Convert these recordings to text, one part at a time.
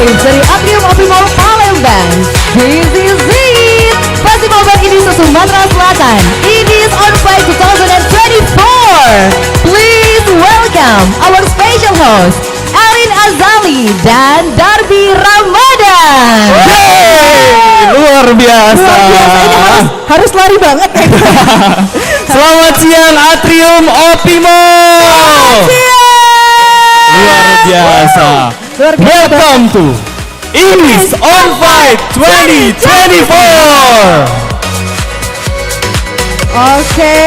live dari Atrium Opi Mall Palembang. This is it, Festival Band Indie Sumatera Selatan, Indies on Fight 2024. Please welcome our special host, Elin Azali dan Darby Ramadan. Luar biasa. Ini harus lari banget ya. Selamat siang Atrium Opi Mall. Luar biasa. Welcome to Indies on Fight 2024. Oke.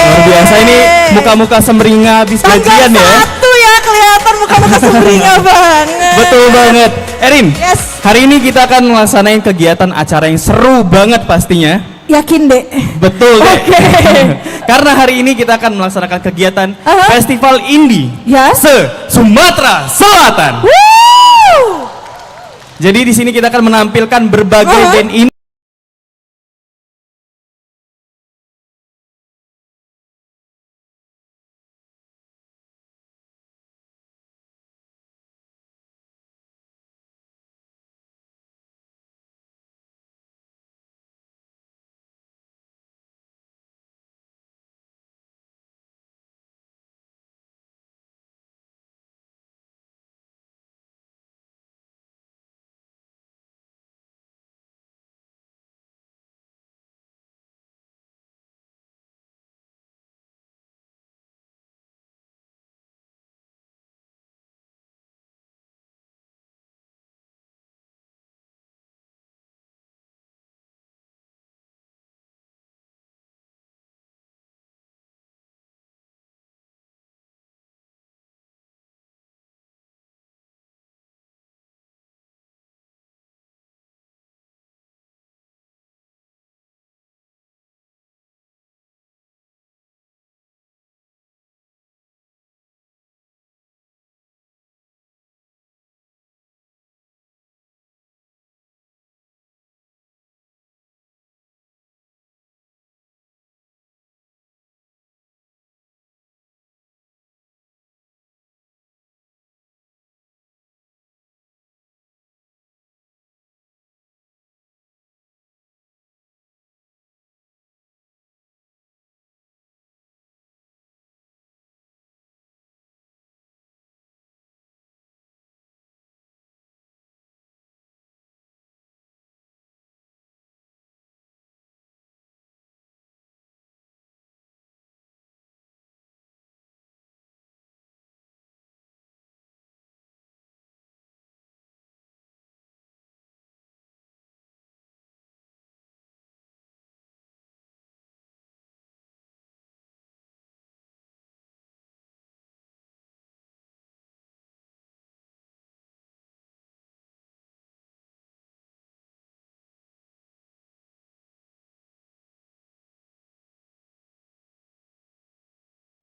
Luar biasa, ini muka-muka semringah habis gajian ya. Satu ya, kelihatan muka-muka semringah banget. Betul banget. Erin, Yes. hari ini kita akan melaksanain kegiatan acara yang seru banget pastinya. Yakin deh. Betul deh. Oke. Karena hari ini kita akan melaksanakan kegiatan Aha. Festival Indie Yes. se-Sumatera Selatan. Woo! Jadi di sini kita akan menampilkan berbagai Aha. band indie.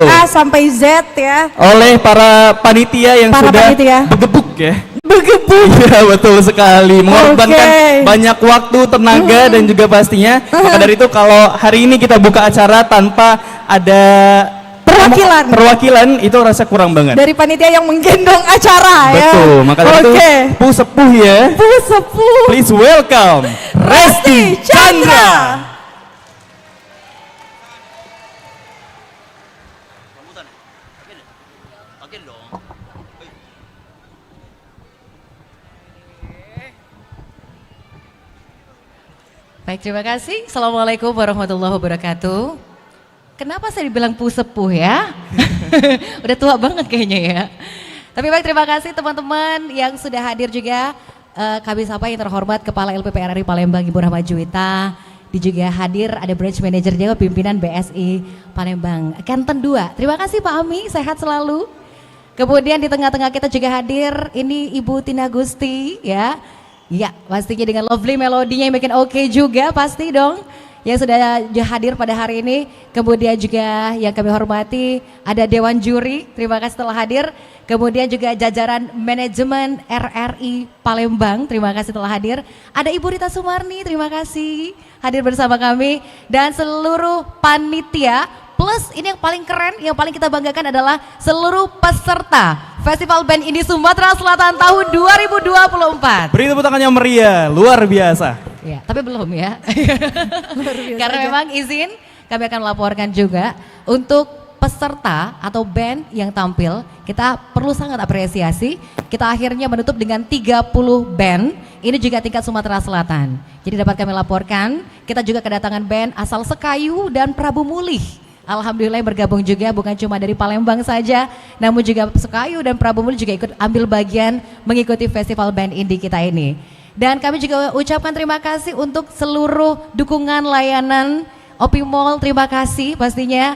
A sampai Z ya. Oleh para panitia yang Para sudah panitia. bergebuk ya. Bergebuk. Iya betul sekali, mengorbankan Oke. banyak waktu, tenaga dan juga pastinya. Maka dari itu kalau hari ini kita buka acara tanpa ada perwakilan itu rasa kurang banget. Dari panitia yang menggendong acara ya. Betul, maka dari itu Oke. sepuh ya. Sepuh. Please welcome Resti Chandra. Baik, terima kasih. Assalamualaikum warahmatullahi wabarakatuh. Kenapa saya dibilang sepuh ya? Udah tua banget kayaknya ya. Tapi baik, terima kasih teman-teman yang sudah hadir juga. Kami sapa yang terhormat Kepala LPP RRI Palembang Ibu Rahma Juwita. Di juga hadir ada branch manager juga pimpinan BSI Palembang Kanten 2. Terima kasih Pak Ami, sehat selalu. Kemudian di tengah-tengah kita juga hadir ini Ibu Tina Gusti ya. Ya, pastinya dengan lovely melodinya yang bikin oke juga pasti dong. Yang sudah hadir pada hari ini. Kemudian juga yang kami hormati ada Dewan Juri, terima kasih telah hadir. Kemudian juga jajaran manajemen RRI Palembang, terima kasih telah hadir. Ada Ibu Rita Sumarni, terima kasih hadir bersama kami. Dan seluruh panitia, plus ini yang paling keren, yang paling kita banggakan adalah seluruh peserta Festival Band Indie Sumatera Selatan tahun 2024. Beri tepuk tangan yang meriah, luar biasa. Ya, tapi belum ya. Karena memang izin kami akan melaporkan juga untuk peserta atau band yang tampil, kita perlu sangat apresiasi. Kita akhirnya menutup dengan 30 band, ini juga tingkat Sumatera Selatan. Jadi dapat kami laporkan, kita juga kedatangan band asal Sekayu dan Prabu Mulih. Alhamdulillah bergabung juga, bukan cuma dari Palembang saja, namun juga Sekayu dan Prabu Mulih juga ikut ambil bagian mengikuti festival band indie kita ini. Dan kami juga ucapkan terima kasih untuk seluruh dukungan layanan Opi Mall, terima kasih pastinya.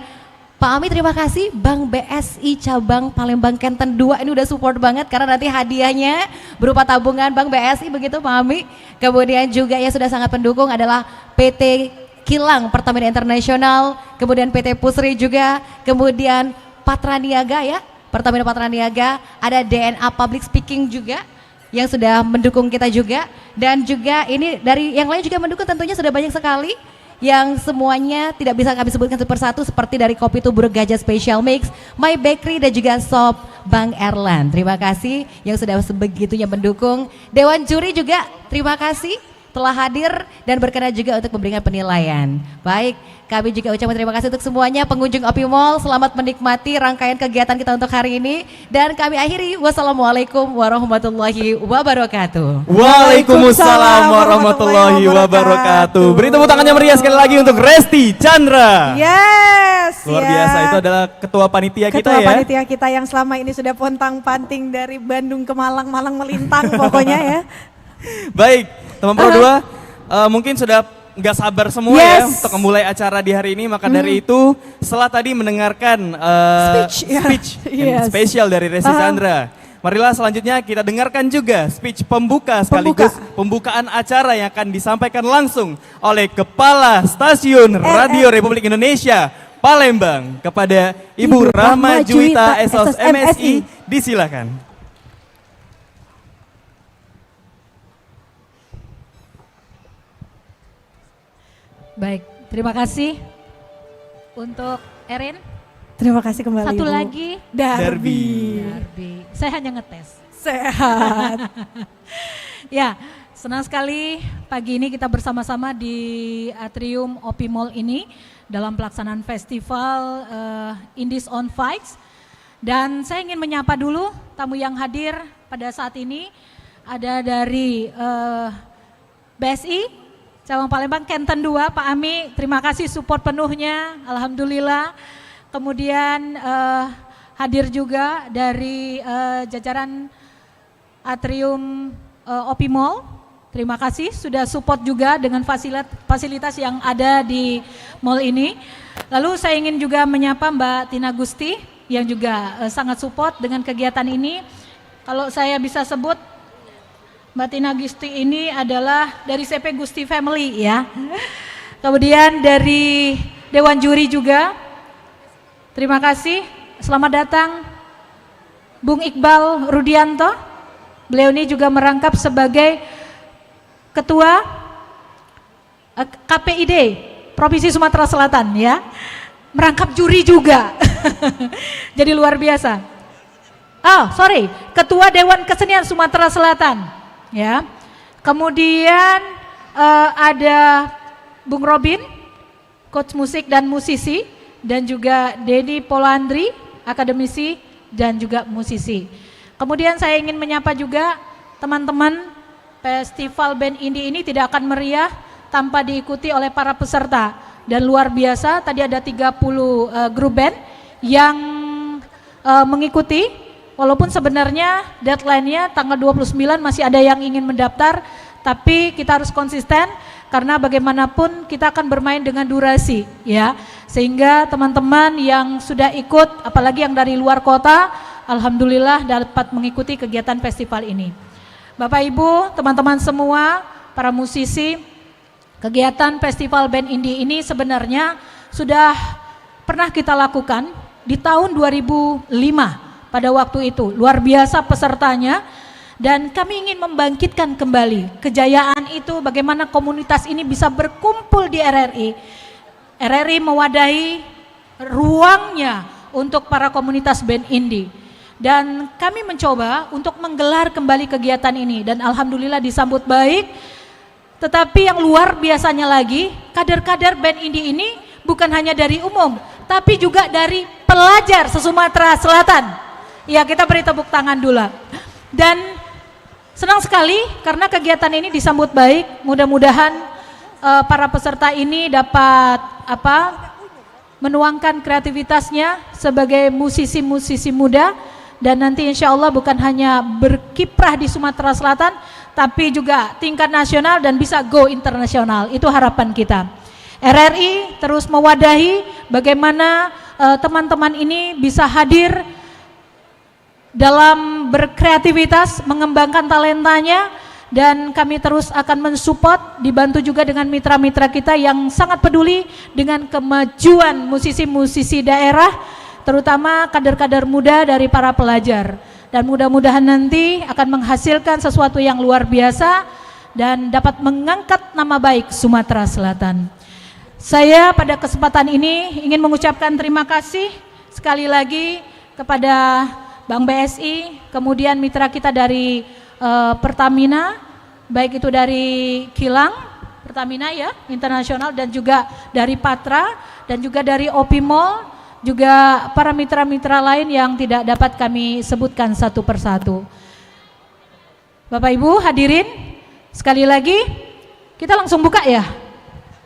Pak Ami terima kasih, Bank BSI cabang Palembang Kenten 2 ini udah support banget karena nanti hadiahnya berupa tabungan Bank BSI begitu Pak Ami. Kemudian juga yang sudah sangat pendukung adalah PT Kilang Pertamina Internasional, kemudian PT Pusri juga, kemudian Patra Niaga ya, Pertamina Patra Niaga, ada DNA Public Speaking juga yang sudah mendukung kita juga, dan juga ini dari yang lain juga mendukung tentunya sudah banyak sekali yang semuanya tidak bisa kami sebutkan satu persatu, seperti dari Kopi Tubruk Gajah Special Mix, My Bakery dan juga Sop Bang Erlan. Terima kasih yang sudah sebegitunya mendukung. Dewan Juri juga terima kasih telah hadir dan berkenan juga untuk memberikan penilaian. Baik, kami juga ucapkan terima kasih untuk semuanya pengunjung Opi Mall. Selamat menikmati rangkaian kegiatan kita untuk hari ini. Dan kami akhiri, wassalamualaikum warahmatullahi wabarakatuh. Waalaikumsalam warahmatullahi wabarakatuh. Beri tepuk tangan yang meriah sekali lagi untuk Resti Chandra. Yes. Luar biasa, itu adalah ketua panitia kita Ketua ya. panitia kita yang selama ini sudah pontang-panting dari Bandung ke Malang, Malang melintang pokoknya ya. Baik, teman Pro 2 mungkin sudah nggak sabar semua ya untuk memulai acara di hari ini. Maka dari itu setelah tadi mendengarkan speech yang spesial dari Resti Chandra, marilah selanjutnya kita dengarkan juga speech pembuka sekaligus pembukaan acara yang akan disampaikan langsung oleh Kepala Stasiun Radio Republik Indonesia Palembang kepada Ibu Rahma Juwita SOS MSI. Disilakan. Baik, terima kasih untuk Erin. Terima kasih kembali. Satu Ibu. lagi. Darby. Saya hanya ngetes. Sehat. Ya, senang sekali pagi ini kita bersama-sama di atrium Opi Mall ini dalam pelaksanaan festival Indies on Fights. Dan saya ingin menyapa dulu tamu yang hadir pada saat ini. Ada dari BSI cabang Palembang Kenten 2, Pak Ami, terima kasih support penuhnya, alhamdulillah. Kemudian hadir juga dari jajaran atrium Opi Mall, terima kasih sudah support juga dengan fasilitas yang ada di mall ini. Lalu saya ingin juga menyapa Mbak Tina Gusti yang juga sangat support dengan kegiatan ini. Kalau saya bisa sebut, Mbak Tina Gusti ini adalah dari CP Gusti Family ya. Kemudian dari Dewan Juri juga, terima kasih. Selamat datang Bung Iqbal Rudianto. Beliau ini juga merangkap sebagai Ketua KPID Provinsi Sumatera Selatan ya. Merangkap juri juga. Jadi luar biasa. Ketua Dewan Kesenian Sumatera Selatan. Ya, kemudian ada Bung Robin, coach musik dan musisi, dan juga Dedi Polandri, akademisi dan juga musisi. Kemudian saya ingin menyapa juga teman-teman, festival band indie ini tidak akan meriah tanpa diikuti oleh para peserta. Dan luar biasa, tadi ada 30 grup band yang mengikuti. Walaupun sebenarnya deadline-nya tanggal 29 masih ada yang ingin mendaftar, tapi kita harus konsisten karena bagaimanapun kita akan bermain dengan durasi ya. Sehingga teman-teman yang sudah ikut, apalagi yang dari luar kota, alhamdulillah dapat mengikuti kegiatan festival ini. Bapak Ibu, teman-teman semua, para musisi, kegiatan festival band indie ini sebenarnya sudah pernah kita lakukan di tahun 2005. Pada waktu itu luar biasa pesertanya, dan kami ingin membangkitkan kembali kejayaan itu, bagaimana komunitas ini bisa berkumpul di RRI. RRI mewadahi ruangnya untuk para komunitas band indie. Dan kami mencoba untuk menggelar kembali kegiatan ini dan alhamdulillah disambut baik. Tetapi yang luar biasanya lagi, kader-kader band indie ini bukan hanya dari umum, tapi juga dari pelajar se-Sumatera Selatan. Ya, kita beri tepuk tangan dulu. Dan senang sekali karena kegiatan ini disambut baik. Mudah-mudahan para peserta ini dapat menuangkan kreativitasnya sebagai musisi-musisi muda. Dan nanti insya Allah bukan hanya berkiprah di Sumatera Selatan, tapi juga tingkat nasional dan bisa go internasional. Itu harapan kita. RRI terus mewadahi bagaimana teman-teman ini bisa hadir dalam berkreativitas, mengembangkan talentanya, dan kami terus akan mensupport, dibantu juga dengan mitra-mitra kita yang sangat peduli dengan kemajuan musisi-musisi daerah, terutama kader-kader muda dari para pelajar. Dan mudah-mudahan nanti akan menghasilkan sesuatu yang luar biasa dan dapat mengangkat nama baik Sumatera Selatan. Saya pada kesempatan ini ingin mengucapkan terima kasih sekali lagi kepada Bank BSI, kemudian mitra kita dari Pertamina, baik itu dari Kilang, Pertamina ya, internasional, dan juga dari Patra, dan juga dari Opimol, juga para mitra-mitra lain yang tidak dapat kami sebutkan satu persatu. Bapak Ibu hadirin, sekali lagi kita langsung buka ya?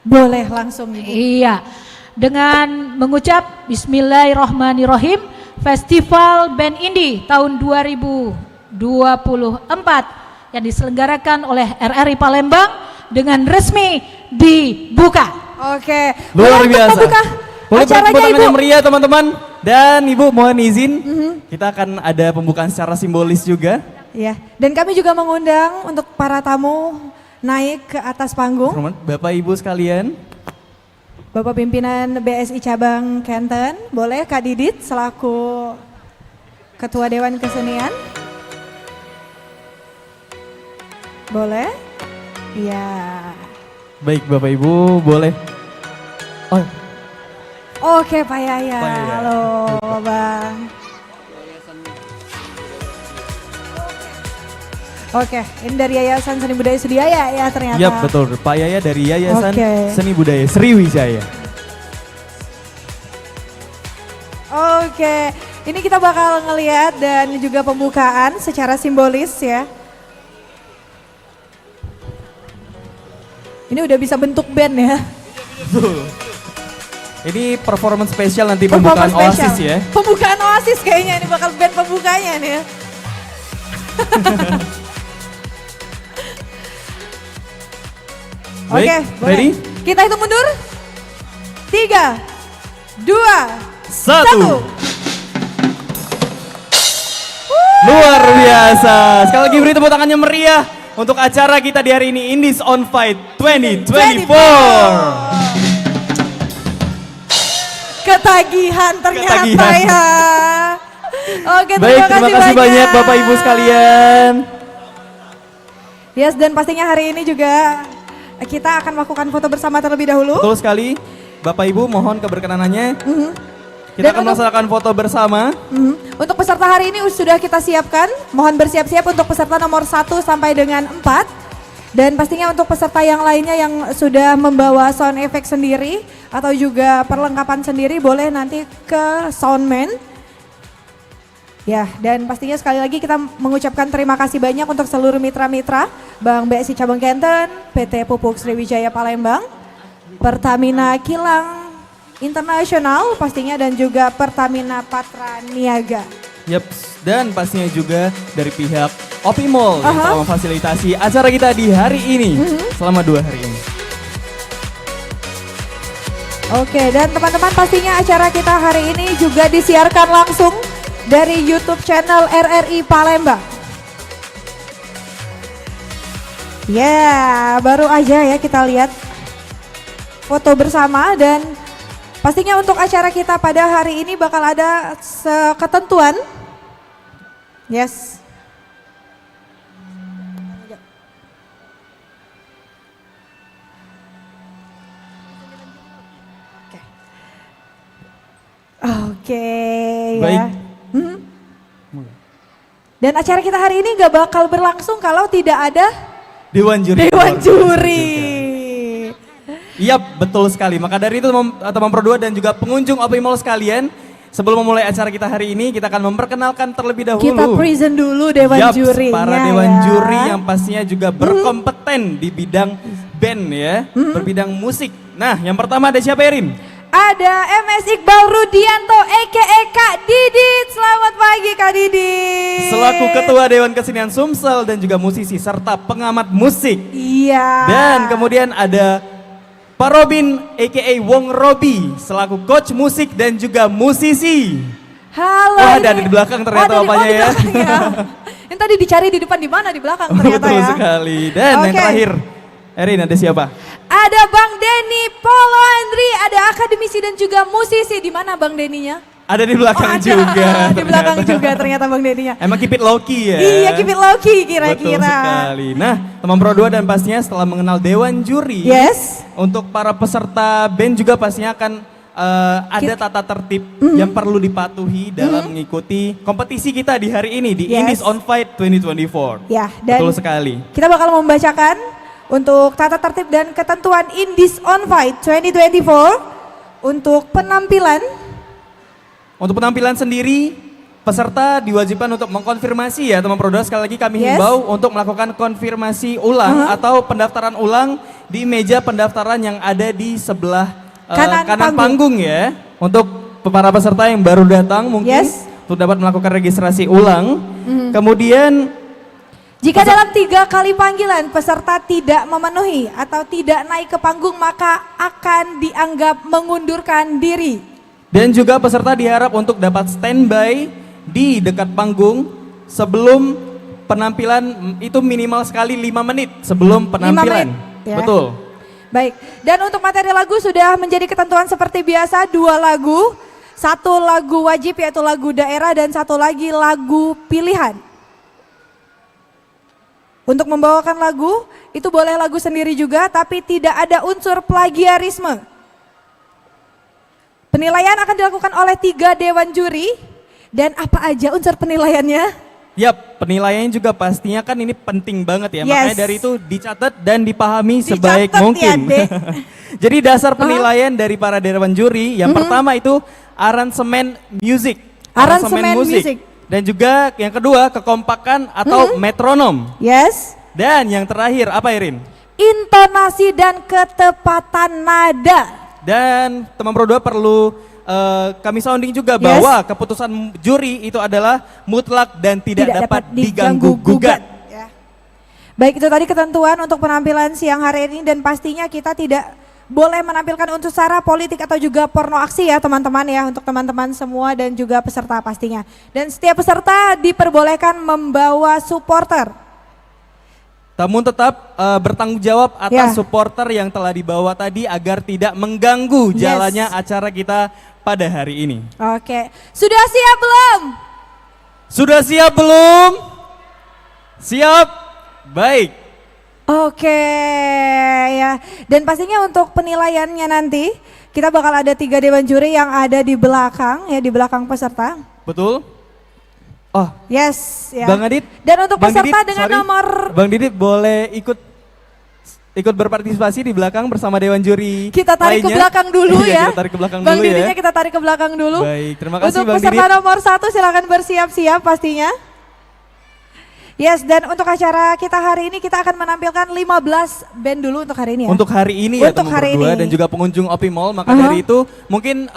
Boleh langsung Ibu. Iya, dengan mengucap Bismillahirrahmanirrahim, Festival Band Indie tahun 2024 yang diselenggarakan oleh RRI Palembang dengan resmi dibuka. Oke, Luar biasa. Membuka Boleh acaranya bertepuk tangan Ibu. yang meriah teman-teman. Dan Ibu mohon izin, kita akan ada pembukaan secara simbolis juga. Ya, dan kami juga mengundang untuk para tamu naik ke atas panggung. Bapak Ibu sekalian. Bapak pimpinan BSI Cabang Kenten, boleh Kak Didit selaku Ketua Dewan Kesenian? Boleh? Iya. Baik Bapak Ibu, boleh. Oh, Oke Pak Yaya, Pak Yaya. halo Bang. Oke, ini dari Yayasan Seni Budaya Sediaya ya ternyata. iya betul. Pak Yaya dari Yayasan Oke. Seni Budaya Sriwijaya. Oke, ini kita bakal ngelihat dan juga pembukaan secara simbolis ya. Ini udah bisa bentuk band ya. Ini performance spesial nanti pembukaan Performance Oasis spesial. ya. Pembukaan Oasis kayaknya ini bakal band pembukanya nih ya. Baik, Oke, boleh. ready? Kita hitung mundur. 3, 2, 1. Luar biasa. Sekali lagi beri tepuk tangannya meriah untuk acara kita di hari ini, Indies on Fight 2024. Ketagihan ternyata Ketagihan. ya. Oke, Baik, terima kasih banyak Bapak Ibu sekalian. Yes, dan pastinya hari ini juga kita akan melakukan foto bersama terlebih dahulu. Betul sekali. Bapak Ibu mohon keberkenanannya. Kita Dan akan melaksanakan foto bersama. Untuk peserta hari ini sudah kita siapkan. Mohon bersiap-siap untuk peserta nomor 1 sampai dengan 4. Dan pastinya untuk peserta yang lainnya yang sudah membawa sound effect sendiri atau juga perlengkapan sendiri boleh nanti ke soundman. Ya, dan pastinya sekali lagi kita mengucapkan terima kasih banyak untuk seluruh mitra-mitra Bank BSI Cabang Kenten, PT Pupuk Sriwijaya Palembang, Pertamina Kilang Internasional pastinya, dan juga Pertamina Patra Niaga. Yep, dan pastinya juga dari pihak Opimol yang telah memfasilitasi acara kita di hari ini selama 2 hari ini. Oke, dan teman-teman pastinya acara kita hari ini juga disiarkan langsung dari YouTube channel RRI Palembang. Ya, baru aja ya kita lihat foto bersama, dan pastinya untuk acara kita pada hari ini bakal ada ketentuan. Yes. Oke, Baik. ya. Dan acara kita hari ini nggak bakal berlangsung kalau tidak ada Dewan Juri. Dewan Juri. Iya, betul sekali. Maka dari itu teman Pro 2 dan juga pengunjung Opi Mall sekalian, sebelum memulai acara kita hari ini, kita akan memperkenalkan terlebih dahulu. Kita present dulu Dewan Jurinya. Para Dewan ya. Juri yang pastinya juga berkompeten di bidang band ya, berbidang musik. Nah, yang pertama ada siapa, Erin? Ada MS Iqbal Rudianto a.k.a. Kak Didit. Selamat pagi Kak Didit. Selaku Ketua Dewan Kesenian Sumsel dan juga musisi serta pengamat musik. Iya. Dan kemudian ada Pak Robin a.k.a. Wong Robi selaku coach musik dan juga musisi. Halo. Wah, ada di belakang ternyata bapaknya ya. Yang tadi dicari di depan di mana, di belakang ternyata Betul ya. sekali. Dan yang terakhir, Erin, ada siapa? Ada Bang Denny Polo Andri, ada akademisi dan juga musisi. Di mana Bang Denny-nya? Ada di belakang ada. juga. Di belakang juga ternyata Bang Denny-nya. Emang keep it low key ya? Iya, keep it low key Betul kira-kira. sekali. Nah, teman Pro 2 dan pastinya setelah mengenal Dewan Juri, Yes. untuk para peserta band juga pastinya akan ada tata tertib yang perlu dipatuhi dalam mengikuti kompetisi kita di hari ini di Yes. Indies on Fight 2024. Ya, dan Betul sekali. kita bakal membacakan untuk tata tertib dan ketentuan Indies on Fight 2024 untuk penampilan. Untuk penampilan sendiri, peserta diwajibkan untuk mengkonfirmasi ya teman Pro 2. Sekali lagi kami Yes. himbau untuk melakukan konfirmasi ulang atau pendaftaran ulang di meja pendaftaran yang ada di sebelah kanan panggung ya. Untuk para peserta yang baru datang mungkin Yes. untuk dapat melakukan registrasi ulang. Kemudian Jika dalam 3 kali panggilan peserta tidak memenuhi atau tidak naik ke panggung, maka akan dianggap mengundurkan diri. dan juga peserta diharap untuk dapat standby di dekat panggung sebelum penampilan, itu minimal sekali 5 menit sebelum 5 penampilan. menit, ya. Betul. Baik, dan untuk materi lagu sudah menjadi ketentuan seperti biasa, 2 lagu. 1 lagu wajib yaitu lagu daerah dan 1 lagi lagu pilihan. Untuk membawakan lagu, itu boleh lagu sendiri juga tapi tidak ada unsur plagiarisme. Penilaian akan dilakukan oleh 3 dewan juri dan apa aja unsur penilaiannya? Yap, penilaian juga pastinya kan ini penting banget ya. Yes. Makanya dari itu dicatat dan dipahami sebaik Dicatat ya, mungkin. Dek. Jadi dasar penilaian dari para dewan juri, yang pertama itu aransemen musik. Aransemen musik. Dan juga yang kedua kekompakan atau metronom. Yes. Dan yang terakhir apa, Irin? Intonasi dan ketepatan nada. Dan teman Pro 2 perlu kami sounding juga Yes. bahwa keputusan juri itu adalah mutlak dan tidak dapat diganggu-gugat. Ya. Baik, itu tadi ketentuan untuk penampilan siang hari ini dan pastinya kita tidak boleh menampilkan unsur sara politik atau juga porno aksi ya teman-teman ya, untuk teman-teman semua dan juga peserta pastinya. Dan setiap peserta diperbolehkan membawa supporter. Namun tetap bertanggung jawab Ya. atas supporter yang telah dibawa tadi agar tidak mengganggu Yes. jalannya acara kita pada hari ini. Oke, sudah siap belum? Sudah siap belum? Siap? Baik. Oke ya, dan pastinya untuk penilaiannya nanti kita bakal ada 3 dewan juri yang ada di belakang ya, di belakang peserta. Betul? Oh, Yes ya. Bang Adit. Dan untuk Bang peserta Didit, dengan sorry. nomor Bang Didit boleh ikut berpartisipasi di belakang bersama dewan juri. kita tarik ke lainnya? belakang dulu Iya, ya. kita tarik ke belakang Bang dulu ya. Diditnya kita tarik ke belakang dulu. Baik, terima kasih Untuk Bang peserta Didit. nomor 1 silakan bersiap-siap pastinya. Yes, dan untuk acara kita hari ini kita akan menampilkan 15 band dulu untuk hari ini ya. Untuk hari ini ya Untuk teman hari berdua ini. dan juga pengunjung Opi Mall. Maka dari itu mungkin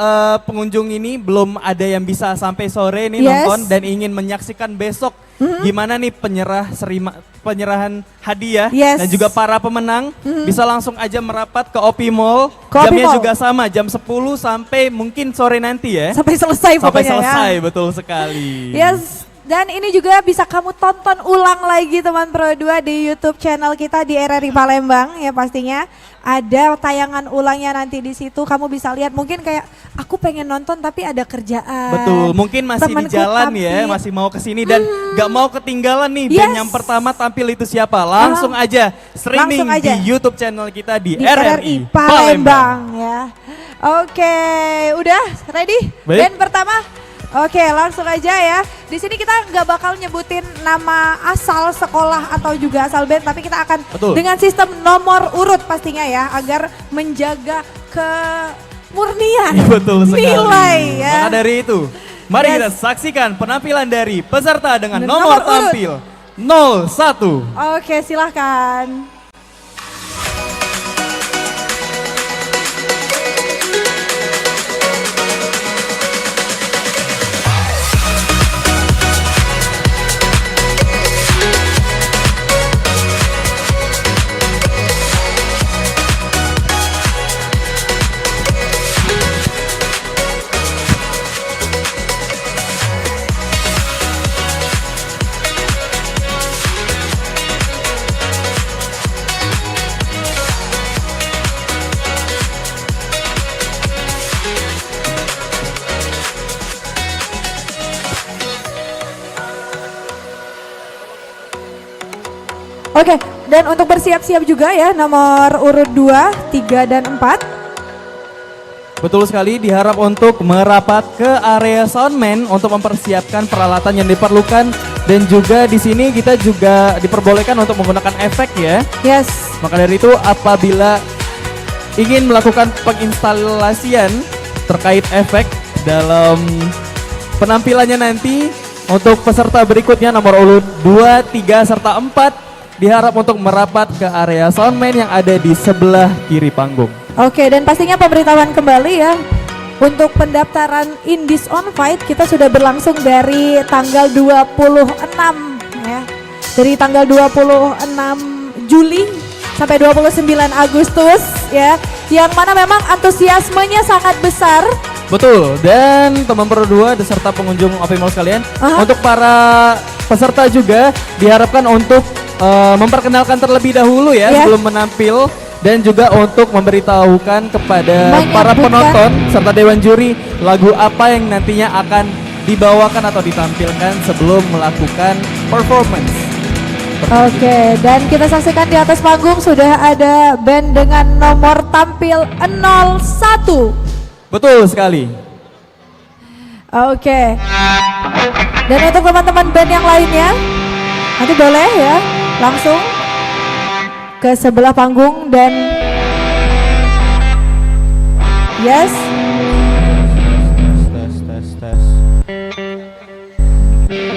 pengunjung ini belum ada yang bisa sampai sore nih Yes. nonton dan ingin menyaksikan besok gimana nih penyerahan hadiah Yes. dan juga para pemenang bisa langsung aja merapat ke Opi Mall. Ke Opi Jamnya Mall. juga sama, jam 10 sampai mungkin sore nanti ya. Sampai selesai Sampai pokoknya selesai, ya. betul sekali. Yes, dan ini juga bisa kamu tonton ulang lagi teman Pro 2 di YouTube channel kita di RRI Palembang ya pastinya. Ada tayangan ulangnya nanti di situ, kamu bisa lihat. Mungkin kayak aku pengen nonton tapi ada kerjaan. Betul, mungkin masih Temanku di jalan ya, tampil. masih mau kesini dan gak mau ketinggalan nih Yes. band yang pertama tampil itu siapa. Langsung aja streaming Langsung aja. di YouTube channel kita di, Di RRI Palembang ya. Oke, udah ready? Baik. Band pertama Oke, langsung aja ya. Di sini kita nggak bakal nyebutin nama asal sekolah atau juga asal band, tapi kita akan dengan sistem nomor urut pastinya ya, agar menjaga kemurnian Betul sekali. nilai ya. Maka dari itu, mari kita saksikan penampilan dari peserta dengan nomor tampil 01. Oke, silahkan. Oke, dan untuk bersiap-siap juga ya nomor urut 2, 3, dan 4. Betul sekali, diharap untuk merapat ke area soundman untuk mempersiapkan peralatan yang diperlukan, dan juga di sini kita juga diperbolehkan untuk menggunakan efek ya. Yes. Maka dari itu apabila ingin melakukan penginstalasian terkait efek dalam penampilannya nanti, untuk peserta berikutnya nomor urut 2, 3, serta 4 diharap untuk merapat ke area soundman yang ada di sebelah kiri panggung. Oke, dan pastinya pemberitahuan kembali ya. Untuk pendaftaran Indies on Fight kita sudah berlangsung dari tanggal 26 ya. Dari tanggal 26 Juli sampai 29 Agustus ya. Yang mana memang antusiasmenya sangat besar. Betul, dan teman pro 2 beserta pengunjung OP Mall sekalian, untuk para peserta juga diharapkan untuk memperkenalkan terlebih dahulu ya sebelum menampil, dan juga untuk memberitahukan kepada para penonton serta dewan juri lagu apa yang nantinya akan dibawakan atau ditampilkan sebelum melakukan performance. Oke, dan kita saksikan di atas panggung sudah ada band dengan nomor tampil 01. Betul sekali. Oke. Dan untuk teman-teman band yang lainnya, nanti boleh ya langsung ke sebelah panggung dan yes. Tes.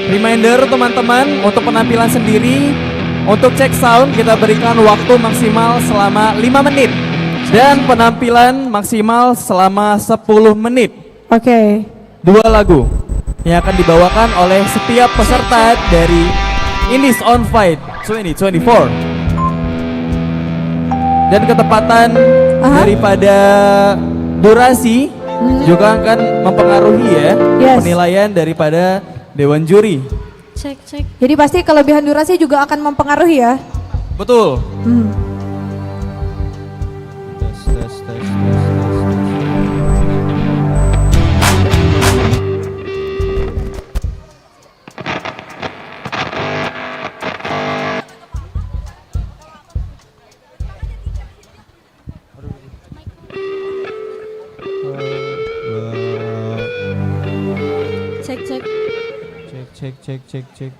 Reminder teman-teman, untuk penampilan sendiri, untuk cek sound kita berikan waktu maksimal selama 5 menit. Dan penampilan maksimal selama 10 menit. Oke. 2 lagu yang akan dibawakan oleh setiap peserta dari Indies on Fight 2024. Dan ketepatan daripada durasi juga akan mempengaruhi ya penilaian daripada dewan juri. Cek. Jadi pasti kelebihan durasi juga akan mempengaruhi ya. Betul. Tes. Cek.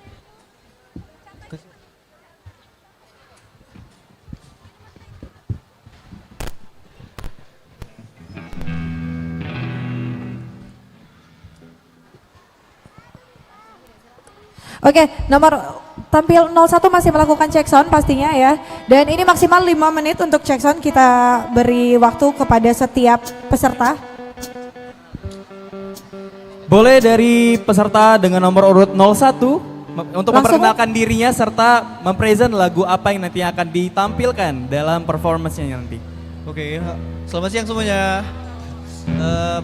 Oke, nomor tampil 01 masih melakukan cek sound pastinya ya. Dan ini maksimal 5 menit untuk cek sound, kita beri waktu kepada setiap peserta. Boleh dari peserta dengan nomor urut 01 untuk memperkenalkan dirinya serta mempresent lagu apa yang nanti akan ditampilkan dalam performance-nya nanti. Oke, selamat siang semuanya.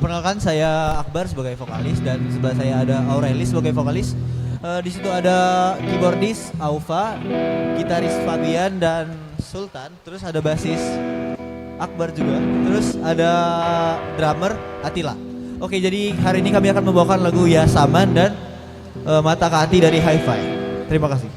Perkenalkan, saya Akbar sebagai vokalis dan sebelah saya ada Aurelis sebagai vokalis. Di situ ada keyboardis Aufa, gitaris Fabian dan Sultan, terus ada bassis Akbar juga, terus ada drummer Atila. Oke, jadi hari ini kami akan membawakan lagu Ya Saman dan Mata ke Hati dari Hi-Fi. Terima kasih.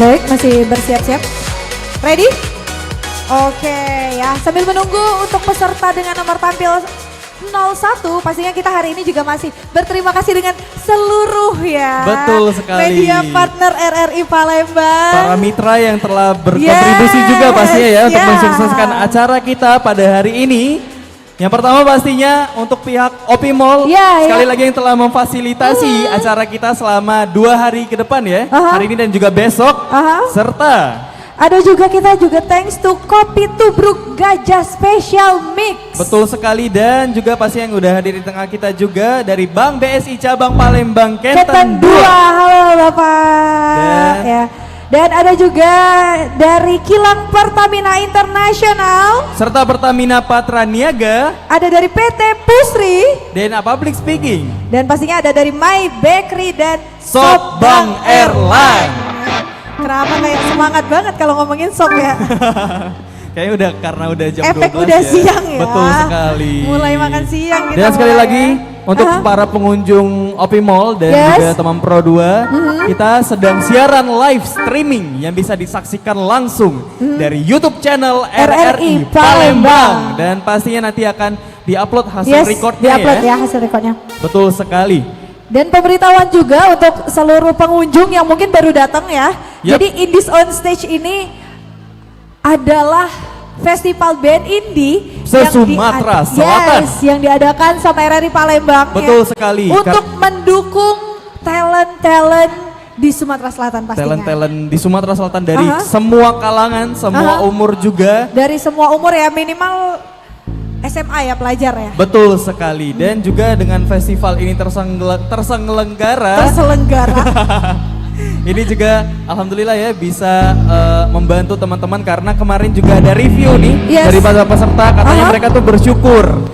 Baik, masih bersiap-siap. Ready? Oke ya, sambil menunggu untuk peserta dengan nomor tampil 01, pastinya kita hari ini juga masih berterima kasih dengan seluruh ya. Betul sekali. Media partner RRI Palembang. Para mitra yang telah berkontribusi juga pastinya ya untuk mensukseskan acara kita pada hari ini. Yang pertama pastinya untuk pihak Opi Mall, sekali lagi yang telah memfasilitasi acara kita selama 2 hari ke depan ya. Hari ini dan juga besok. Serta ada juga kita juga thanks to Kopi Tubruk Gajah Special Mix. betul sekali, dan juga pasti yang udah hadir di tengah kita juga dari Bank BSI Cabang Palembang Kenten 2. Halo Bapak. Dan ada juga dari Kilang Pertamina Internasional. Serta Pertamina Patra Niaga. Ada dari PT Pusri. DNA Public Speaking. Dan pastinya ada dari My Bakery dan Sobang Airline. Kenapa kayak semangat banget kalau ngomongin sop ya? Kayaknya udah karena udah jam 12 Efek udah ya. siang ya. Betul sekali. Mulai makan siang kita. Dan sekali mulai lagi untuk para pengunjung Opi Mall dan juga teman Pro 2, kita sedang siaran live streaming yang bisa disaksikan langsung dari YouTube channel RRI Palembang. Dan pastinya nanti akan diupload hasil recordnya ya hasil recordnya. Betul sekali. Dan pemberitahuan juga untuk seluruh pengunjung yang mungkin baru datang ya. Jadi Indies on Stage ini adalah festival band indie se-Sumatera Selatan. Yang diadakan sama RRI Palembang. Betul sekali. Untuk mendukung talent-talent di Sumatera Selatan pastinya. Talent-talent di Sumatera Selatan dari semua kalangan, semua umur juga. Dari semua umur ya, minimal SMA ya, pelajar ya. Betul sekali, dan juga dengan festival ini terselenggara. Ini juga alhamdulillah ya bisa membantu teman-teman, karena kemarin juga ada review nih dari para peserta, katanya mereka tuh bersyukur.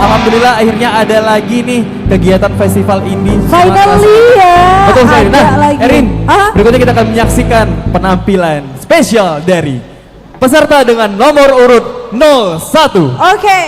Alhamdulillah akhirnya ada lagi nih kegiatan festival ini. Finally ya. Betul sekali. Nah, lagi. Erin, berikutnya kita akan menyaksikan penampilan spesial dari peserta dengan nomor urut 01. Oke.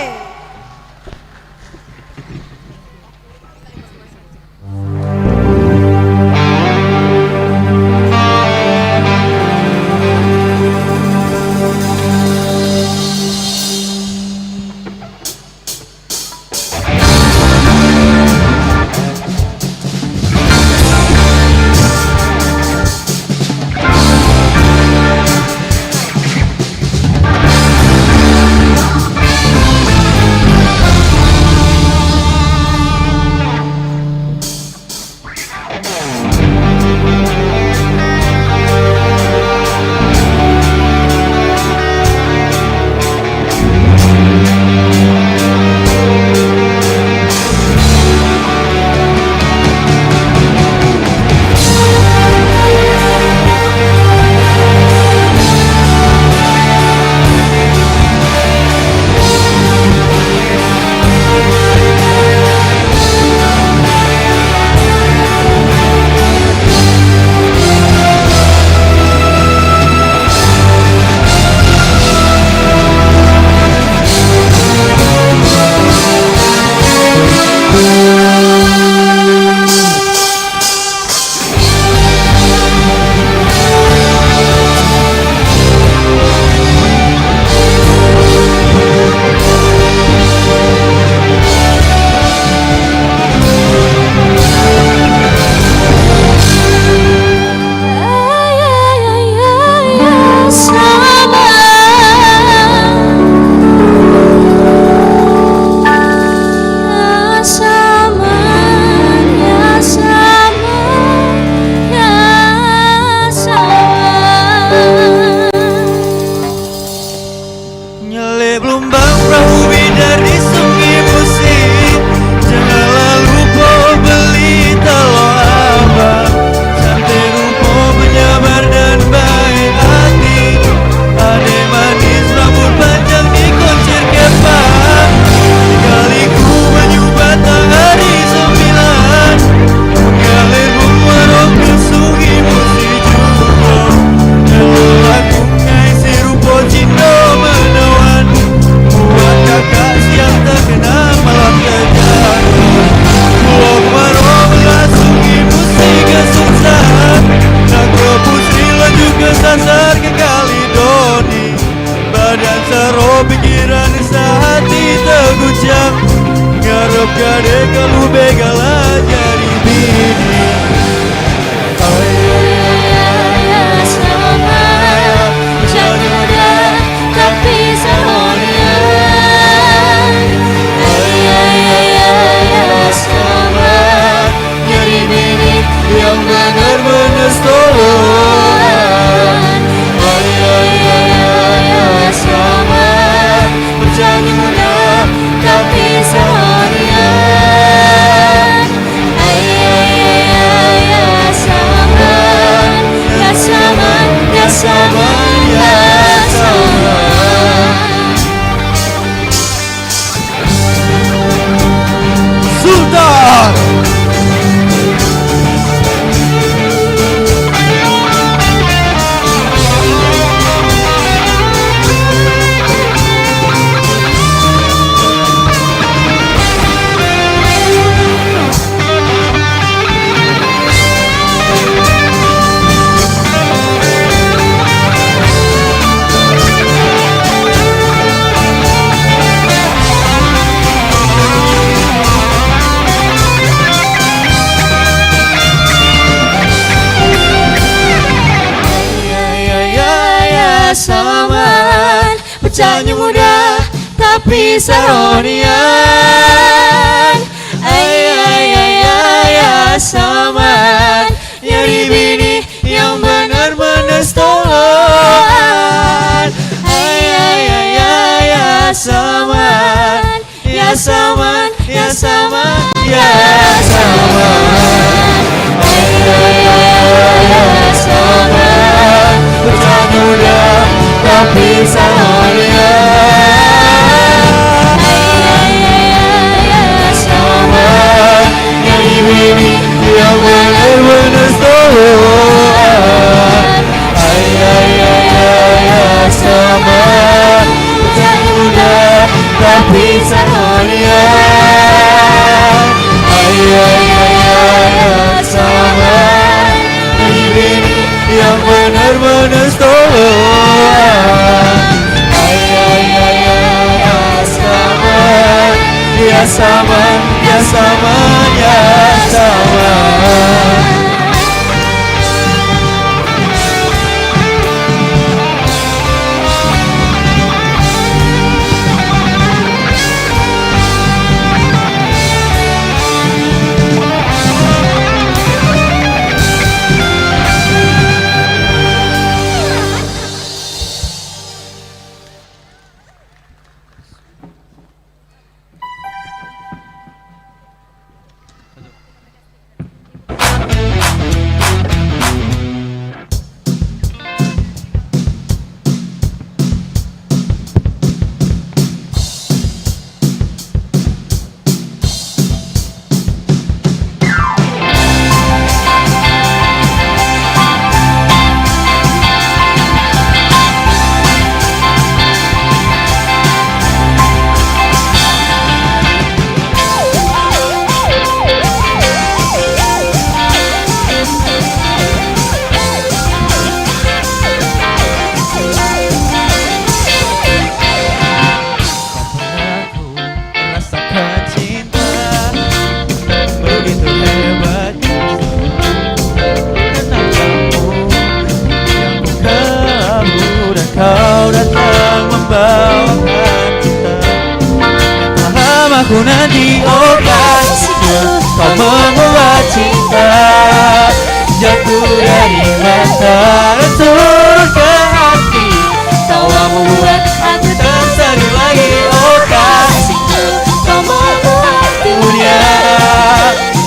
dasar ke Kaledoni. Badan sero pikiran sehati terguncang. Ngarep gade kalau begala jadi bini. Jadi muda tapi seharian. Sama nyari bini yang benar-benar stolan. Sama berjanji muda tapi seharian. Sama ya sama ya sama ya sama. Sultan. Saman berjanji muda tapi seronian. Saman nyari bini yang benar-benar stolan. Saman ya saman ya saman ya saman. Saman berjanji muda tapi seharian. Sama nyari bini yang benar-benar stolan. Sama berjanji muda tapi seharian. Sama nyari bini yang benar-benar stolan. Ya sama, ya sama, ya sama. Aku nanti kasihku, kau membuat cinta jatuh dari mata dan turun ke hati. Kau membuat aku tersenyum lagi. Oh kasihku, kau membuat dunia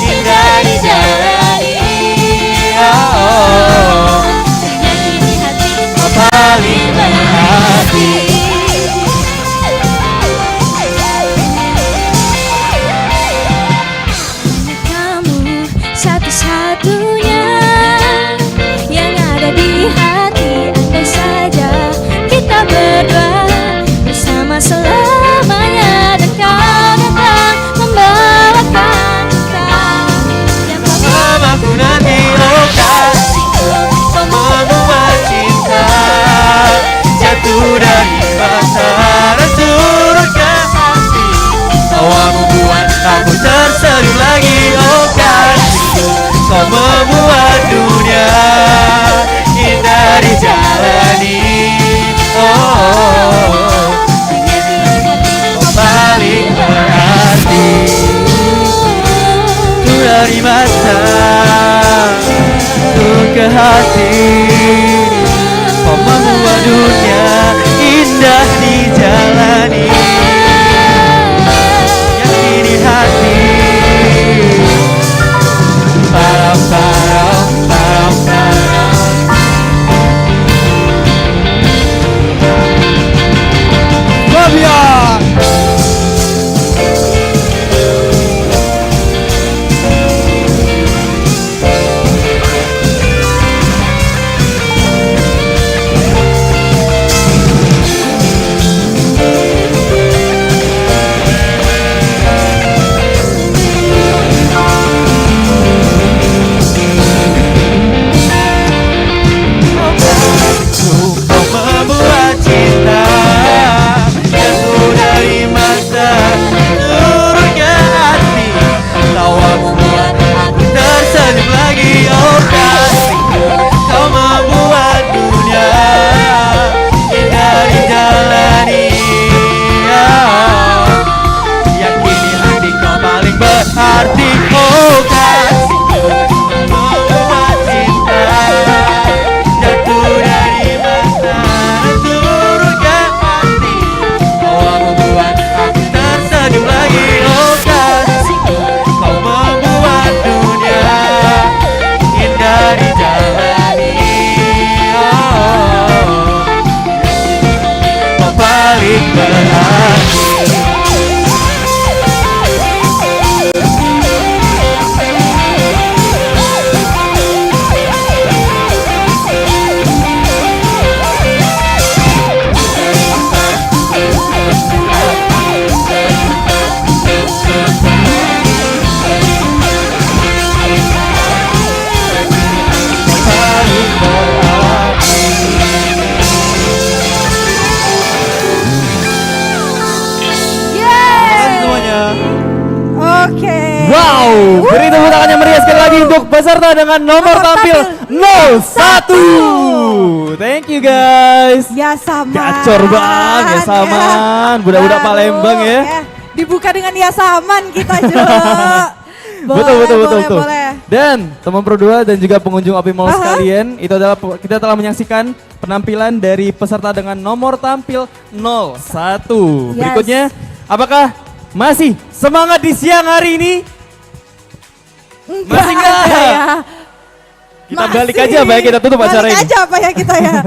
indah dijalani. Oh, nyanyi di hati, kau paling berhati. Kamu berhati. Kau membuat dunia indah dijalani. Yakini hati. Param param param param. Fabian. Arti oh kasih membuat cinta jatuh dari mata turunkan hati. Kau membuat aku tersenyum lagi oh kasih. Kau membuat dunia indah dijalani. Kau paling berarti. Wow, beri tepuk tangan yang meriah sekali lagi untuk peserta dengan nomor tampil 01. Thank you guys. Ya sama. Gacor bang, ya saman. Budak-budak Palembang ya. Dibuka dengan ya saman kita juga. Betul. Dan teman Pro 2 dan juga pengunjung Opi Mall sekalian, itu adalah kita telah menyaksikan penampilan dari peserta dengan nomor tampil 01. Berikutnya, apakah masih semangat di siang hari ini? Masih enggak? Kita balik aja apa ya, kita tutup acara ini. Balik aja apa ya kita ya.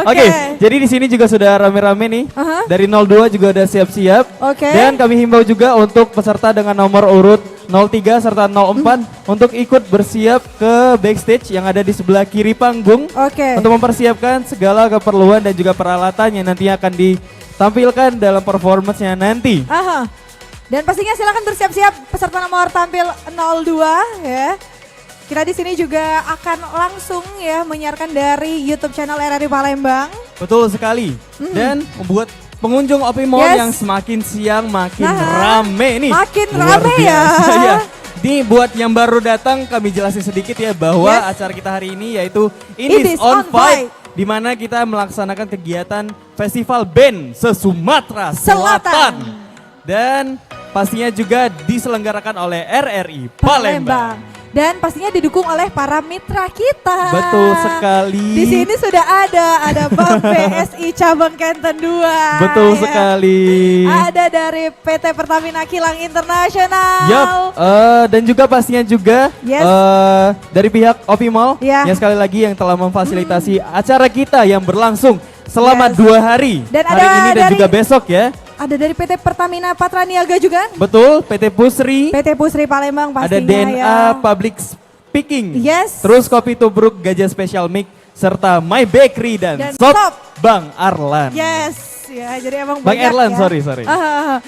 Oke, jadi di sini juga sudah rame-rame nih. Dari 02 juga udah siap-siap. Dan kami himbau juga untuk peserta dengan nomor urut 03 serta 04 untuk ikut bersiap ke backstage yang ada di sebelah kiri panggung. Untuk mempersiapkan segala keperluan dan juga peralatan yang nantinya akan ditampilkan dalam performance-nya nanti. Dan pastinya silakan bersiap-siap peserta nomor tampil 02 ya. Kita di sini juga akan langsung ya menyiarkan dari YouTube channel RRI Palembang. Betul sekali. Dan membuat pengunjung Opi Mall yang semakin siang makin rame nih. Makin luar rame biasa, ya. Nih buat yang baru datang kami jelasin sedikit ya bahwa acara kita hari ini yaitu Indies on Vibe, di mana kita melaksanakan kegiatan festival band se-Sumatera Selatan. Dan pastinya juga diselenggarakan oleh RRI Palembang. Dan pastinya didukung oleh para mitra kita. Betul sekali. Di sini sudah ada Bank BSI cabang Kenten 2. Betul sekali. Ada dari PT Pertamina Kilang Internasional. Yup, dan juga pastinya juga dari pihak Opi Mall yang sekali lagi yang telah memfasilitasi acara kita yang berlangsung selama 2 hari. Dan hari ini dan juga besok ya. Ada dari PT Pertamina Patraniaga juga. Betul, PT Pusri. PT Pusri Palembang pastinya. Ada DNA Public Speaking. Terus Kopi Tubruk Gajah Special Mix serta My Bakery dan Sop Bang Arlan. Ya, jadi emang Bang banyak Erlan, ya. sorry.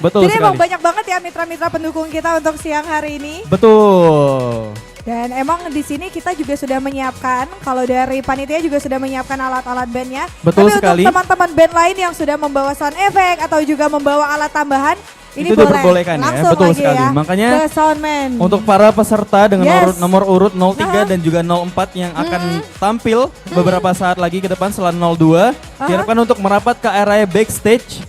Betul jadi sekali. emang banyak banget ya mitra-mitra pendukung kita untuk siang hari ini. Betul. Dan emang di sini kita juga sudah menyiapkan, kalau dari panitia juga sudah menyiapkan alat-alat bandnya. Betul Tapi sekali. untuk teman-teman band lain yang sudah membawa sound effect atau juga membawa alat tambahan, ini itu boleh diperbolehkan ya, langsung betul lagi sekali. ya, Makanya ke soundman. untuk para peserta dengan nomor urut 03 dan juga 04 yang akan tampil beberapa saat lagi ke depan setelah 02, diharapkan untuk merapat ke area backstage,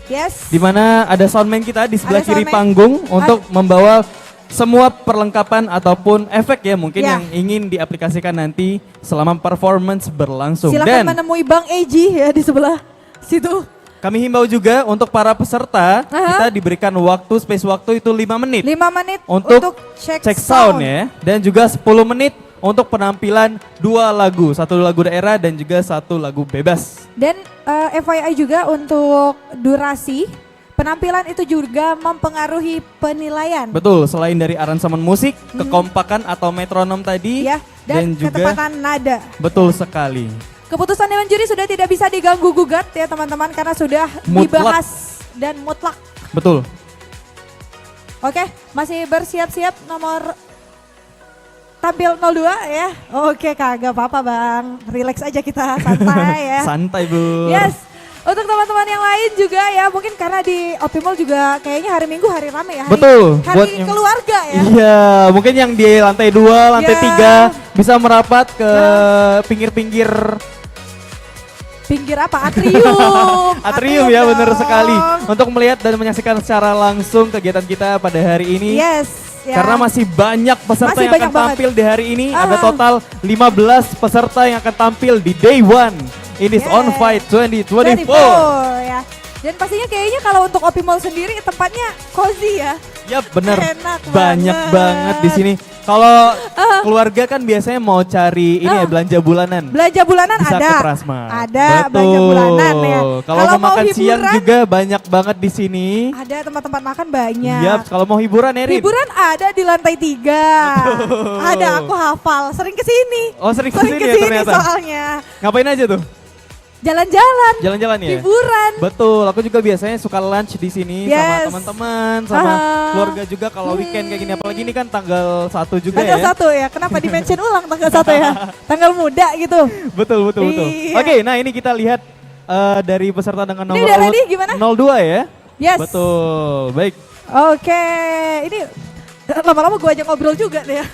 di mana ada soundman kita di sebelah kiri panggung untuk membawa semua perlengkapan ataupun efek ya mungkin Ya. yang ingin diaplikasikan nanti selama performance berlangsung. Silakan Dan menemui Bang Eji ya di sebelah situ. kami himbau juga untuk para peserta, Aha. kita diberikan waktu, space waktu itu 5 menit 5 menit untuk cek cek sound ya. Dan juga 10 menit untuk penampilan 2 lagu, 1 lagu daerah dan juga 1 lagu bebas. Dan FYI juga untuk durasi, penampilan itu juga mempengaruhi penilaian. Betul, selain dari aransemen musik, kekompakan atau metronom tadi, Ya, dan juga ketepatan nada. betul sekali. Keputusan Dewan Juri sudah tidak bisa diganggu gugat ya teman-teman karena sudah Mutlak. dibahas dan mutlak. Betul. Oke, masih bersiap-siap nomor tampil 02 ya. Oke, kagak apa-apa Bang. Relax aja kita, santai ya. Santai Bu. Yes. Untuk teman-teman yang lain juga ya, mungkin karena di Optimal juga kayaknya hari Minggu hari rame ya. Hari, Betul, Hari buat yang- keluarga ya. Iya, mungkin yang di lantai 2, lantai Ya. 3 bisa merapat ke pinggir-pinggir Pinggir apa? Atrium. atrium ya, benar dong. sekali. Untuk melihat dan menyaksikan secara langsung kegiatan kita pada hari ini. Yes. Ya. Karena masih banyak peserta Masih yang banyak akan banget. tampil di hari ini. Ada Ah. total 15 peserta yang akan tampil di Day 1 in this Yes. On Fight 2024. 24 ya. Dan pastinya kayaknya kalau untuk Opi Mall sendiri tempatnya cozy ya. Yap, bener. Enak Banyak banget. banget di sini. Kalau keluarga kan biasanya mau cari ini ya belanja bulanan. Belanja bulanan Bisa ada. ke Transmart. Ada Betul. belanja bulanan ya. Kalau mau makan siang hiburan, juga banyak banget di sini. ada tempat-tempat makan banyak. Yap, kalau mau hiburan Erin. Hiburan ada di lantai 3. Ada, aku hafal. Sering kesini. Oh, sering kesini ya ternyata. soalnya. Ngapain aja tuh? Jalan-jalan. Jalan-jalan ya? Hiburan. Betul, aku juga biasanya suka lunch di sini Yes. sama teman-teman, sama Ah. keluarga juga kalau weekend kayak gini. Apalagi ini kan tanggal 1 juga Tanggal ya. 1 ya. Kenapa di-mention ulang tanggal 1 ya? Tanggal muda gitu. Betul. Iya. Oke, nah ini kita lihat dari peserta dengan nomor Ini udah urut ready gimana? 02 ya. Yes. Betul, baik. Oke. Ini lama-lama gue ajak ngobrol juga deh ya.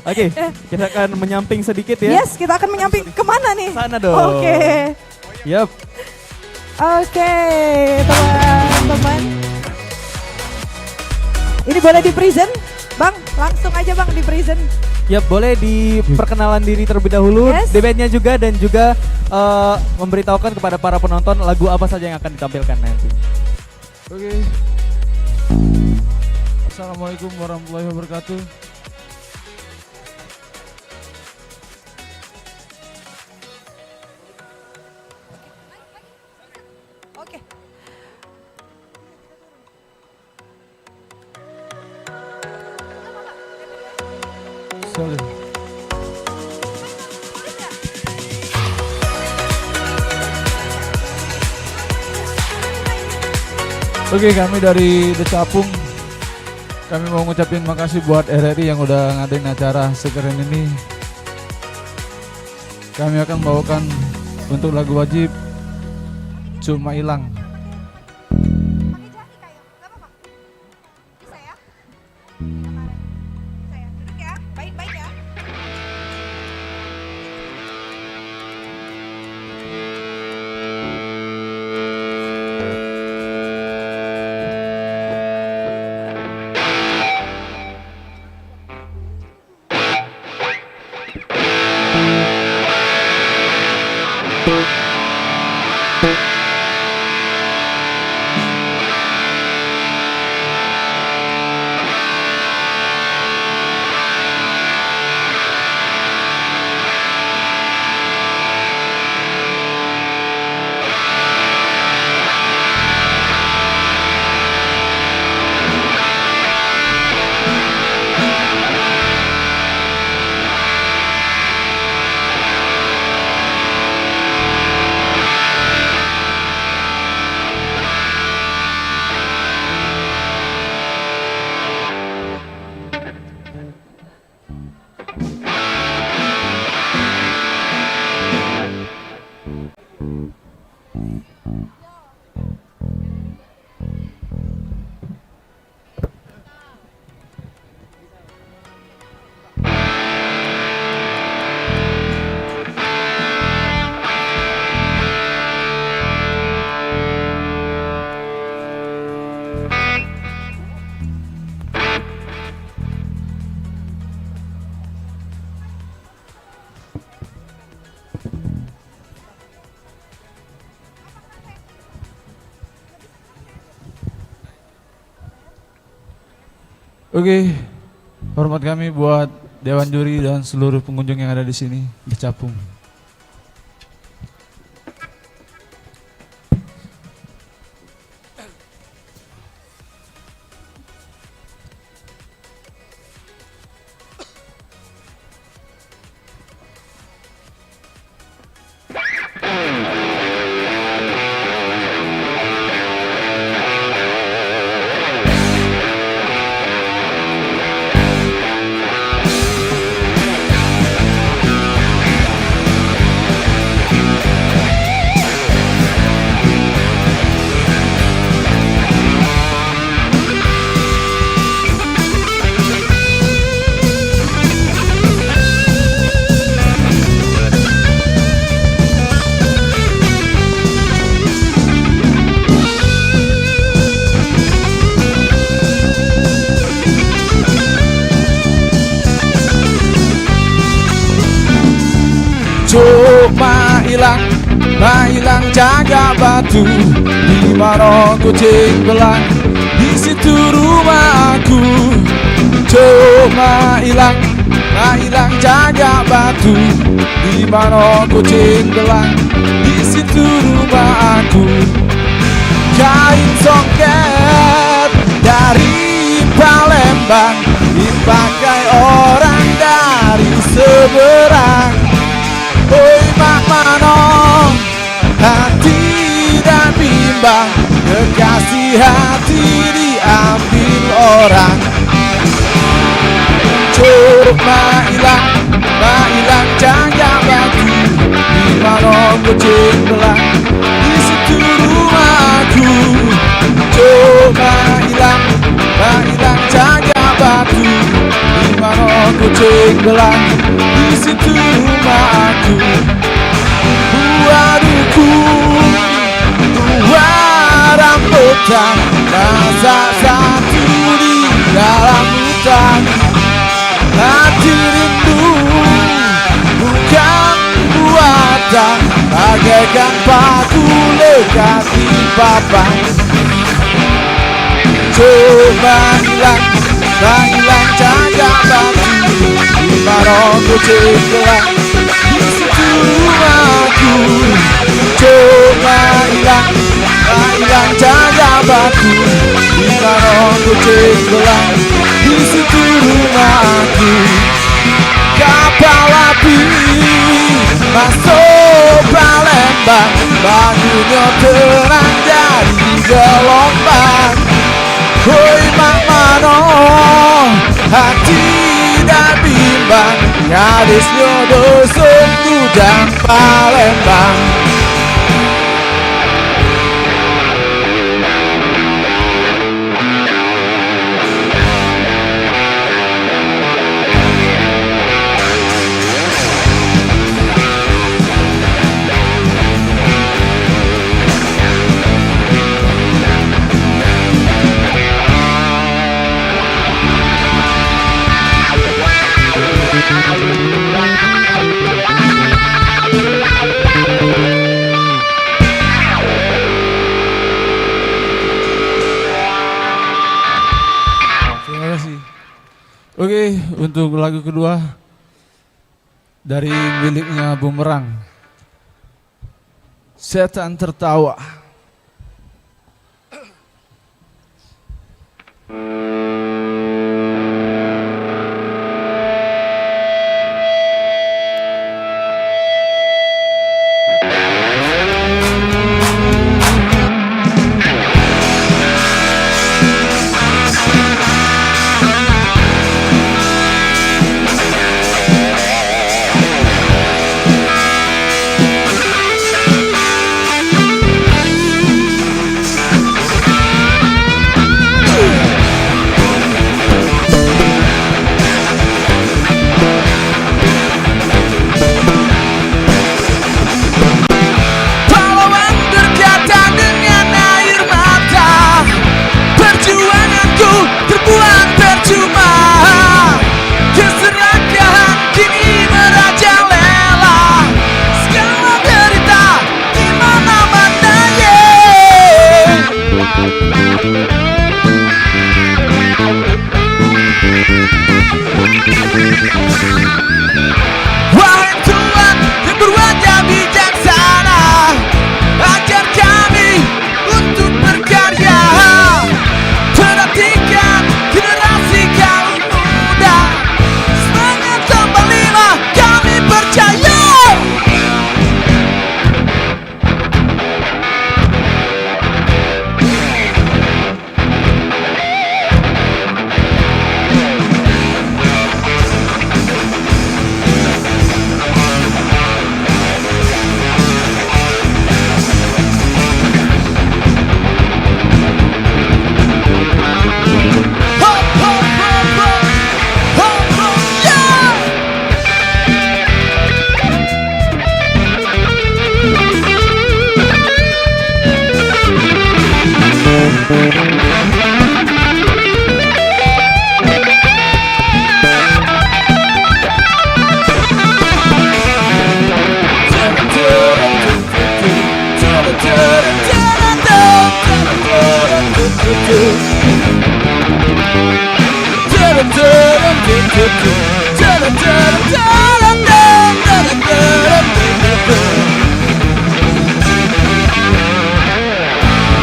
Oke, kita akan menyamping sedikit ya. Yes, kita akan menyamping kemana nih? Sana dong. Oke. Yap. Oke, teman-teman. Ini boleh di present? Bang, langsung aja Bang di present. Yap, boleh diperkenalan diri terlebih dahulu, Yes. bandnya juga dan juga memberitahukan kepada para penonton lagu apa saja yang akan ditampilkan nanti. Oke. Assalamualaikum warahmatullahi wabarakatuh. Oke. Sorry. Oke, kami dari The Capung. Kami mau ngucapin makasih buat RRI yang udah ngadain acara sekeren ini. Kami akan bawakan untuk lagu wajib Cuma Hilang. Duduk ya, baik-baik ya. Oke, hormat kami buat Dewan Juri dan seluruh pengunjung yang ada di sini, Decapung. Cuma hilang jaga batu, di mana kucing belang, di situ rumahku. Cuma hilang jaga batu, di mana kucing belang, di situ rumahku. Kain songket dari Palembang dipakai orang dari seberang. Oi mak manong, hati dan bimbang, kekasih hati diambil orang. Cuma hilang jaga batu, di mana kucing belang, di situ rumahku. Cuma hilang jaga batu, di mana kucing belang, di situ rumahku. Buah dukung, buah rambutan, masak satu di dalam hutan. Hati rindu bukan buatan, bagaikan paku lekat di papan. Cuma hilang jaga batu, di mana kucing belang, di situ rumahku. Cuma hilang jaga batu, di mana kucing belang, di situ rumahku. Kapal api masuk Palembang, bajunya terang jadi gelombang. Hoi mak manong, hati dan bimbang, gadisnya dusun Kujang Palembang. Terima kasih. Oke, untuk lagu kedua dari miliknya Bumerang, Setan Tertawa.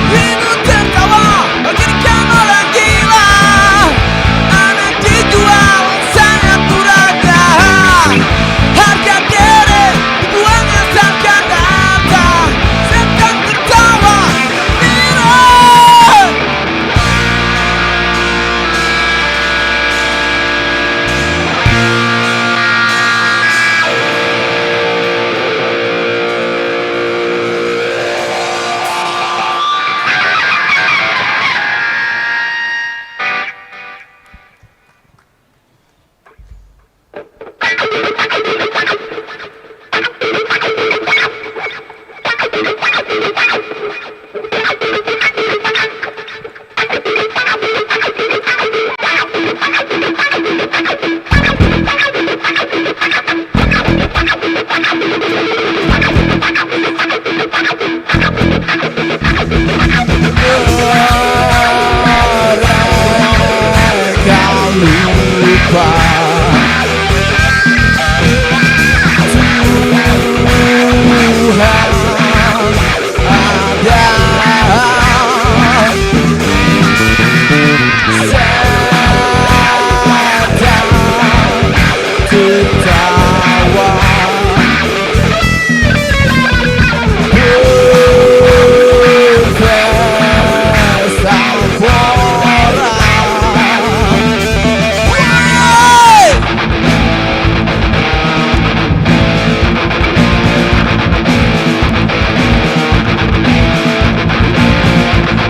Ibu tertawa, bagaikan orang gila. Anak dijual sangat berharga. Harga diri dibuangnya seakan harta. Sedang tertawa gembira.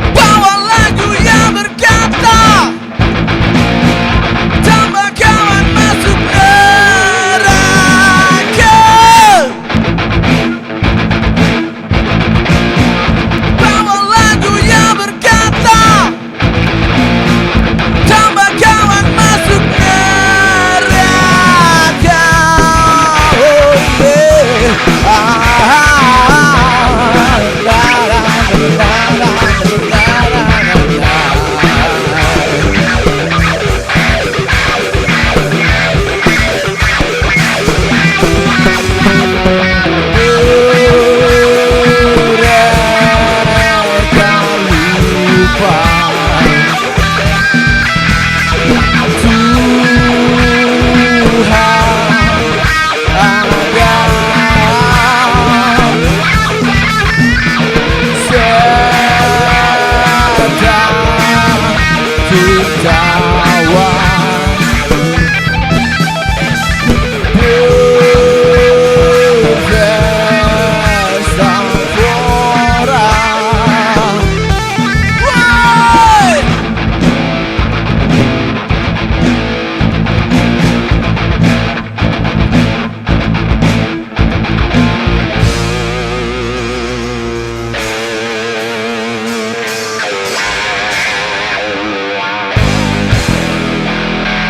Bawa lagu yang berkata, tambah kawan masuk neraka. Bawa lagu yang berkata, tambah kawan masuk neraka. Oh yeah.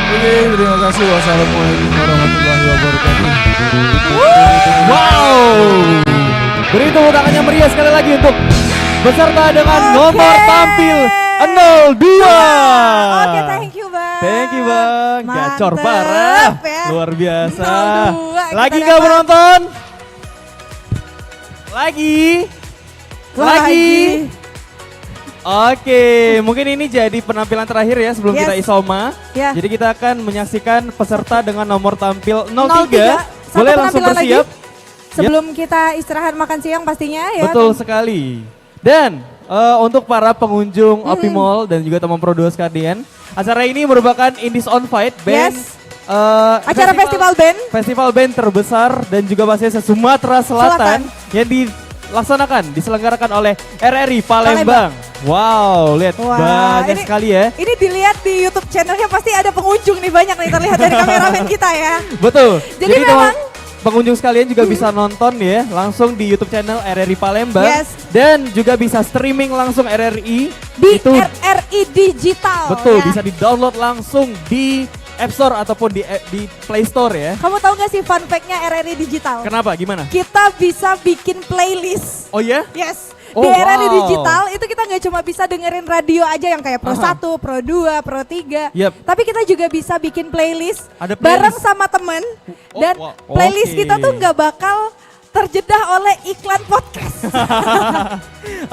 Oke, terima kasih. Wassalamualaikum warahmatullahi wabarakatuh. Wow. Beri tepuk tangannya meriah sekali lagi untuk peserta dengan nomor tampil 02. Oke, thank you Bang. Thank you Bang. Gacor Mantep, parah. ya. Luar biasa. 02 Lagi kita nggak dapat. menonton? Lagi. Lagi. Oke, mungkin ini jadi penampilan terakhir ya sebelum Yes. kita isoma. Ya. Jadi kita akan menyaksikan peserta dengan nomor tampil 03. 03. Satu Boleh langsung penampilan lagi. bersiap. Sebelum kita istirahat makan siang pastinya ya. Betul sekali. Dan untuk para pengunjung Opi Mall dan juga teman Pro 2 sekalian, acara ini merupakan Indies on Fight band. Yes. Acara festival band. Festival band terbesar dan juga pastinya se-Sumatera Selatan yang diselenggarakan oleh RRI Palembang. Wow, lihat Wah, banyak ini- sekali ya. Ini dilihat di YouTube channelnya pasti ada pengunjung nih, banyak nih terlihat dari kameramen kita ya. Betul. Jadi memang- pengunjung sekalian juga bisa nonton ya langsung di YouTube channel RRI Palembang. Yes. Dan juga bisa streaming langsung RRI Di itu RRI Digital. betul ya. bisa di-download langsung di App Store ataupun di Play Store ya. Kamu tahu gak sih fun fact-nya RRI Digital? Kenapa? Gimana? Kita bisa bikin playlist. Oh ya? Yes. Di era wow. digital itu kita nggak cuma bisa dengerin radio aja yang kayak Pro 1, Pro 2, Pro 3. Yep. Tapi kita juga bisa bikin playlist, Ada bareng playlist. sama temen. Oh, Dan wow. playlist Oke. kita tuh nggak bakal terjedah oleh iklan podcast.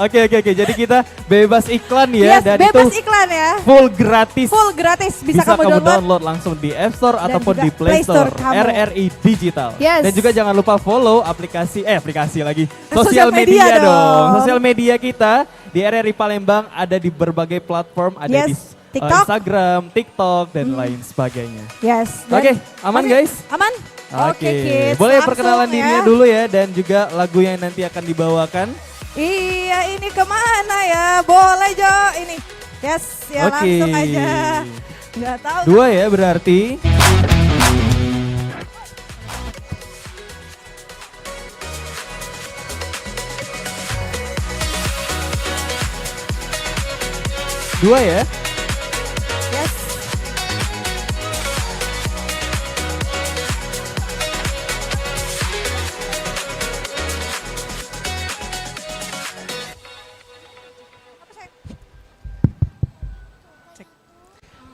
Oke. Jadi kita bebas iklan ya. Yes, Dan bebas itu iklan ya. full gratis. Full gratis bisa, Bisa kamu download. langsung di App Store Dan ataupun juga di Play Store, kamu. RRI Digital. Yes. Dan juga jangan lupa follow aplikasi lagi, Sosial sosial media media dong. dong. Sosial media kita di RRI Palembang ada di berbagai platform, ada Yes. di TikTok. Instagram, TikTok dan lain sebagainya. Yes. dan- Oke, aman guys? Aman? Oke, kids. Boleh Langsung perkenalan ya. dirinya dulu ya dan juga lagu yang nanti akan dibawakan. Iya, ini kemana ya? Boleh Jo, ini. Yes, ya Oke. langsung aja. Nggak tahu. 2 ya berarti. Dua ya. Yes.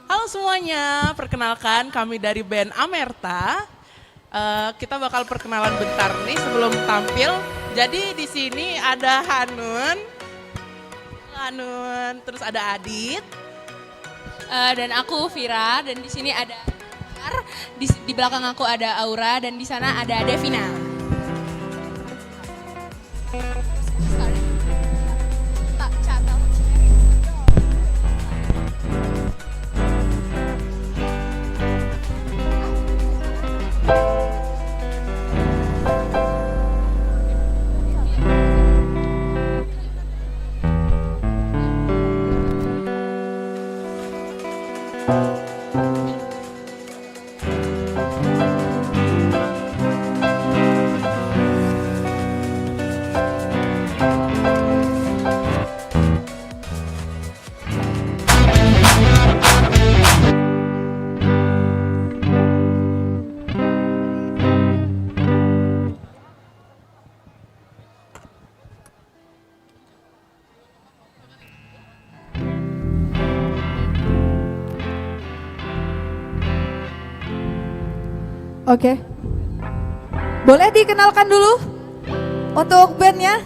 Halo semuanya, perkenalkan kami dari band Amerta. Kita bakal perkenalan bentar nih sebelum tampil. Jadi di sini ada Hanun, terus ada Adit. Dan aku Vira dan di sini ada di belakang aku ada Aura dan di sana ada Devina. Oke. Boleh dikenalkan dulu untuk bandnya?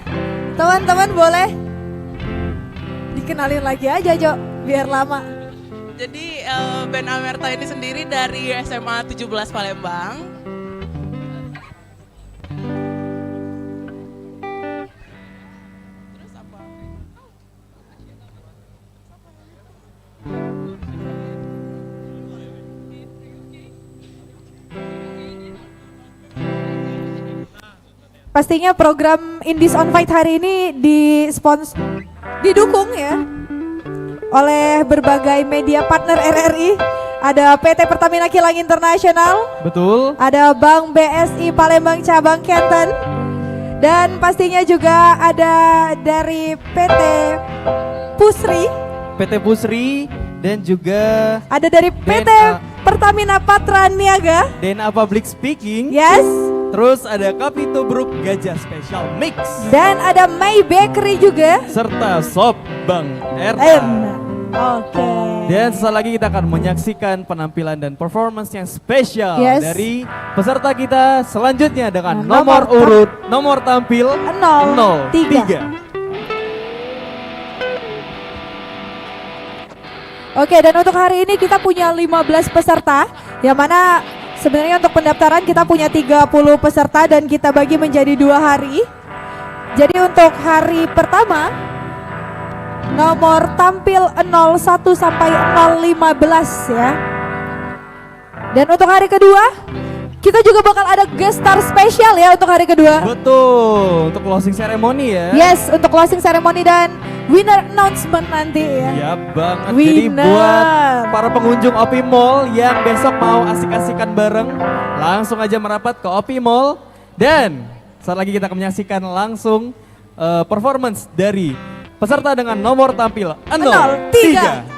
Teman-teman boleh dikenalin lagi aja Jo, biar lama. Jadi band Amerta ini sendiri dari SMA 17 Palembang. Pastinya program Indies on Fight hari ini didukung ya oleh berbagai media partner RRI. Ada PT Pertamina Kilang Internasional, Betul. ada Bank BSI Palembang Cabang Kenten, dan pastinya juga ada dari PT Pusri, PT Pusri dan juga ada dari PT DNA. Pertamina Patra Niaga. DNA Public Speaking. Yes. Terus ada Kapito Brook Gajah Special Mix. Dan ada May Bakery juga. Serta Sop Bang N. Erta. Oke. Dan sesaat lagi kita akan menyaksikan penampilan dan performance yang spesial Yes. dari peserta kita selanjutnya dengan Nomor nomor tampil 03. Oke, dan untuk hari ini kita punya 15 peserta, yang mana sebenarnya untuk pendaftaran kita punya 30 peserta dan kita bagi menjadi 2 hari. Jadi untuk hari pertama, nomor tampil 01 sampai 015 ya. Dan untuk hari kedua, kita juga bakal ada guest star spesial ya untuk hari kedua. Betul, untuk closing ceremony ya. Yes, untuk closing ceremony dan winner announcement nanti ya. Ya banget. Jadi Winner. buat para pengunjung Opi Mall yang besok mau asik-asikan bareng, langsung aja merapat ke Opi Mall. Dan saat lagi kita akan menyaksikan langsung performance dari peserta dengan nomor tampil 03.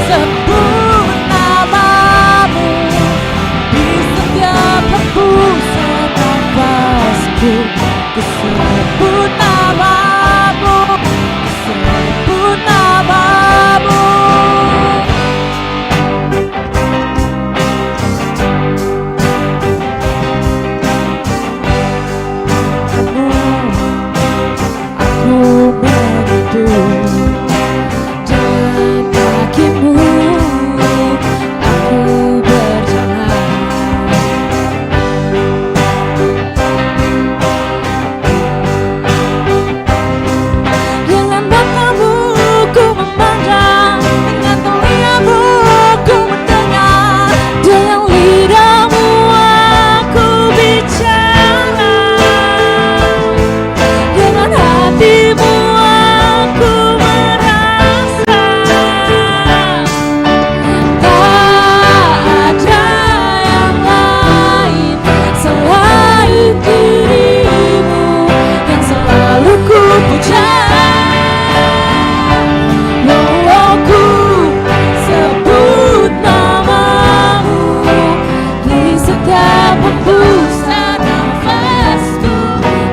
sebut namamu di setiap hembusan nafasku. Ku sebut namamu, ku sebut namamu. Aku merindu dengan kakimu, aku berjalan dengan matamu, ku memandang, dengan telingamu ku mendengar, dengan lidahmu aku bicara, dengan hatimu aku merasa. Tak ada yang lain selain dirimu yang selalu ku puja. Oh, ku sebut namamu di setiap hembusan nafasku.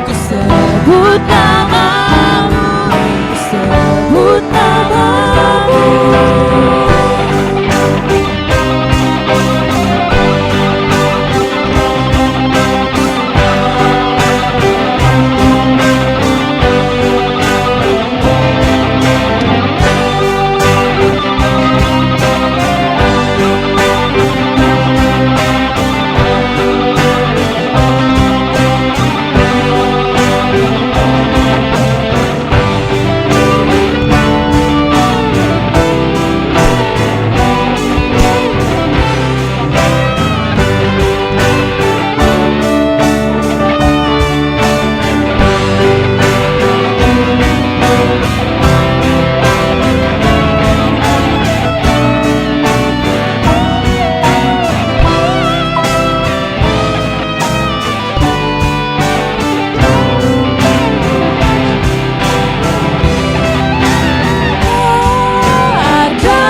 Ku sebut namamu, ku sebut namamu. Ada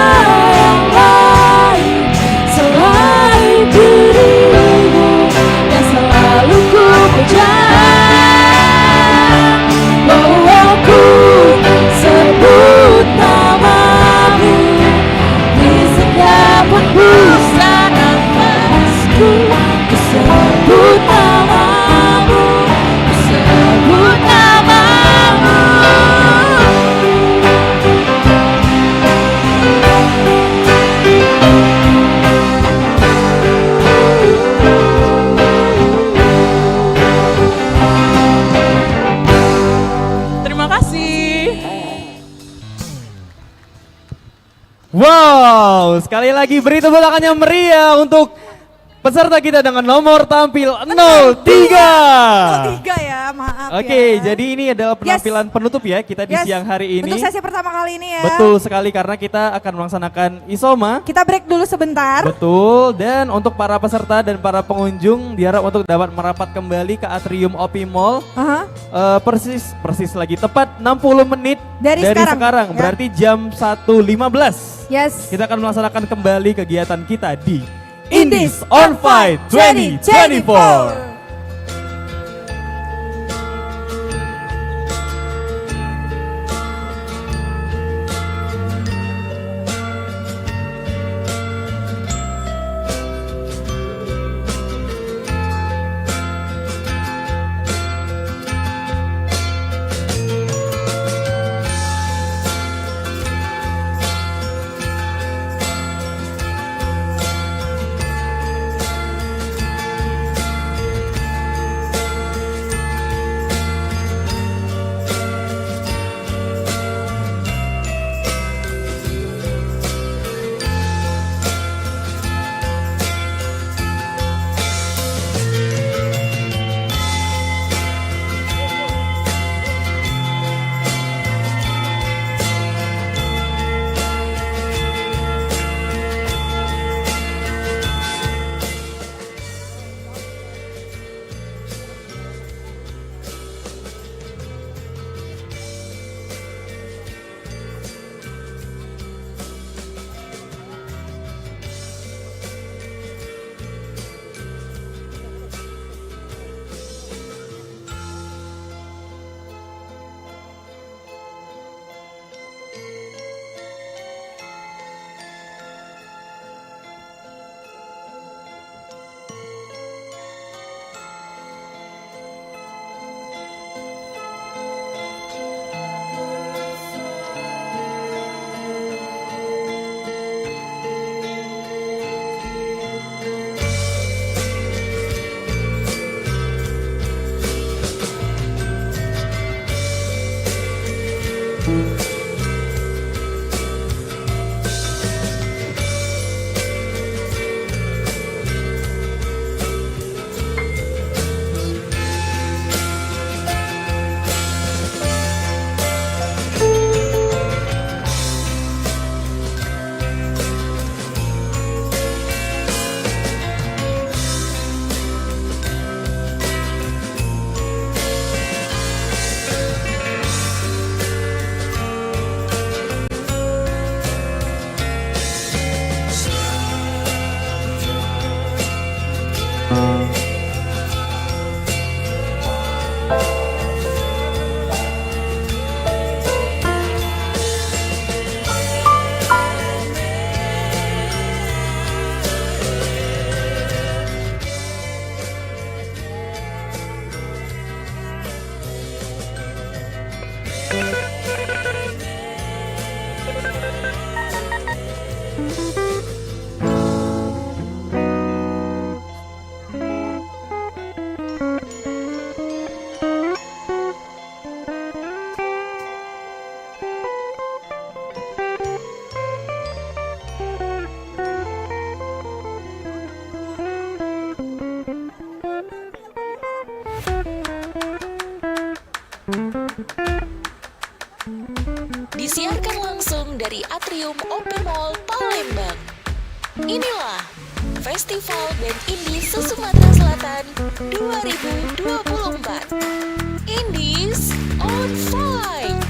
yang lain selain dirimu yang selalu ku puja. Oh, ku sebut namamu di setiap hembusan nafasku. Ku sebut namamu, ku sebut namamu. Terima kasih. Wow, sekali lagi beri tepuk tangan yang meriah untuk peserta kita dengan nomor tampil 03. 03 ya, maaf Oke, ya. jadi ini adalah penampilan penutup ya kita di Yes, siang hari ini. untuk sesi pertama kali ini ya. Betul sekali karena kita akan melaksanakan isoma. Kita break dulu sebentar. Betul, dan untuk para peserta dan para pengunjung diharap untuk dapat merapat kembali ke atrium OP Mall. Aha. Persis lagi tepat 60 menit Dari sekarang, ya. Berarti jam 1.15. Yes. Kita akan melaksanakan kembali kegiatan kita di Indies Indies on Fight 2024. Disiarkan langsung dari Atrium Open Mall Palembang. Inilah Festival Band Indie se-Sumatera Selatan 2024. Indies on Fire.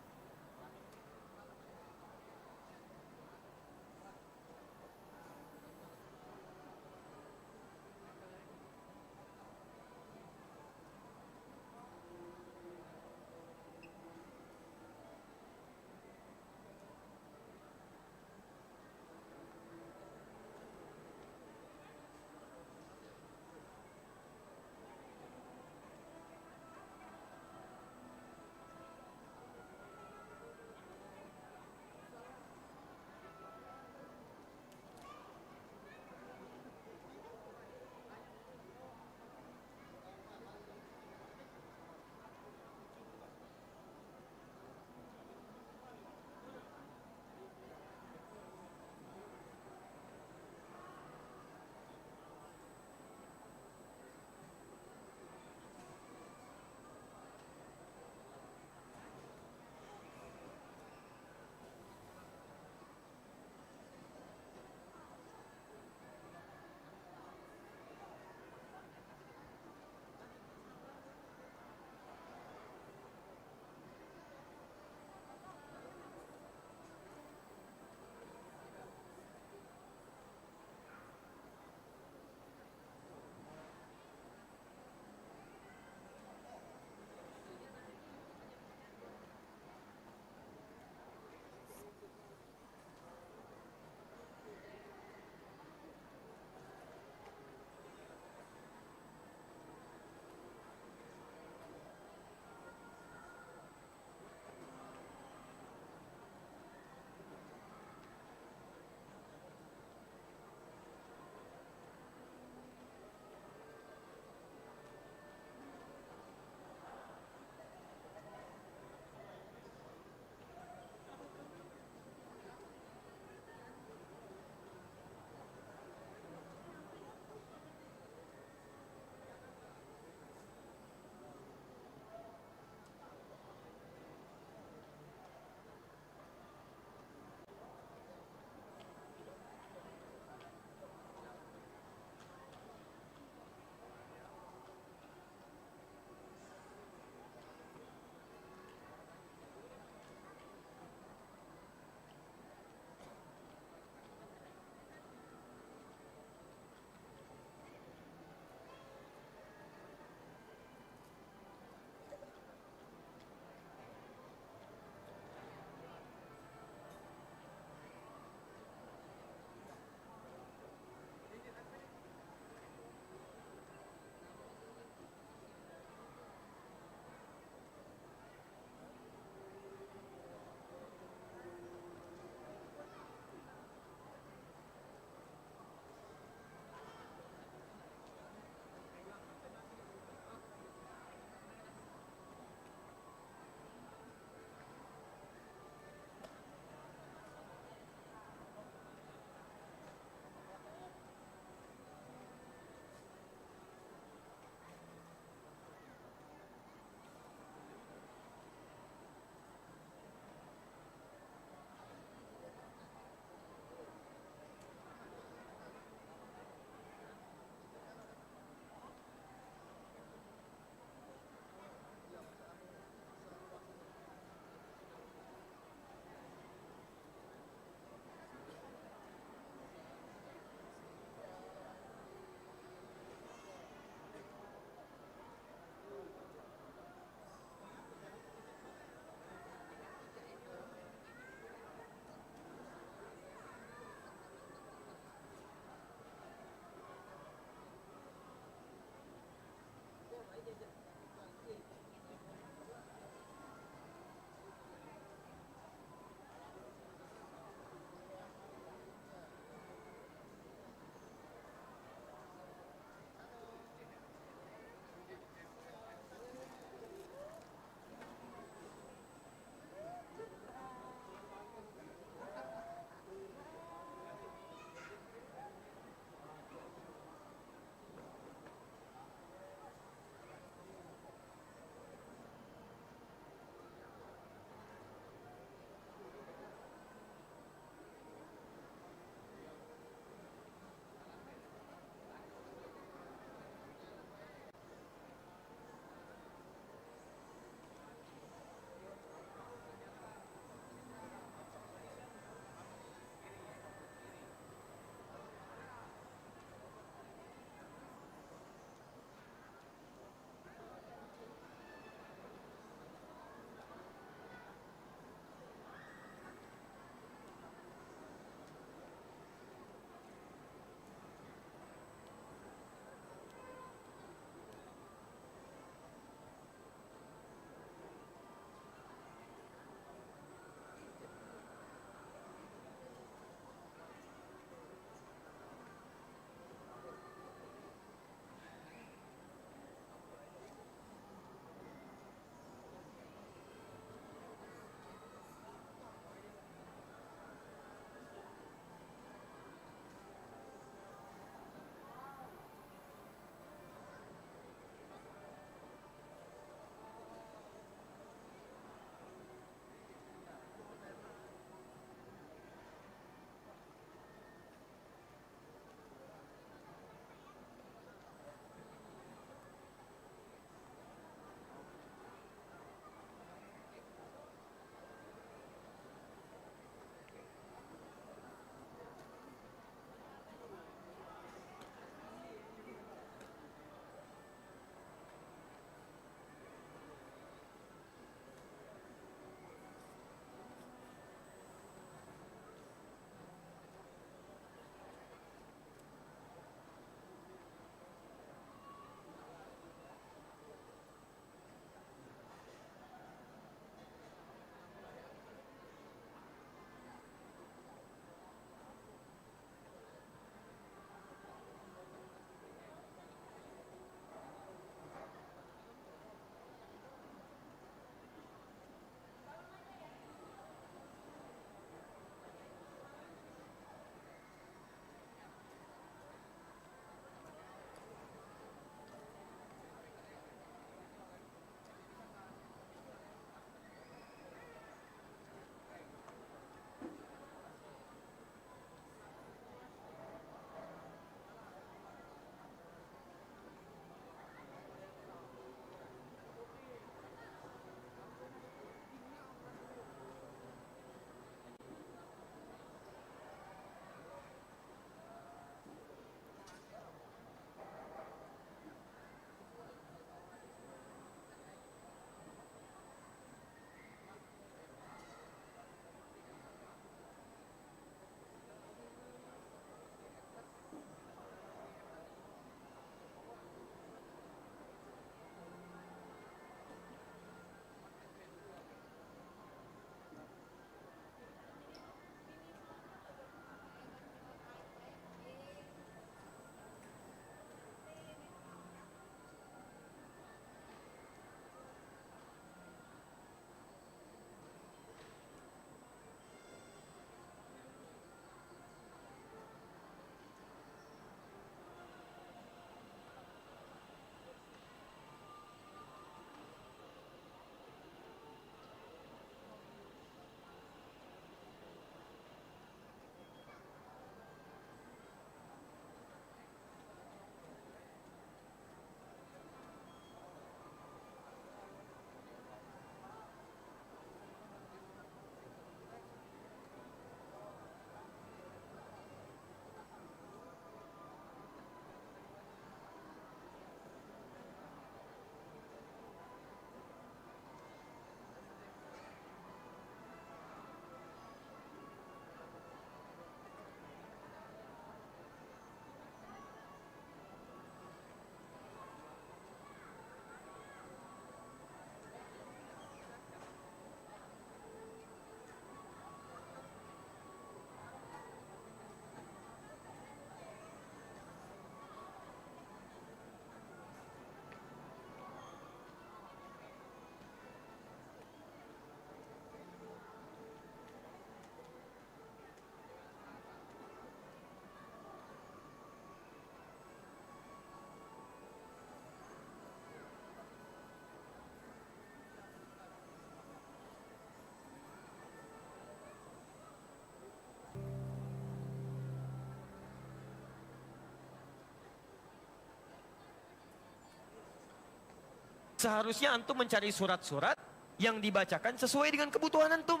Seharusnya antum mencari surat-surat yang dibacakan sesuai dengan kebutuhan antum.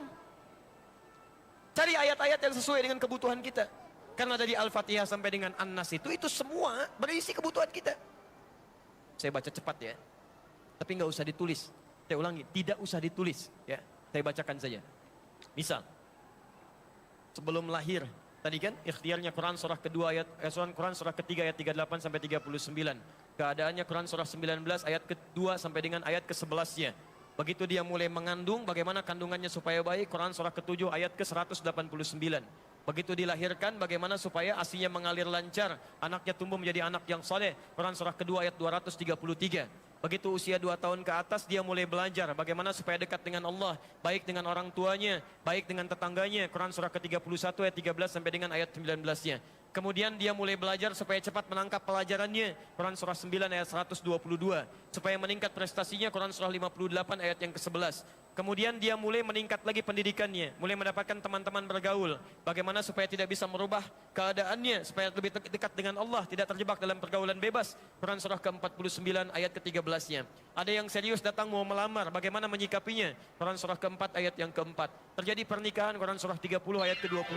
Cari ayat-ayat yang sesuai dengan kebutuhan kita. Karena dari Al-Fatihah sampai dengan An-Nas itu semua berisi kebutuhan kita. Saya baca cepat ya. Tapi nggak usah ditulis. Saya ulangi, tidak usah ditulis ya. Saya bacakan saja. Misal sebelum lahir tadi kan ikhtiarnya Quran surah kedua ayat Quran surah ketiga ayat 38 sampai 39. Keadaannya Quran surah 19 ayat kedua sampai dengan ayat ke-11-nya. Begitu dia mulai mengandung, bagaimana kandungannya supaya baik, Quran surah ke-7 ayat ke-189. Begitu dilahirkan, bagaimana supaya ASInya mengalir lancar, anaknya tumbuh menjadi anak yang soleh, Quran surah kedua ayat 233. Begitu usia 2 tahun ke atas, dia mulai belajar bagaimana supaya dekat dengan Allah, baik dengan orang tuanya, baik dengan tetangganya, Quran surah ke-31 ayat 13 sampai dengan ayat 19-nya. Kemudian dia mulai belajar supaya cepat menangkap pelajarannya, Quran surah 9 ayat 122. Supaya meningkat prestasinya, Quran surah 58 ayat yang ke-11. Kemudian dia mulai meningkat lagi pendidikannya, mulai mendapatkan teman-teman bergaul. Bagaimana supaya tidak bisa merubah keadaannya, supaya lebih dekat dengan Allah, tidak terjebak dalam pergaulan bebas, Quran surah ke-49 ayat ke-13-nya. Ada yang serius datang mau melamar, bagaimana menyikapinya, Quran surah ke-4 ayat yang ke-4. Terjadi pernikahan, Quran surah 30 ayat ke-21.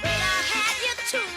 But I had you too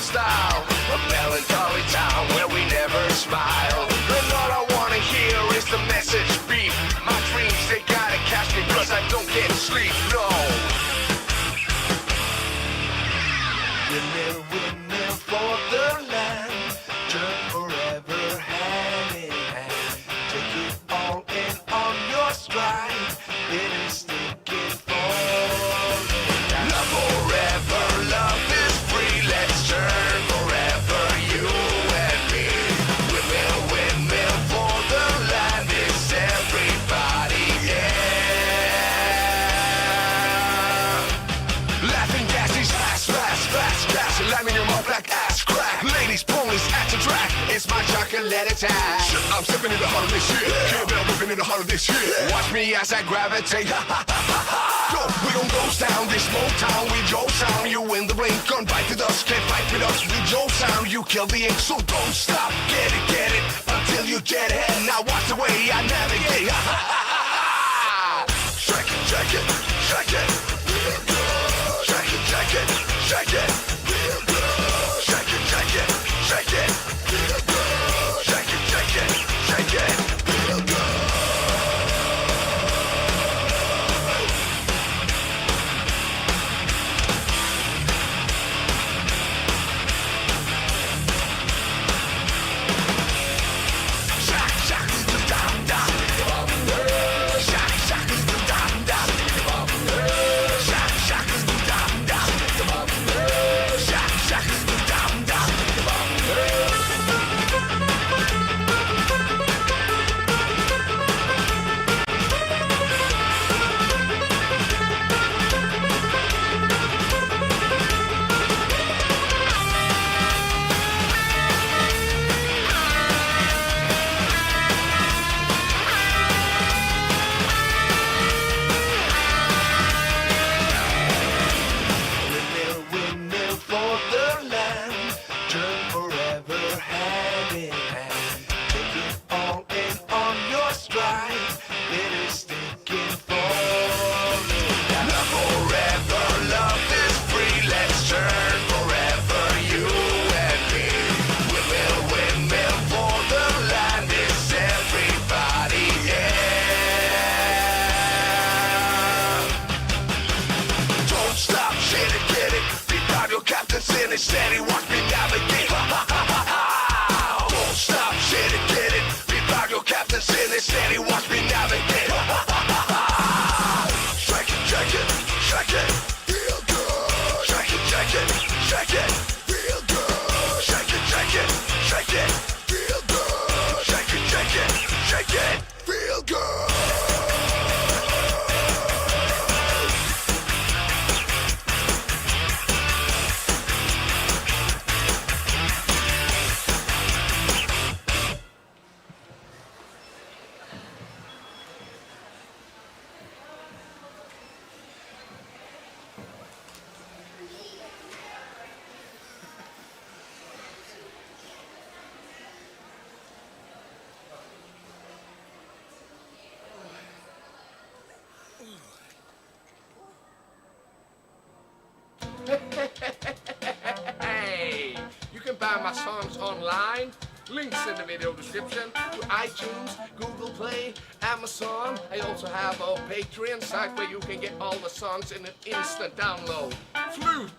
style. A melancholy town where we never smile. And all I wanna hear is the message beep. My dreams, they gotta catch me cause I don't get sleep, no. Windmill, windmill for the land. Turn forever hand in hand. Take it all in on your stride. It is sticking for love forever, love is free. Let's turn forever, you and me. Windmill, windmill for the land. It's everybody, yeah. Laughing gas, these fast, fast, fast, fast. Slamming your mouth like ass crack. Ladies, ponies at the track. It's my chocolate attack. I'm stepping in the heart of this shit. Can't bell ripping in the heart of this shit. Watch me as I gravitate. Yo, we gon' ghost down this small town with Joe sound. You in the blink, gun bite the dust. Can't fight with us with Joe sound. You kill the ink, so don't stop. Get it until you get it. Now watch the way I navigate. Shake it, shake it, shake it. Shake it, shake it, shake it. Shake it, shake it, shake it. Shake it, shake it, shake it. Feel good. Shack, shack, dum dum. Shack, shack, dum dum. Shack, shack, dum dum. Shack, shack, dum dum. Windmill, windmill for the land. Turn forever hand in hand. Take it all in on your stride. It is sticking for me. Love forever, love is free. Let's turn forever, you and me. Windmill, windmill for the land. It's everybody, yeah. Don't stop, shit it, get it. Be proud your captain's in it, steady, watch me navigate. Don't stop, shit it, get it. Be proud your captain's in it, steady, watch me navigate. Shake it, shake it, shake it. Feel good. Shake it, shake it, shake it. Feel good. Shake it, shake it, shake it. Feel good. Shake it, shake it, shake it. Feel good. Hey, you can buy my songs online. Links in the video description to iTunes, Google Play, Amazon. I also have a Patreon site where you can get all the songs in an instant download. Flute!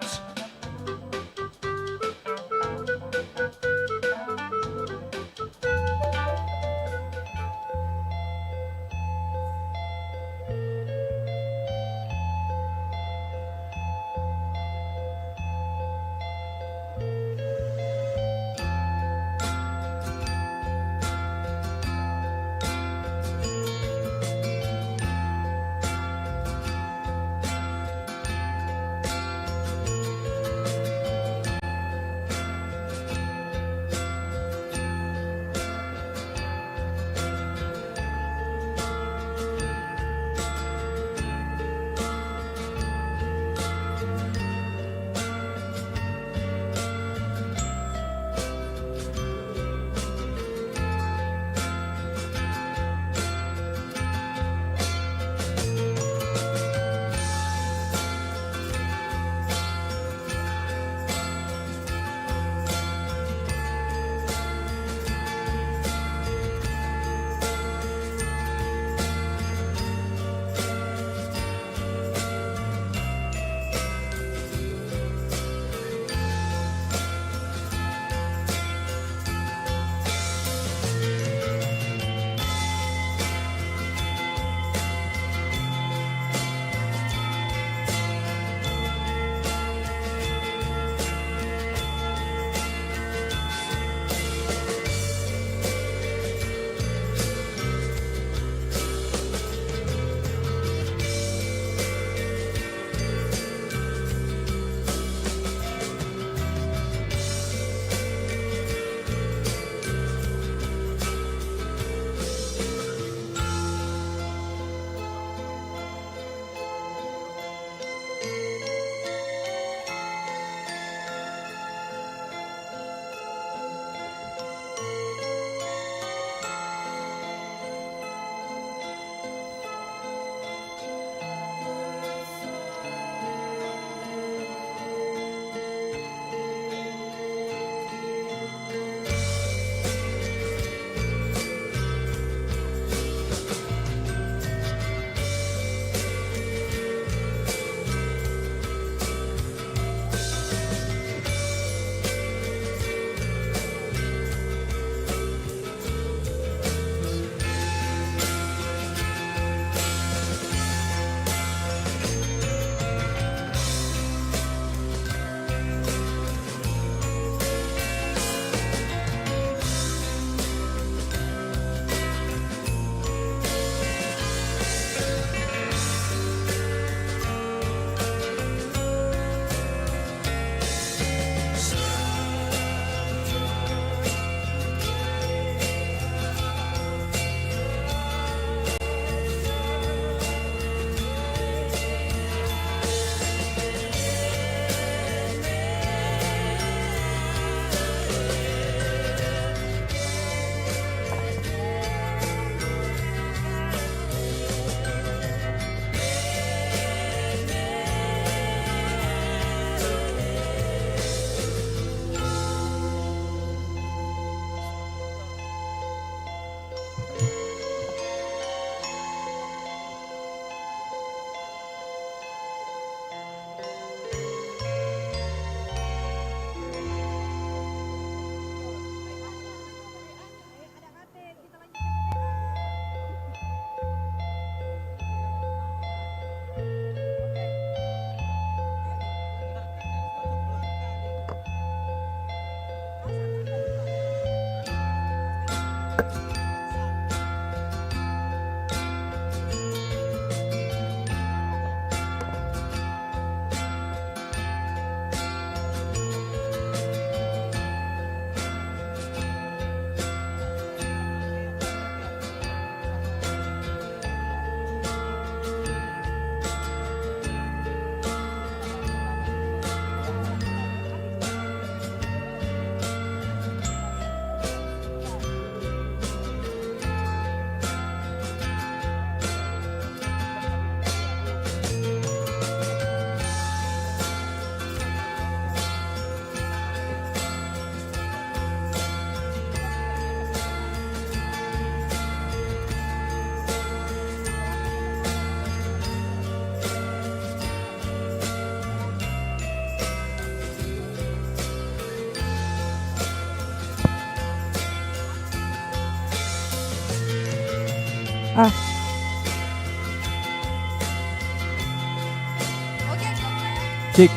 Cik.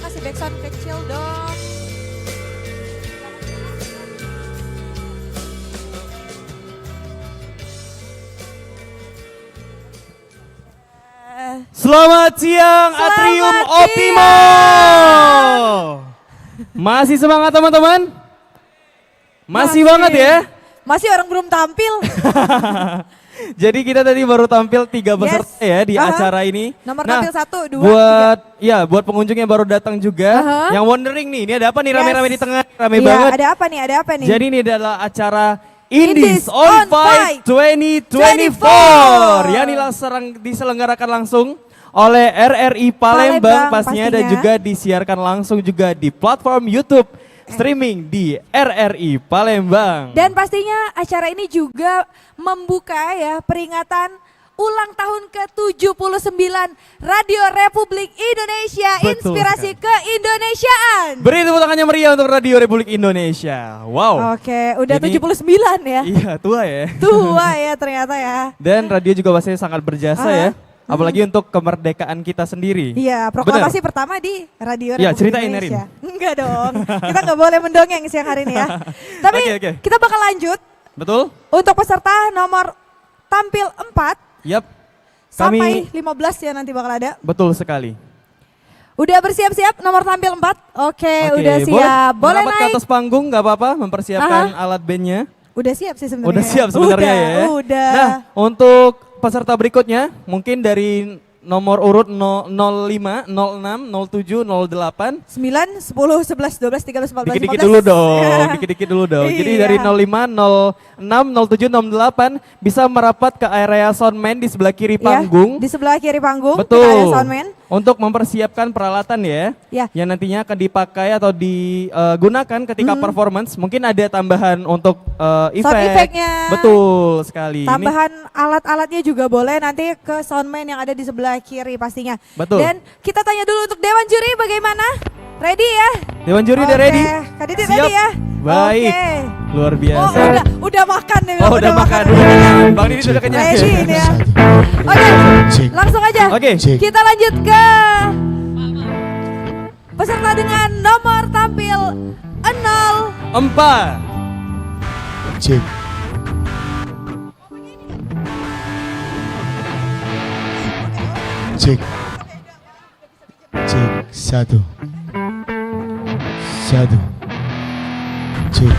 Kasih backsound kecil dong. Selamat siang Atrium Optimo. Masih semangat teman-teman? Masih banget ya? Masih orang belum tampil. Jadi kita tadi baru tampil 3 peserta ya di acara ini. Nomor tampil 1, 2, buat 3. Ya, buat pengunjung yang baru datang juga, yang wondering nih, ini ada apa nih rame-rame di tengah? Rame banget. Ada apa nih? Ada apa nih? Jadi ini adalah acara Indies on Fight 2024 yang diselenggarakan langsung oleh RRI Palembang pastinya dan juga disiarkan langsung juga di platform YouTube streaming di RRI Palembang. Dan pastinya acara ini juga membuka ya peringatan ulang tahun ke-79 Radio Republik Indonesia. Betul Inspirasi Keindonesiaan. Beri tepuk tangannya meriah untuk Radio Republik Indonesia. Wow. Oke, udah Ini, 79 ya. Iya, tua ya. Tua ya ternyata ya. Dan radio juga pastinya sangat berjasa ya. Apalagi untuk kemerdekaan kita sendiri. Iya, proklamasi pertama di Radio Republik ceritain, Indonesia. Enggak dong, kita nggak boleh mendongeng siang hari ini ya. Tapi kita bakal lanjut. Betul. Untuk peserta nomor tampil 4. Yap. Sampai 15 ya nanti bakal ada. Betul sekali. Udah bersiap-siap nomor tampil 4? Oke, udah siap. Boleh naik. Ke atas panggung nggak apa-apa, mempersiapkan alat bandnya. Udah siap sih sebenarnya. Udah siap sebenarnya ya. Udah. Nah, untuk peserta berikutnya mungkin dari nomor urut 05, 06, 07, 08. 9, 10, 11, 12, 13, 14, Dikit-dikit 15. dulu dong, dikit-dikit dulu dong. Jadi dari 05, 06, 07, 08 bisa merapat ke area soundman di sebelah kiri panggung. Di sebelah kiri panggung Betul. kita ada soundman. Untuk mempersiapkan peralatan ya, yang nantinya akan dipakai atau digunakan ketika performance. Mungkin ada tambahan untuk Sound effect-nya. Betul sekali. Tambahan alat-alatnya juga boleh nanti ke soundman yang ada di sebelah kiri pastinya. Betul. Dan kita tanya dulu untuk Dewan Juri bagaimana? Ready ya? Dewan Juri udah ready? Kak Didi ready ya? Baik. Luar biasa. Udah makan nih. Udah makan. Bang Didi sudah kenyang. Ready ini ya. Langsung aja. Kita lanjut ke peserta dengan nomor tampil 04. Cek. Cek. Cek 1. 1. Cek.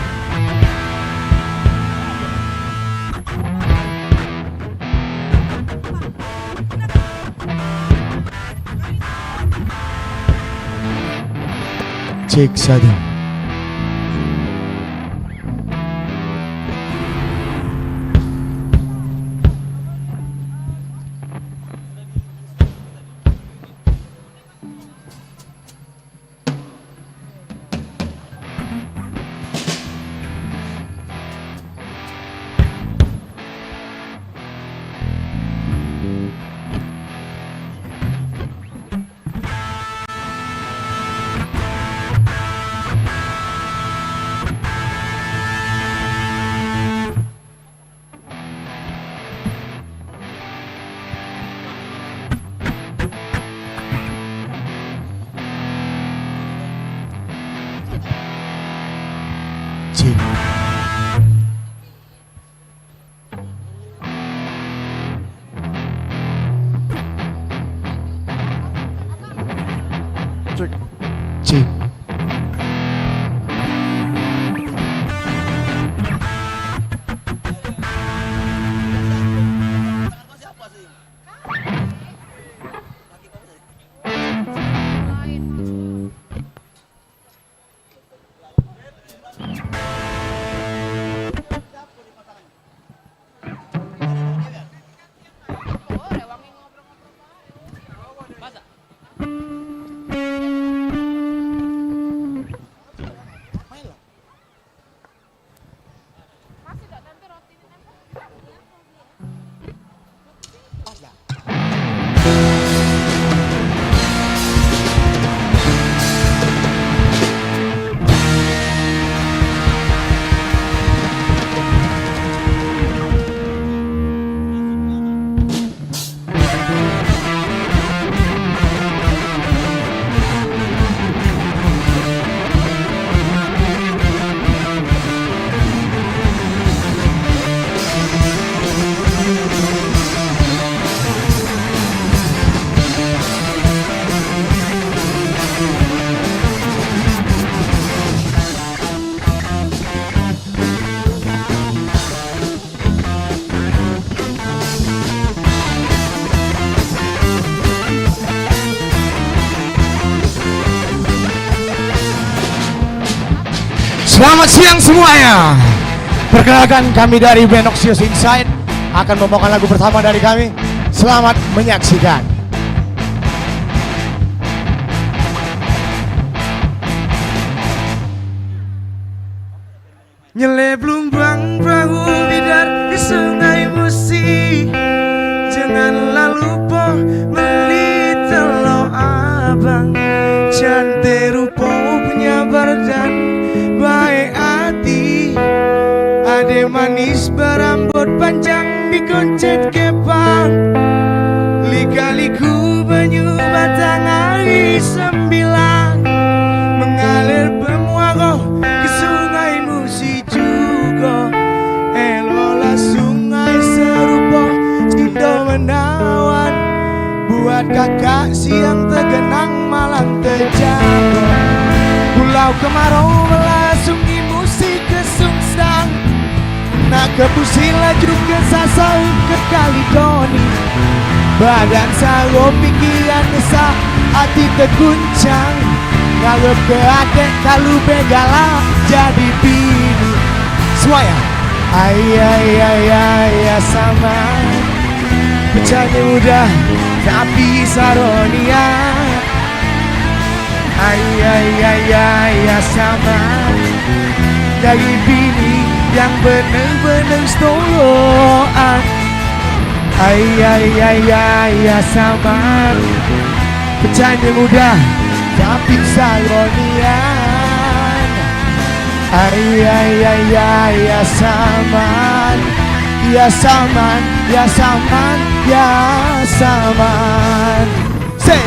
Cek 1. Cek. Selamat siang semuanya. Perkenalkan, kami dari band Oxios Inside akan membawakan lagu pertama dari kami. Selamat menyaksikan. Nyeleblumbang perahu bidar di sungai Musi, janganlah lupa beli telur abang. Cantik rupa penyabar dan baik hati, ade manis berambut panjang dikoncet kepang. Lika-liku banyu batang hari sembilan, mengalir bermuara ke sungai Musi juga. Elola sungai serupa cinta menawan, buat kakak siang tergenang malam terjaga. Pulau kemarau melasungi Musi ke Sungsang, nak ke Pusi laju ke Sasau ke Kalidoni. Badan saro pikiran kesah, hati terguncang, ngarep ke adek kalau begala jadi bini. Semuanya ayah sama, bercanda mudah tapi saronia. Ayah sama, dari bini yang bener-bener setoloan. Ayah sama, bercanda mudah tapi saronian. Ayah saman, ya saman, ya saman, ya saman. Say.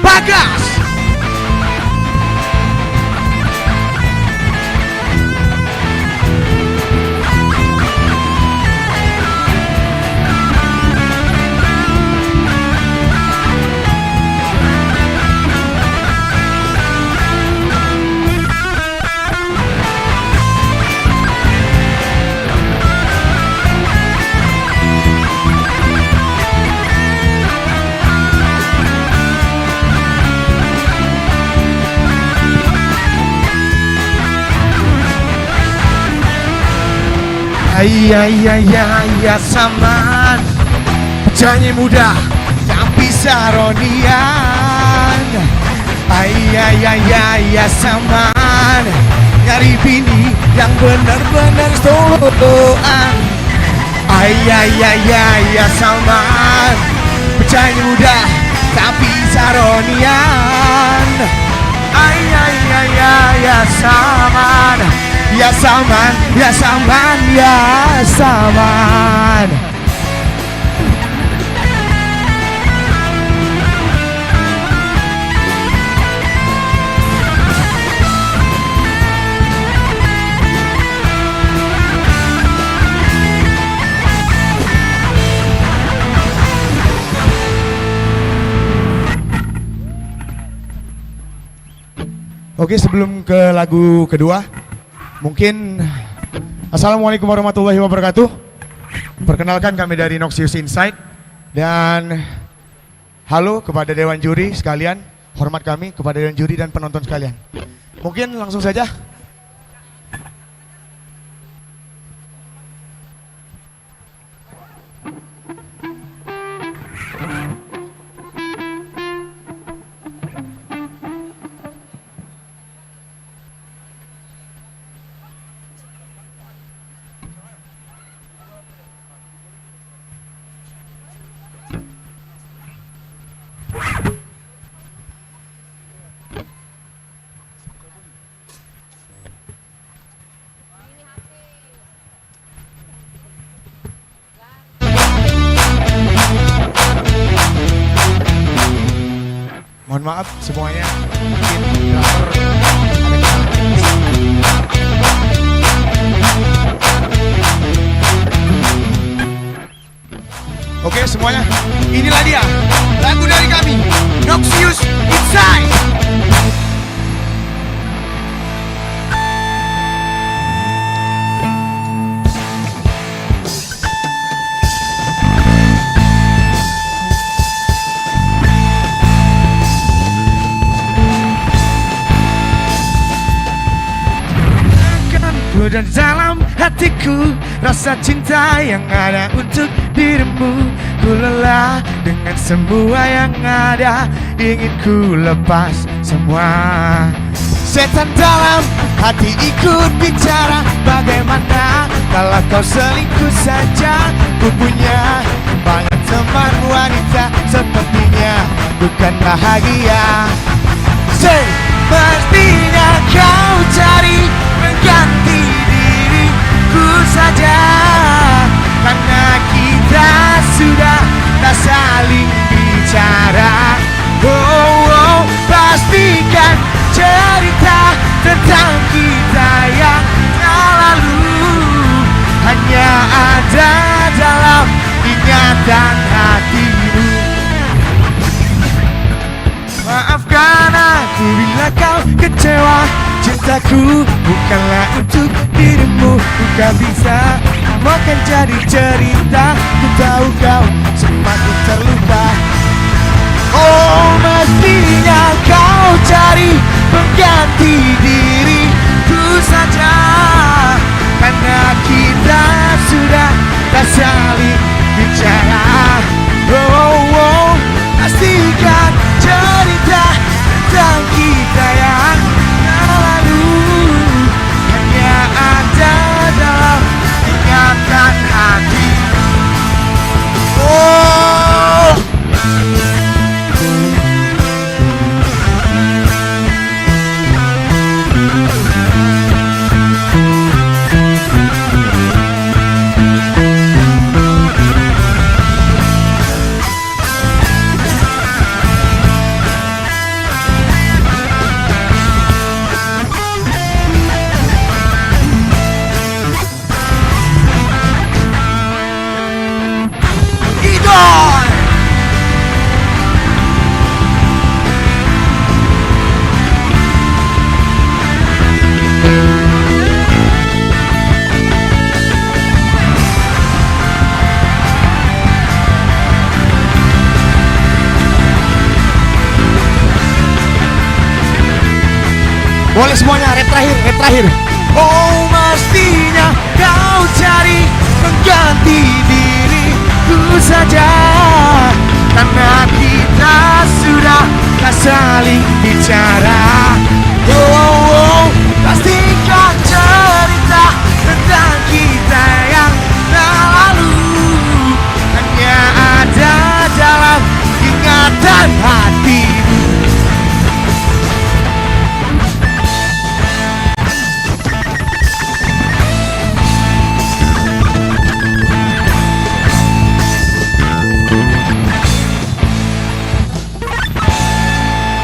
Bagas. Ayah saman, bercanda mudah tapi saronian. Ayah saman, nyari bini yang bener-bener soloan. Ayah saman, bercanda mudah tapi saronian. Ayah saman. Ya Saman, ya Saman, ya Saman. Oke, sebelum ke lagu kedua, mungkin Assalamualaikum warahmatullahi wabarakatuh. Perkenalkan, kami dari Noxious Insight. Dan halo kepada Dewan Juri sekalian, hormat kami kepada Dewan Juri dan penonton sekalian. Mungkin langsung saja. Mohon maaf semuanya. Mungkin drummer Oke semuanya, inilah dia lagu dari kami, Noxious Insight. Dan dalam hatiku rasa cinta yang ada untuk dirimu. Ku lelah dengan semua yang ada, ingin ku lepas semua. Setan dalam hati ikut bicara, bagaimana kalau kau selingkuh saja. Ku punya banyak teman wanita, sepertinya bukan bahagia. Sepertinya kau cari mengganti diriku saja, karena kita sudah tak saling bicara. Pastikan cerita tentang kita yang lalu hanya ada dalam ingatan hatimu. Maafkan aku bila kau kecewa, cintaku bukanlah untuk dirimu. Bukan bisa makan jadi cerita, ku tahu kau semakin terluka. Oh, mestinya kau cari pengganti diriku saja, karena kita sudah tak saling bicara. Pastikan cerita tentang kita yang lalu hanya ada dalam ingatan hati. Boleh semuanya, rap terakhir. Oh, mestinya kau cari pengganti diriku saja, karena kita sudah tak saling bicara. Pastikan cerita tentang kita yang lalu hanya ada dalam ingatan hatimu.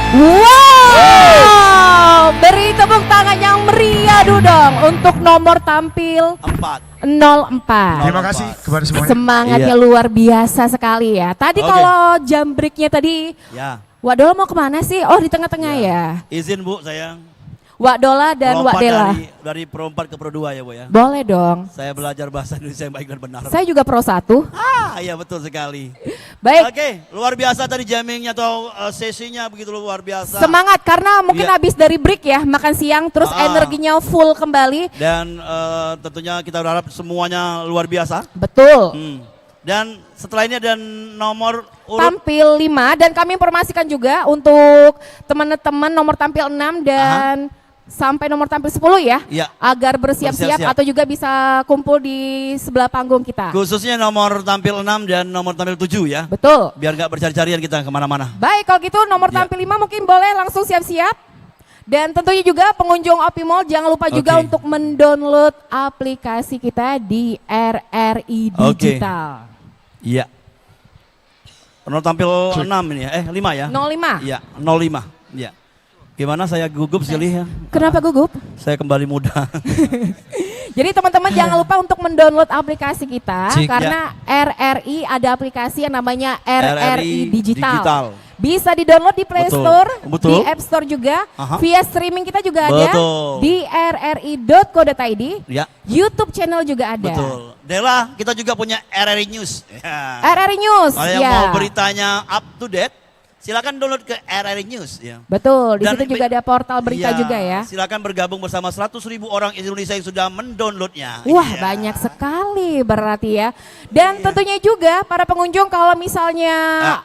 Wow, beri tepuk tangan yang meriah dulu dong untuk nomor tampil 04. Terima kasih kepada semuanya. Semangatnya luar biasa sekali ya. Tadi kalau jam breaknya tadi, Ya. Wak Dola mau kemana sih? Oh di tengah-tengah ya. Izin Bu, sayang. Wak Dola dan Wak Dela. Dari Pro 4 ke Pro 2 ya Bu ya. Boleh dong. Saya belajar bahasa Indonesia yang baik dan benar. Saya juga Pro 1. Iya betul sekali. Baik. Oke, luar biasa tadi jammingnya atau sesinya begitu luar biasa. Semangat karena mungkin Iya. habis dari break ya, makan siang terus energinya full kembali. Dan tentunya kita berharap semuanya luar biasa. Betul. Dan setelah ini ada nomor urut. Tampil 5 dan kami informasikan juga untuk teman-teman nomor tampil 6 dan sampai nomor tampil 10 ya. Iya. Agar bersiap-siap atau juga bisa kumpul di sebelah panggung kita. Khususnya nomor tampil 6 dan nomor tampil 7 ya. Betul. Biar nggak bercari-carian kita kemana-mana. Baik, kalau gitu nomor tampil 5 mungkin boleh langsung siap-siap. Dan tentunya juga pengunjung Opi Mall jangan lupa juga untuk mendownload aplikasi kita di RRI Digital. Iya. Nomor tampil 6 ini ya, 5 ya? 05. Iya, 05. Iya. Gimana saya gugup sekali ya? Kenapa gugup? Saya kembali muda. Jadi teman-teman jangan lupa untuk mendownload aplikasi kita Cik, karena RRI ada aplikasi yang namanya RRI Digital. Digital. Bisa di-download di Play Betul. Store, Betul. di App Store juga, Aha. via streaming kita juga ada Betul. di rri.co.id, Ya. YouTube channel juga ada. Betul. Dela, kita juga punya RRI News. Ya. RRI News, Kalau yang ya. mau beritanya up to date, silakan download ke RRI News ya. Betul, di Dan situ juga ada portal berita Iya, juga ya. Silakan bergabung bersama 100.000 orang Indonesia yang sudah mendownloadnya. Wah Iya. banyak sekali berarti ya. Dan tentunya juga para pengunjung kalau misalnya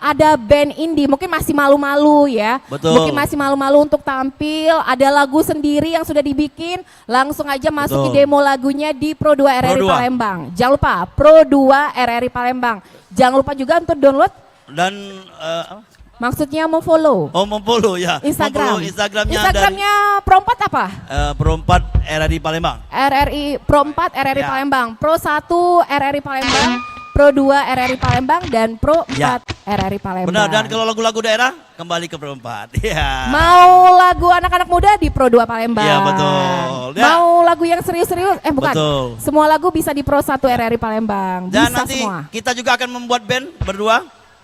ada band indie mungkin masih malu-malu ya. Betul. Mungkin masih malu-malu untuk tampil, ada lagu sendiri yang sudah dibikin, langsung aja masuki Betul. demo lagunya di Pro 2 RRI Pro 2. Palembang. Jangan lupa Pro 2 RRI Palembang. Jangan lupa juga untuk download, Dan apa? maksudnya mau follow. Oh, memfollow ya. Instagram. Memfollow Instagramnya Instagramnya Pro 4 apa? dari Pro 4 RRI Palembang. RRI Pro 4 RRI Ya. Palembang, Pro 1 RRI Palembang, Pro 2 RRI Palembang dan Pro 4 Ya. RRI Palembang. Benar, dan kalau lagu-lagu daerah kembali ke Pro 4. Iya. Mau lagu anak-anak muda di Pro 2 Palembang. Iya, betul. Dan- Mau lagu yang serius-serius, bukan. Betul. Semua lagu bisa di Pro 1 RRI Palembang. Dan Bisa nanti semua. kita juga akan membuat band berdua,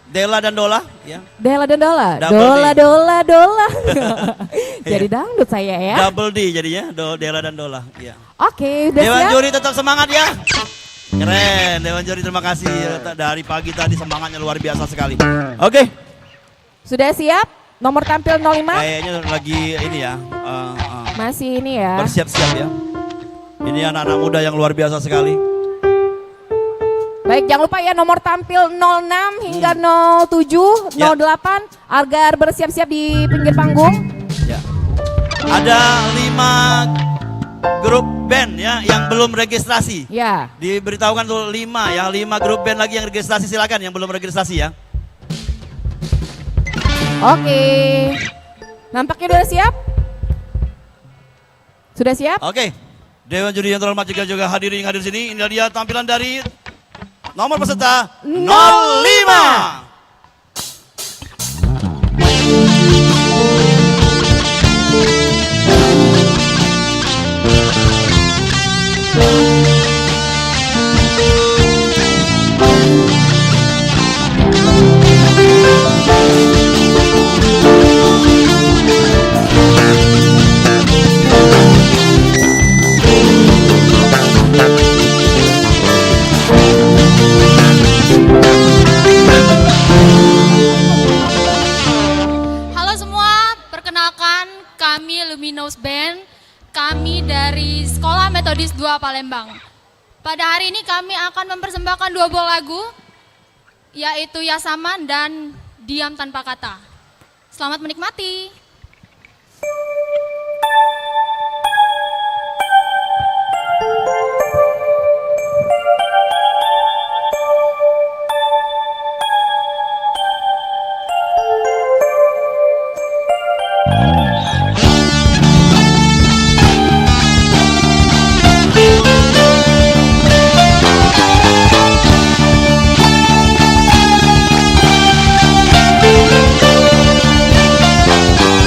Dela dan Dola ya. Dela dan Dola. Double Dola, D. Dola, Dola. Jadi dangdut saya ya. Double D jadinya, Dela dan Dola. Ya. Oke, udah Dewan siap? Juri tetap semangat ya. Keren, Dewan Juri terima kasih dari pagi tadi semangatnya luar biasa sekali. Oke. Sudah siap? Nomor tampil 05? Kayaknya lagi ini ya, Masih ini ya. bersiap-siap ya. Ini anak-anak muda yang luar biasa sekali. Baik, jangan lupa ya nomor tampil 06 hingga 07, Ya. 08 agar bersiap-siap di pinggir panggung. Ya. Ada 5 grup band ya yang belum registrasi. Ya. Diberitahukan tuh 5 ya, 5 grup band lagi yang registrasi, silakan yang belum registrasi ya. Oke. Nampaknya udah siap? Sudah siap? Oke. Dewan Juri yang terhormat juga hadirin yang hadir sini. Inilah dia tampilan dari nomor peserta 05. Halo semua, perkenalkan kami Luminous Band. Kami dari Sekolah Metodis 2 Palembang. Pada hari ini kami akan mempersembahkan 2 buah lagu, yaitu Yasaman dan Diam Tanpa Kata. Selamat menikmati. Thank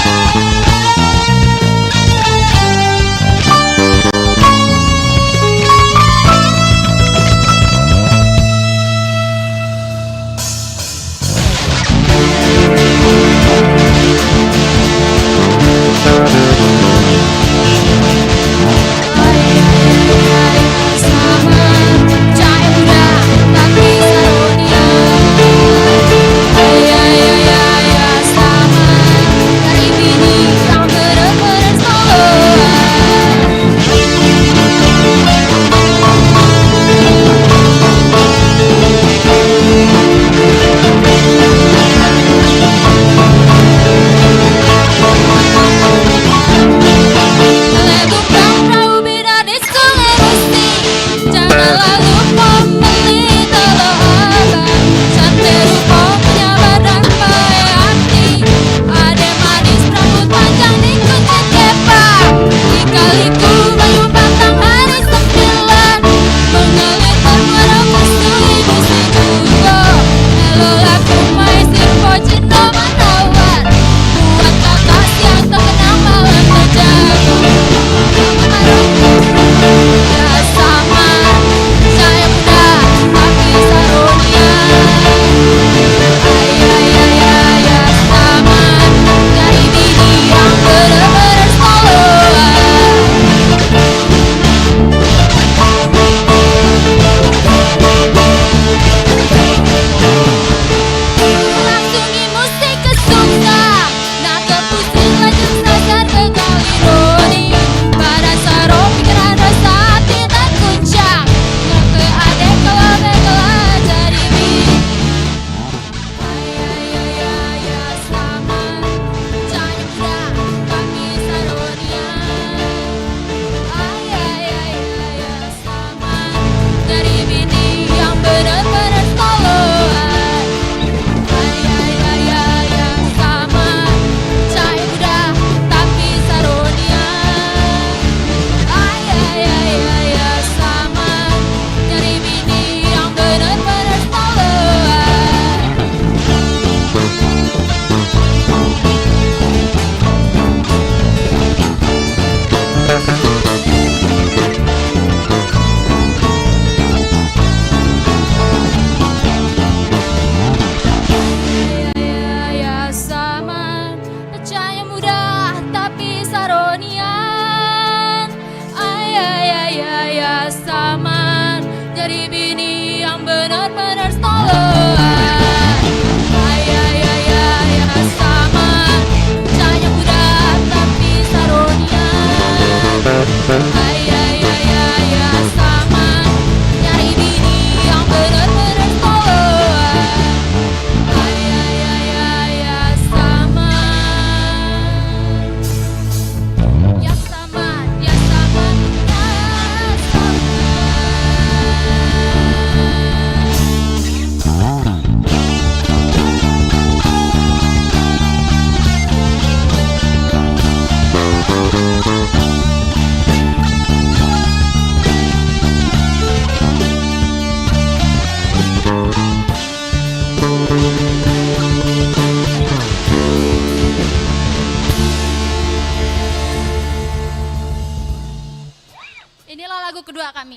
Inilah lagu kedua kami.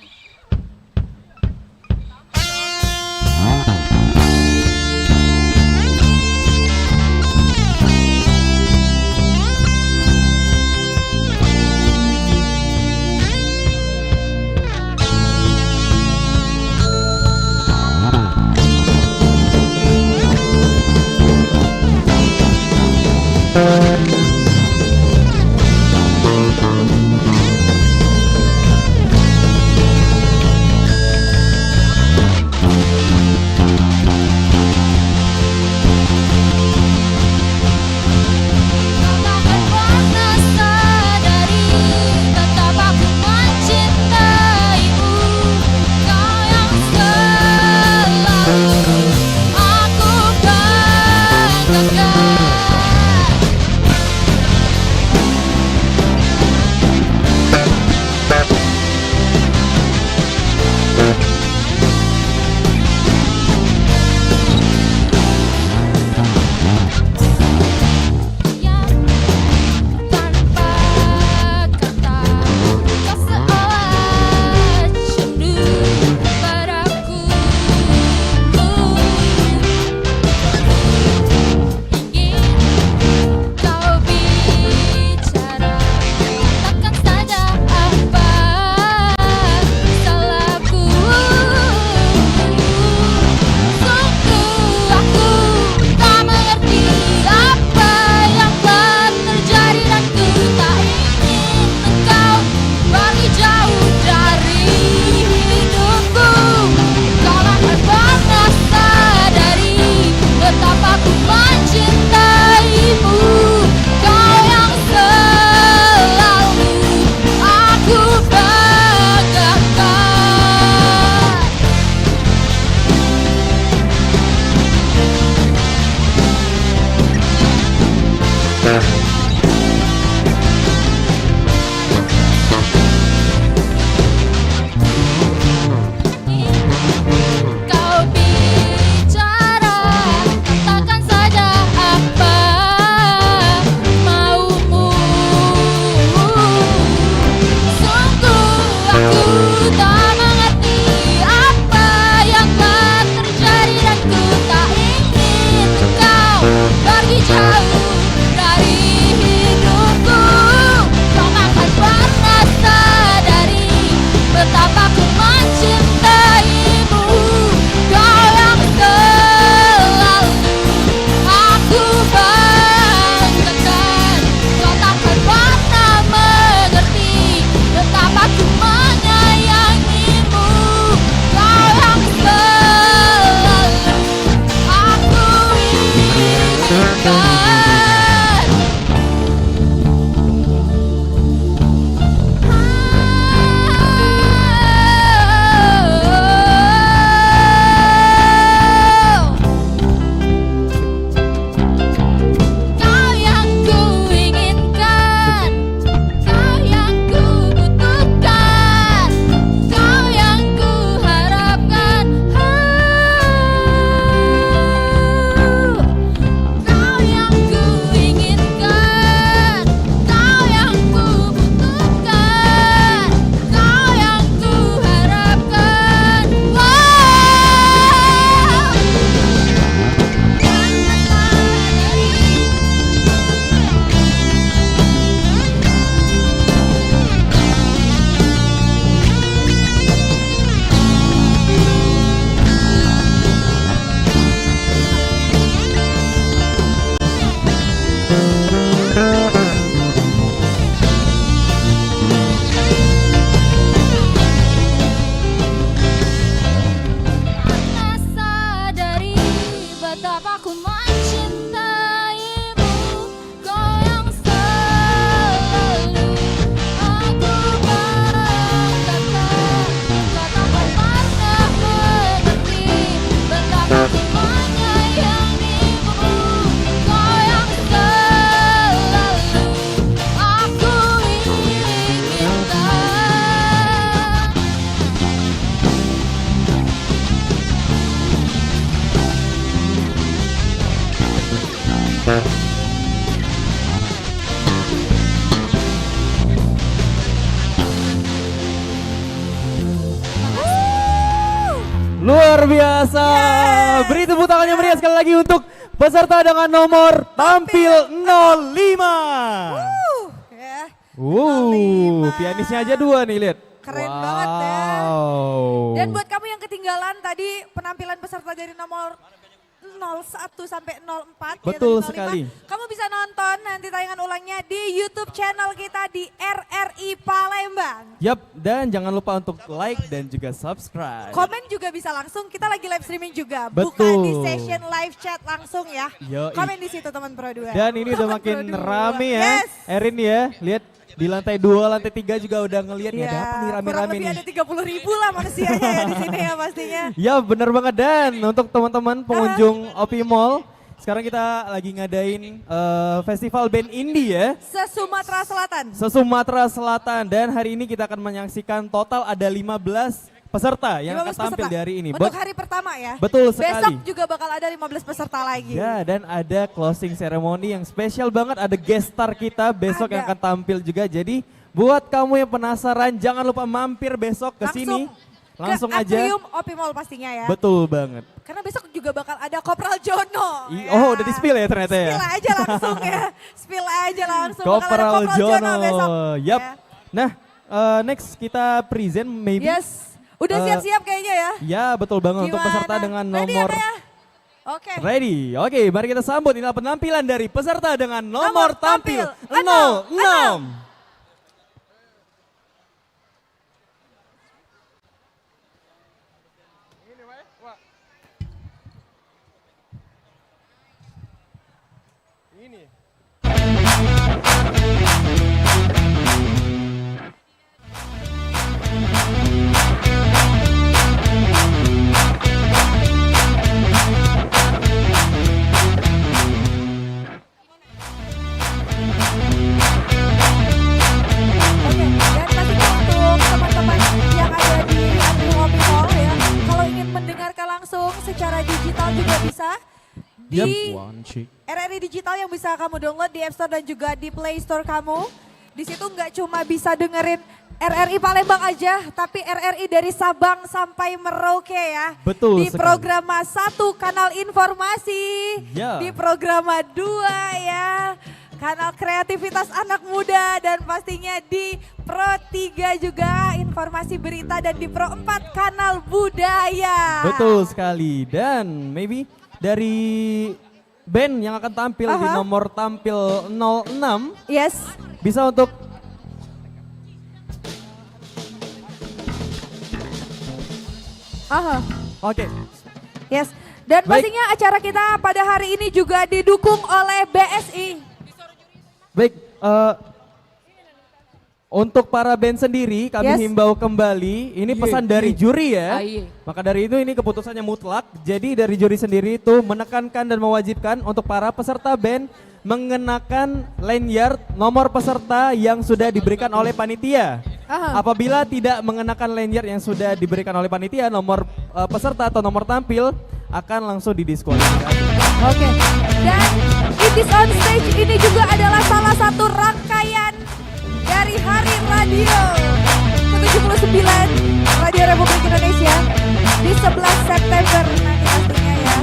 Pergi jauh dari Luar biasa. Beri tepuk tangannya meriah sekali lagi untuk peserta dengan nomor tampil 05. Pianisnya aja 2 nih, lihat. Keren banget ya. Dan buat kamu yang ketinggalan tadi penampilan peserta dari nomor 01 sampai 04. Betul ya, dari 05, sekali. kamu bisa nonton nanti tayangan ulangnya di YouTube channel kita di RRI Palembang. Yap, dan jangan lupa untuk like dan juga subscribe. Komen juga bisa langsung, kita lagi live streaming juga. Betul. Bukan di session live chat langsung ya. Yoi. Komen di situ teman Pro 2. Dan ini udah makin rame ya. Yes. Erin ya, lihat di lantai 2, lantai 3 juga udah ngelihat Ya, ada apa nih rame-rame kurang lebih nih. ada 30.000 lah manusianya ya di sini ya pastinya. Ya bener banget, dan untuk teman-teman pengunjung OP Mall, sekarang kita lagi ngadain festival band indie ya. Se-Sumatera Selatan. Se-Sumatera Selatan, dan hari ini kita akan menyaksikan total ada 15 peserta yang akan 15 tampil peserta. di hari ini. Untuk hari pertama ya. Betul Besok sekali. juga bakal ada 15 peserta lagi. Ya, dan ada closing ceremony yang spesial banget, ada guest star kita besok yang akan tampil juga. Jadi buat kamu yang penasaran, jangan lupa mampir besok ke sini. Langsung ke aja. Atrium OP Mall pastinya ya. Betul banget. Karena besok juga bakal ada Kopral Jono. Oh, udah di-spill ya ternyata ya. Spill aja langsung ya. Spill aja langsung. Bakal ada Kopral Jono. besok. Yap. Ya. Nah, next kita present maybe. Yes. Udah siap-siap kayaknya ya. Ya, betul banget. Untuk peserta dengan nomor Oke. ready. Oke, mari kita sambut. Inilah penampilan dari peserta dengan nomor tampil 06. Secara digital juga bisa di Yep. RRI Digital yang bisa kamu download di App Store dan juga di Play Store kamu. Di situ nggak cuma bisa dengerin RRI Palembang aja, tapi RRI dari Sabang sampai Merauke ya. Betul di sekali. Programa 1 kanal informasi, Ya. di Programa 2 ya kanal kreativitas anak muda, dan pastinya di Pro 3 juga informasi berita, dan di Pro 4 kanal budaya. Betul sekali, dan maybe dari band yang akan tampil di nomor tampil 06. Yes. Bisa untuk Oke. Yes. Dan Baik. pastinya acara kita pada hari ini juga didukung oleh BSI. Baik, untuk para band sendiri kami Yes. himbau kembali, ini pesan dari juri ya. Iya. Maka dari itu ini keputusannya mutlak. Jadi dari juri sendiri itu menekankan dan mewajibkan untuk para peserta band mengenakan lanyard nomor peserta yang sudah diberikan oleh panitia. Apabila tidak mengenakan lanyard yang sudah diberikan oleh panitia, nomor peserta atau nomor tampil akan langsung didiskualifikasi. Oke. Dan It Is On Stage ini juga adalah salah satu rangkaian dari Hari Radio ke-79 Radio Republik Indonesia di 11 September nanti pastinya ya.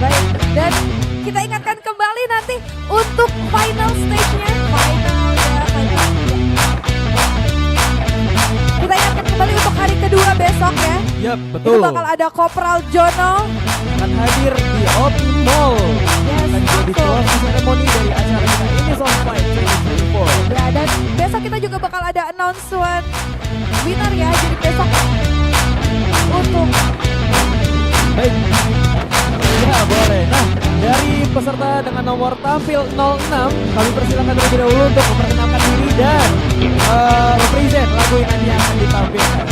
Baik, dan kita ingatkan kembali nanti untuk final stage-nya. Kita ingatkan kembali untuk hari kedua besok ya. Yap, Itu betul. bakal ada Kopral Jono. Akan hadir di OP Mall. Akan jadi closing ceremony dari acara kita ini on Fight 2024. Ya, dan besok kita juga bakal ada announcement winner ya. Jadi besok untuk Baik. Ya, boleh. Nah, dari peserta dengan nomor tampil 06, kami persilakan terlebih dahulu untuk memperkenalkan diri dan present lagu yang nanti akan ditampilkan.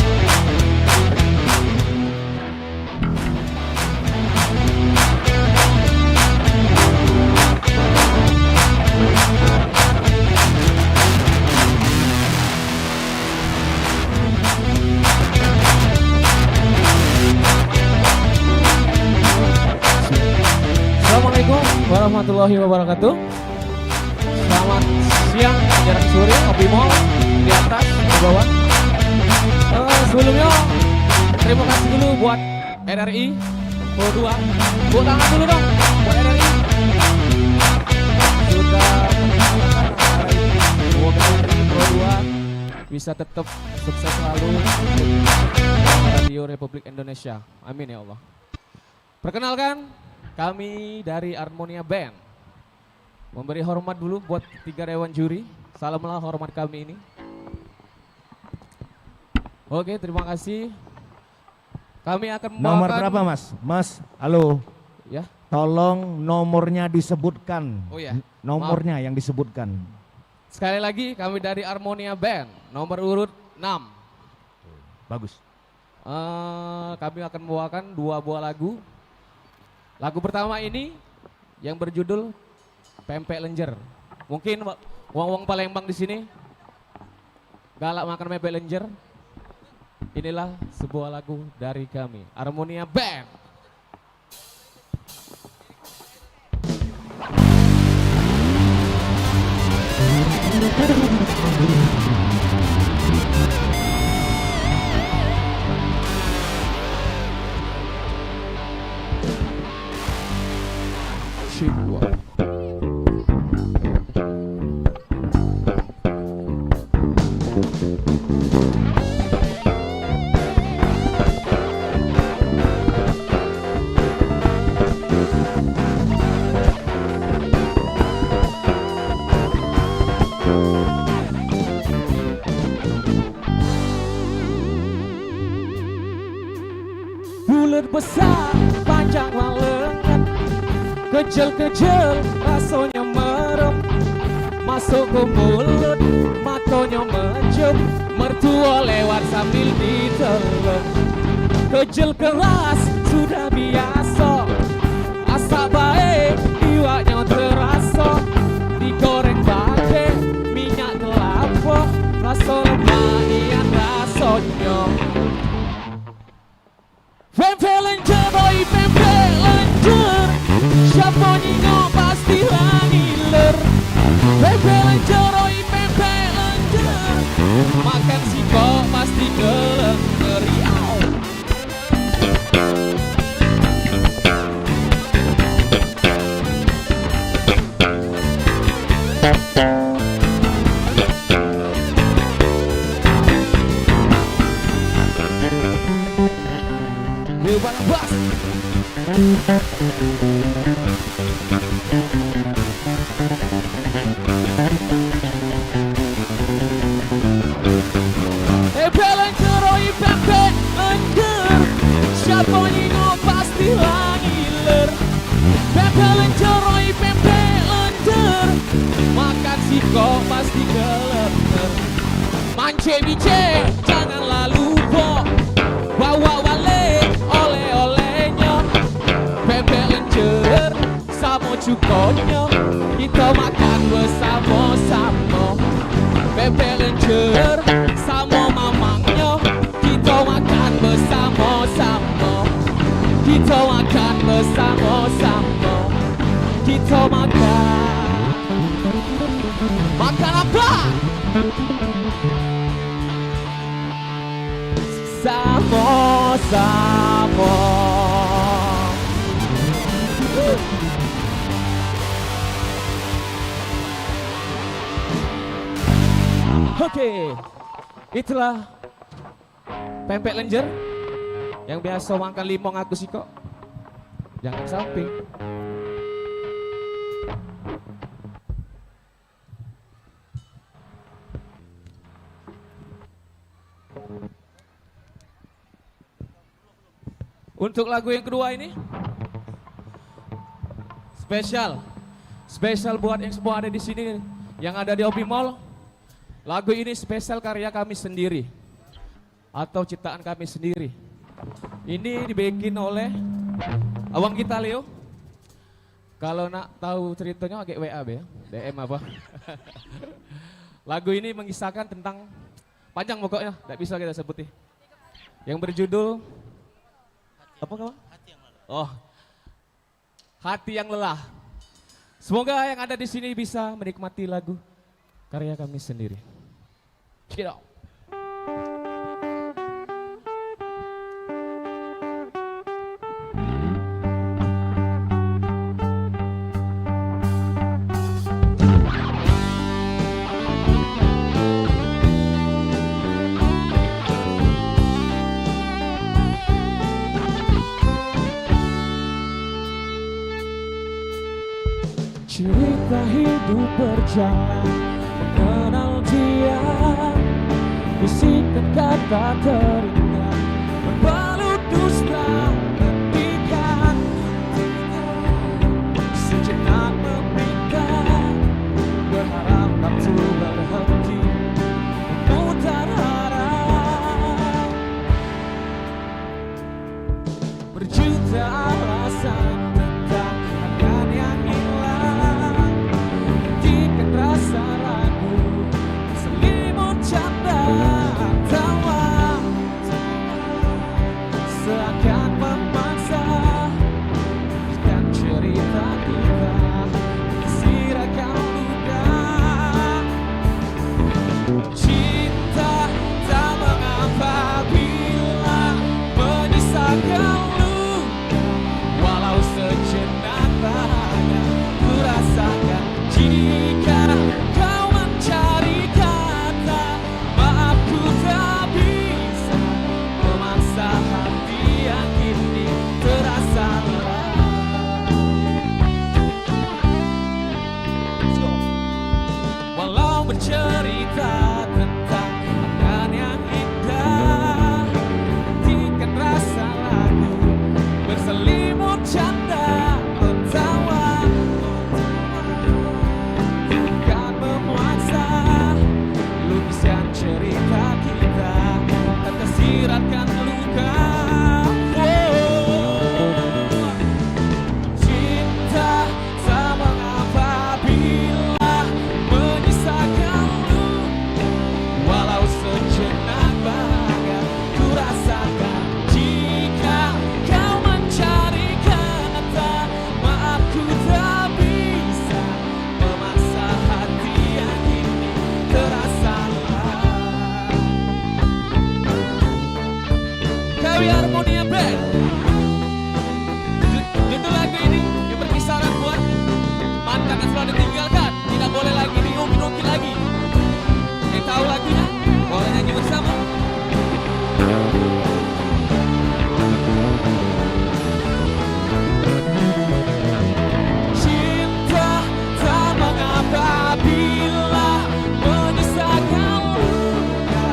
Assalamualaikum warahmatullahi wabarakatuh. Selamat siang, jarak sore, Kopi Mall di atas, di bawah. Sebelumnya terima kasih dulu buat RRI Pro 2. Buat tangan dulu dong buat RRI. Sudah menyaksikan RRI Pro 2 bisa tetap sukses selalu untuk Radio Republik Indonesia. Amin ya Allah. Perkenalkan, kami dari Harmonia Band memberi hormat dulu buat 3 dewan juri. Salamlah hormat kami ini. Oke, terima kasih. Kami akan membawakan... Nomor berapa Mas? Mas, halo. Ya. Tolong nomornya disebutkan. Oh ya. Nomornya yang disebutkan. Sekali lagi, kami dari Harmonia Band, nomor urut 6. Bagus. Kami akan membawakan 2 buah lagu. Lagu pertama ini yang berjudul Pempek Lenjer. Mungkin wong-wong Palembang di sini galak makan pempek lenjer. Inilah sebuah lagu dari kami, Harmonia Band. Bulat besar, panjang lengan, kecil-kecil rasanya merem, masuk ke mulut, matanya mencium, mertua lewat sambil ditelan. Kecil keras sudah biasa, asa baik iwaknya terasa, digoreng pakai minyak kelapa, rasa lumayan rasanya. Pempek lenjer, boy pempek lenjer, siapa nyingo pasti ngiler. Pempek lenjer, boy pempek lenjer, makan siko pasti kelenger. Bas. Pempek lenjer, oi pempek lenjer, siapa nyingo pasti ngiler. Pempek lenjer, oi pempek lenjer, makan siko pasti kelenger. Mance bice, janganlah lupa, bawa wale oleh-olehnya. Pempek lenjer sama cukonya, kita makan bersama-sama. Pempek lenjer sama mamangnya, kita makan bersama-sama. Kita makan bersama-sama. Kita makan. Makan apa? Sama-sama. Oke, itulah pempek lenjer yang biasa makan limong aku sih kok. Jangan samping. Untuk lagu yang kedua ini spesial buat yang semua ada di sini, yang ada di Opi Mall. Lagu ini spesial karya kami sendiri atau ciptaan kami sendiri. Ini dibikin oleh abang kita Leo. Kalau nak tahu ceritanya agak WA ya, DM apa. Lagu ini mengisahkan tentang panjang pokoknya, tidak bisa kita sebutin. Yang berjudul apa kawan? Oh, hati yang lelah. Semoga yang ada di sini bisa menikmati lagu karya kami sendiri. Check it out. Cerita hidup berjalan, mengenal dia, bisikan kata teringat, berbalut dusta ketikan, sejenak meminta, berharap waktu berhenti, memutar arah, berjuta alasan tentang kenangan yang hilang, hentikan rasa ragu, selimut canda tawa, seakan memaksa dan cerita kita sirakan luka. Cinta tak mengapa bila menyisakan luka, walau sejenak bahagia ku rasakan. Jika kau mencari kata maaf, ku tak bisa memaksa hati yang kini terasa lelah. Walau bercerita tentang kenangan yang indah, hentikan rasa ragu, berselimut canda tawa, bukan memuaksa, lukiskan cerita kita, tak tersiratkan luka. Cinta tak mengapa bila menyisakan luka, walau sejenak bahagia ku rasakan. Jika kau mencari kata maaf, ku tak bisa memaksa hati yang kini terasa lelah. Kami Harmonia Band, judul lagu ini yang berkisaran buat mantan yang sudah ditinggalkan, tidak boleh lagi diungkit-ungkit lagi. Yang tahu lagunya boleh nyanyi bersama. Cinta tak mengapa bila menyisakan luka,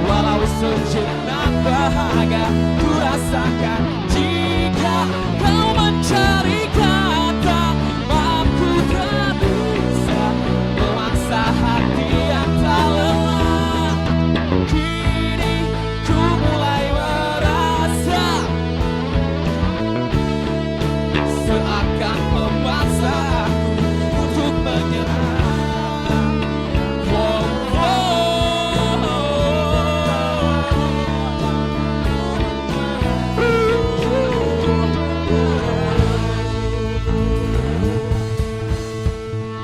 walau sejenak bahagia ku rasakan. Jika kau mencari kata maaf, ku tak bisa memaksa hati yang tak lelah. Kini ku mulai merasa seakan memaksa aku untuk menyerah.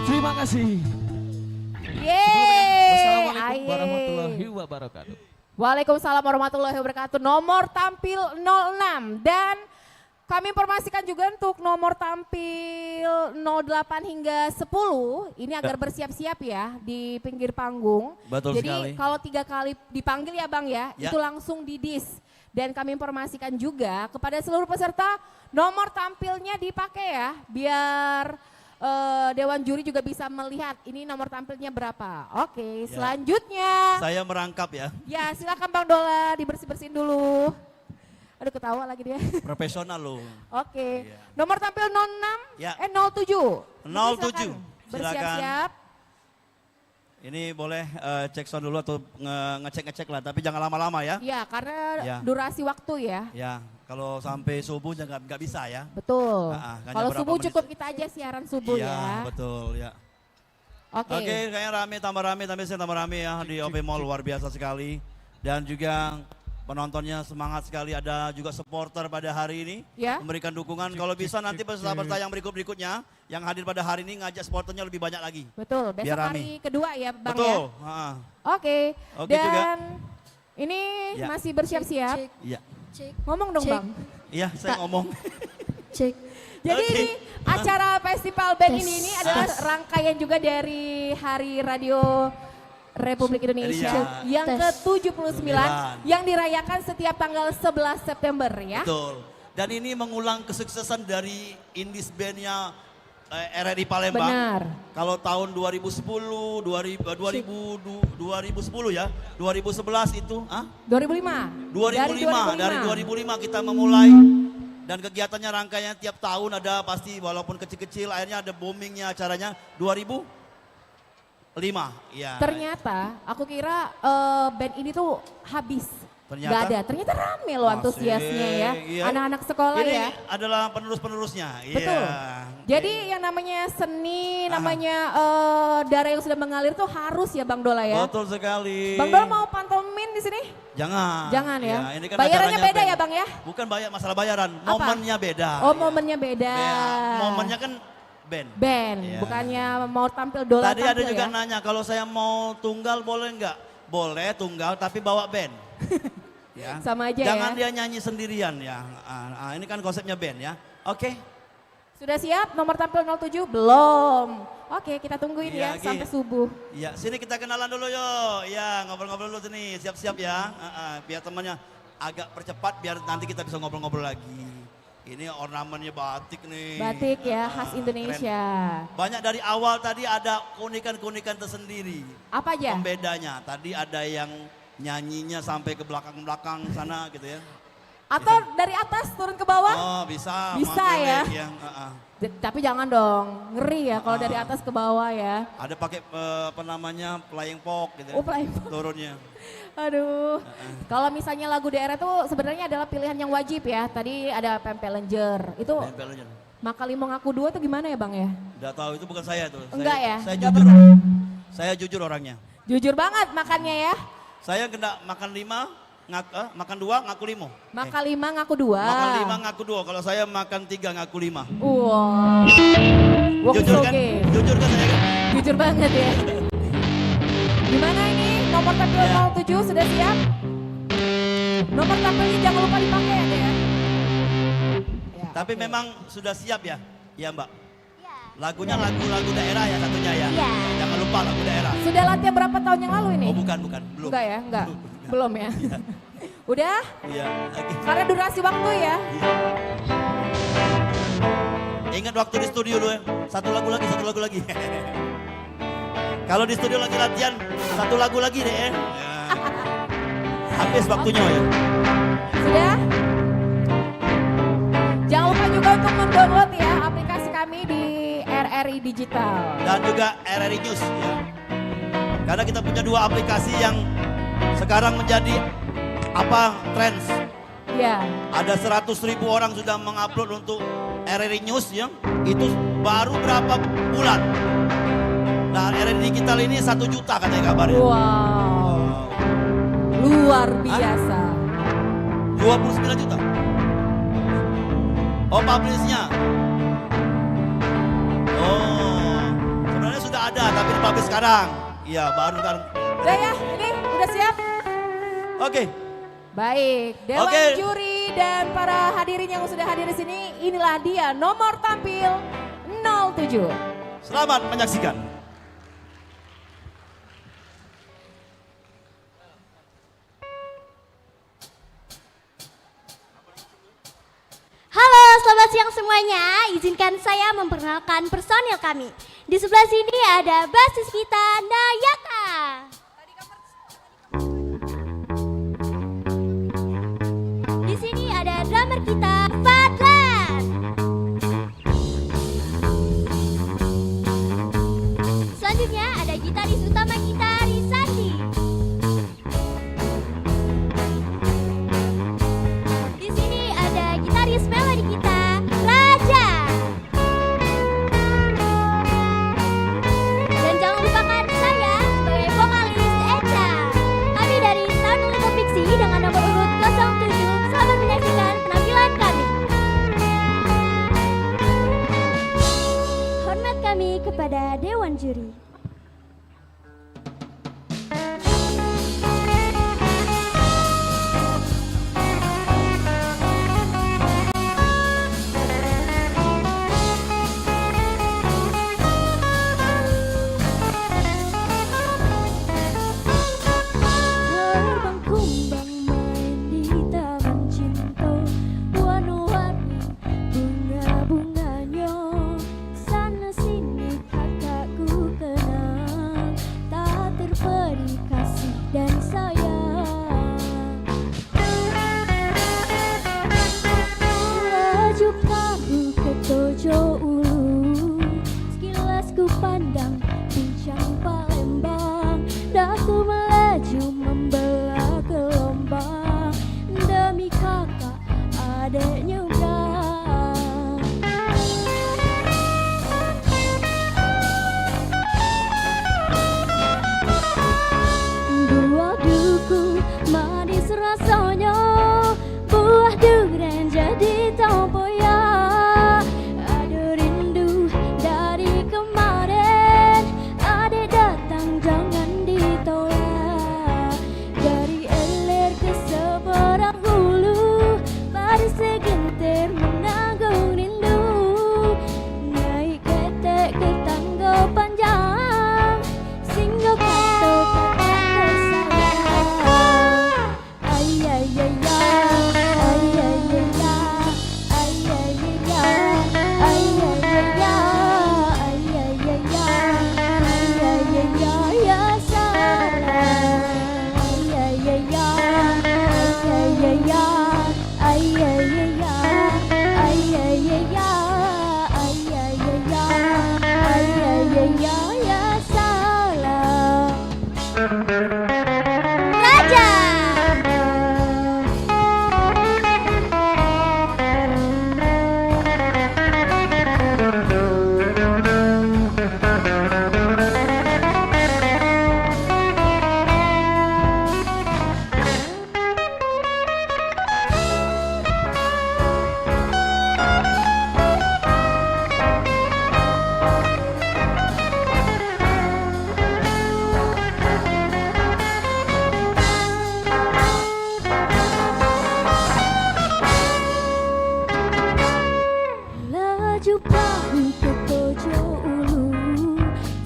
Terima kasih. Yeay. Wassalamualaikum Aye. warahmatullahi wabarakatuh. Waalaikumsalam warahmatullahi wabarakatuh. Nomor tampil 06 dan kami informasikan juga untuk nomor tampil 08 hingga 10 ini agar bersiap-siap ya di pinggir panggung. Betul Jadi sekali. kalau 3 kali dipanggil ya Bang ya, Ya. itu langsung didis. Dan kami informasikan juga kepada seluruh peserta nomor tampilnya dipakai ya biar Dewan Juri juga bisa melihat ini nomor tampilnya berapa. Oke, selanjutnya. Saya merangkap ya. Ya silakan Bang Dola dibersih-bersihin dulu. Aduh ketawa lagi dia. Profesional loh. Oke, nomor tampil 06, Ya. 07. 07. Silakan. Bersiap-siap. Ini boleh cek sound dulu atau ngecek-ngecek lah, tapi jangan lama-lama ya. Ya, karena Ya. durasi waktu ya. Ya, kalau sampai subuh jangan nggak bisa ya. Betul. Hanya Kalau berapa subuh menit cukup kita aja siaran subuh Iya, ya. betul ya. Oke. Oke, kayaknya rame, tapi saya tambah rame ya di OP Mall, luar biasa sekali. Dan juga penontonnya semangat sekali, ada juga supporter pada hari ini Ya. memberikan dukungan. Kalau bisa nanti peserta-peserta yang berikut-berikutnya yang hadir pada hari ini ngajak supporternya lebih banyak lagi. Betul, besok Biar rame. hari kedua ya Bang Betul. ya. Oke, Oke dan juga. ini Ya. masih bersiap-siap. Iya. Ngomong dong Bang. Iya, saya ngomong. Jadi Oke. ini acara festival band ini adalah rangkaian juga dari Hari Radio Republik Indonesia Iya. yang ke-79 yang dirayakan setiap tanggal 11 September ya. Betul. Dan ini mengulang kesuksesan dari Indies Band-nya RRI Palembang. Benar. Kalau tahun 2010, 2010 ya, 2011 itu, 2005. 2005, dari 2005 kita memulai dan kegiatannya rangkaiannya tiap tahun ada pasti walaupun kecil-kecil akhirnya ada boomingnya acaranya 2005. Ya. Ternyata aku kira band ini tuh habis. Ternyata? Gak ada, ternyata rame loh antusiasnya ya. Iya. Anak-anak sekolah ini ya. adalah penerus-penerusnya. Betul. Iya. Jadi yang namanya seni, namanya darah yang sudah mengalir tuh harus ya Bang Dola ya. Betul sekali. Bang Dola mau pantomin di sini? Jangan. Jangan ya. Ini kan Bayarannya acaranya beda band. ya Bang ya? Bukan bayar masalah bayaran, momennya beda. Oh momennya beda. Momennya kan band. Band, Iya. bukannya mau tampil Dola Tadi ada tampil juga ya? nanya kalau saya mau tunggal boleh nggak? Boleh tunggal tapi bawa band. Ya. Sama aja Jangan ya. dia nyanyi sendirian ya. Ini kan konsepnya band ya. Oke. Sudah siap nomor tampil 07? Belum. Oke kita tungguin Iya, ya sampai subuh. Ya, sini kita kenalan dulu yuk. Ya, ngobrol-ngobrol dulu sini. Siap-siap ya. Biar temannya agak percepat biar nanti kita bisa ngobrol-ngobrol lagi. Ini ornamennya batik nih. Batik ya khas Indonesia. Keren. Banyak dari awal tadi ada keunikan-keunikan tersendiri. Apa aja? Pembedanya. Tadi ada yang nyanyinya sampai ke belakang-belakang sana gitu ya. Atau dari atas turun ke bawah? Oh bisa. Bisa ya. Tapi jangan dong, ngeri ya kalau dari atas ke bawah ya. Ada pakai apa namanya flying fox gitu ya. Oh, flying fox. Turunnya. Aduh, kalau misalnya lagu daerah tuh sebenarnya adalah pilihan yang wajib ya. Tadi ada Pempelenger, itu Pempelenger. Makalimo Ngaku Dua tuh gimana ya Bang ya? Udah tahu itu bukan saya tuh. Enggak ya? Saya Enggak jujur. pernah. Saya jujur orangnya. Jujur banget makannya ya. Saya kena makan 5, makan 2, ngaku 5. Makan 5 ngaku 2. Makan 5 ngaku 2. Kalau saya makan 3 ngaku 5. Wow. Jujur kan? Jujur kan saya kan? Jujur banget ya. Gimana ini? Nomor tampil 07 sudah siap? Nomor tampilnya jangan lupa dipakai ya. Tapi memang sudah siap ya? Ya Mbak? Lagunya lagu-lagu daerah ya satunya ya? Iya. Jangan lupa lagu daerah. Sudah latihan berapa tahun yang lalu ini? Oh bukan, belum. Enggak ya, enggak. Belum ya. Udah? Iya. Karena durasi waktu ya. Ingat waktu di studio dulu ya, satu lagu lagi. Kalau di studio lagi latihan, satu lagu lagi deh ya. Habis waktunya ya. Sudah? Jangan lupa juga untuk mendownload ya aplikasi kami di RRI Digital. Dan juga RRI News ya. Karena kita punya 2 aplikasi yang sekarang menjadi trends. Iya. Ada 100.000 orang sudah mengupload untuk RRI News ya. Itu baru berapa bulan. Nah RRI Digital ini 1 juta katanya kabarnya. Wow. Luar biasa. 29 juta. Oh publishnya. Oh sebenarnya sudah ada tapi dipublish sekarang. Iya baru sekarang. Udah ya, ini udah siap? Oke. Baik, Dewan Oke. Juri dan para hadirin yang sudah hadir di sini, inilah dia nomor tampil 07. Selamat menyaksikan. Halo, selamat siang semuanya. Izinkan saya memperkenalkan personil kami. Di sebelah sini ada basis kita, Nayaka. Di sini ada drummer kita, Fadlan. Selanjutnya ada gitaris utama kita, Risandi. Di sini ada gitaris melodi kita, Raja. Dan jangan lupakan saya, adek nyebrang. Buah duku manis rasanya, buah durian jadi tempoyak. Ada rindu dari kemarin, adek datang jangan ditolak. Dari eler ke seberang hulu, baru segentir menanggung rindu. Naik ketek ke tangga panjang, singgah kata kakak tersayang. Ay ay ay ay ay ay ay ay ay ay ya salam. Ay ay ay ya salam. Raja. Laju perahu ke pojok ulu,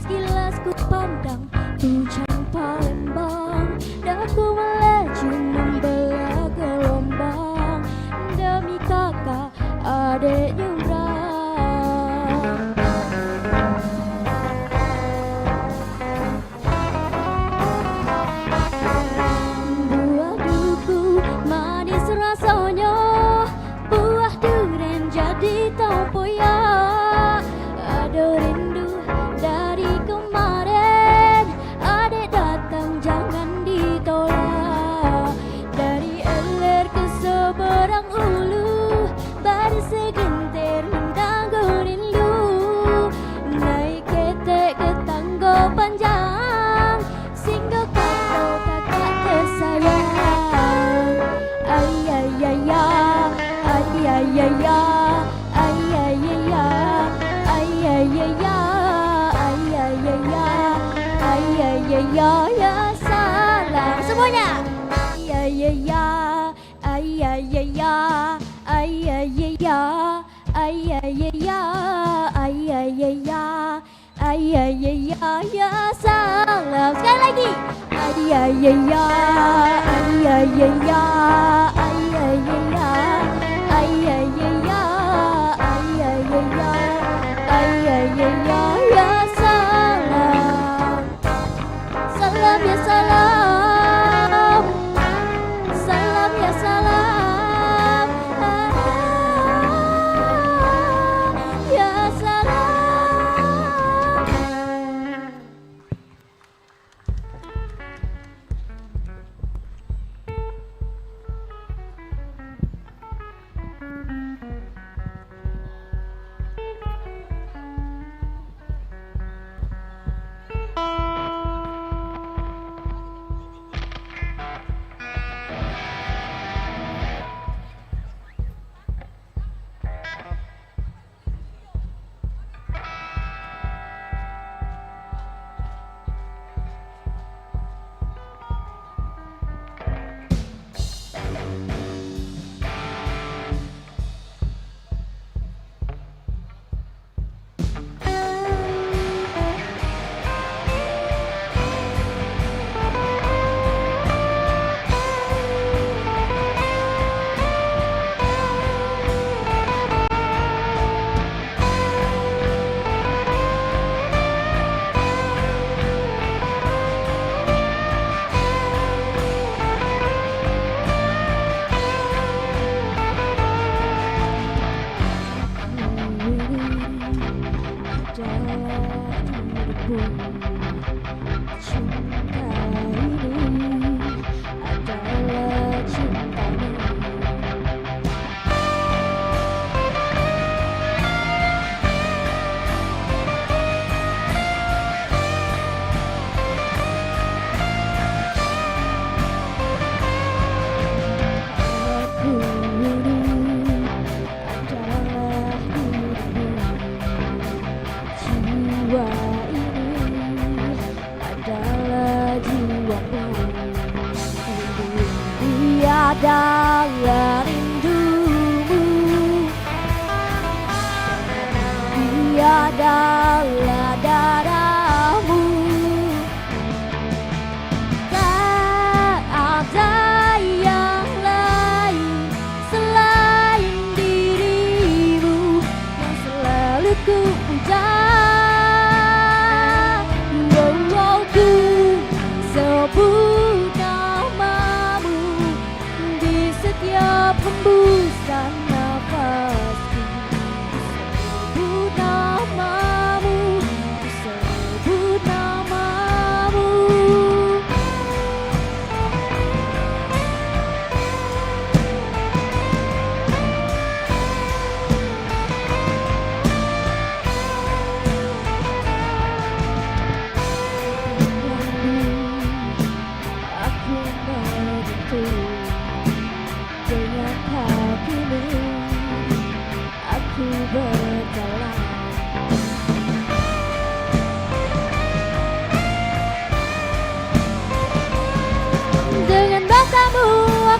sekilas ku pandang puncak Palembang. Daku melaju membelah gelombang, demi kakak adek nyebrang. Buah duku manis rasanya, buah durian jadi tempoyak. Ada rindu dari kemarin, adek datang jangan ditolak. Dari eler ke seberang hulu, baru segentir menanggung rindu. Naik ketek ke tangga panjang, singgah kata kakak tersayang. Ay ay ay ay ay ay ay ay ya salam semuanya. Ay ay ay ya salam. Sekali lagi. Ay ay ya salam. Salam ya salam, salam ya salam, ya salam.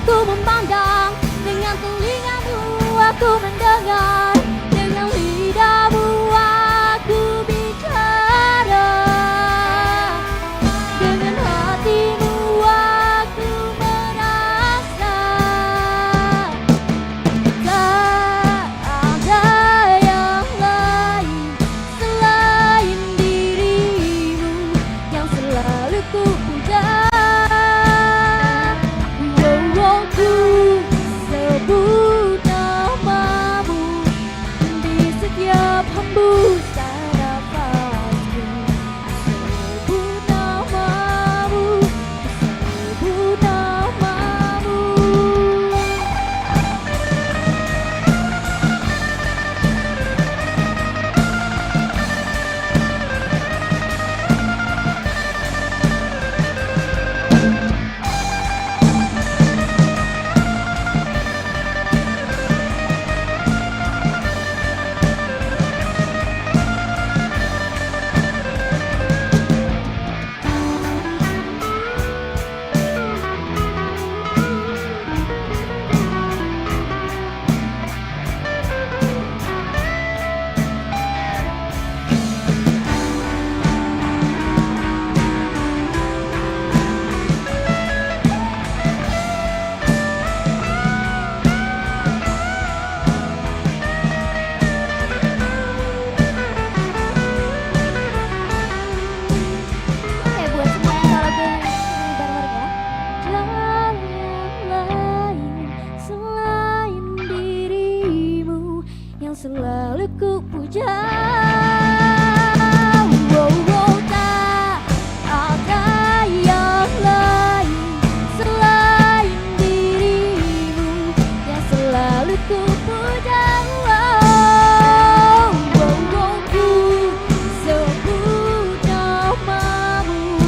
aku memandang, dengan telingamu aku mendengar, dengan lidahmu aku bicara, dengan hatimu aku merasa. Tak ada yang lain selain dirimu yang selalu ku puja. Ku sebut namamu di setiap hembusan nafasku. Sebut namamu, sebut namamu. Oke, buat semua yang salah gue bareng-bareng ya. Tiada yang lain selain dirimu yang selalu ku puja. Tak ada yang lain selain dirimu yang selalu ku puja. Ku sebut namamu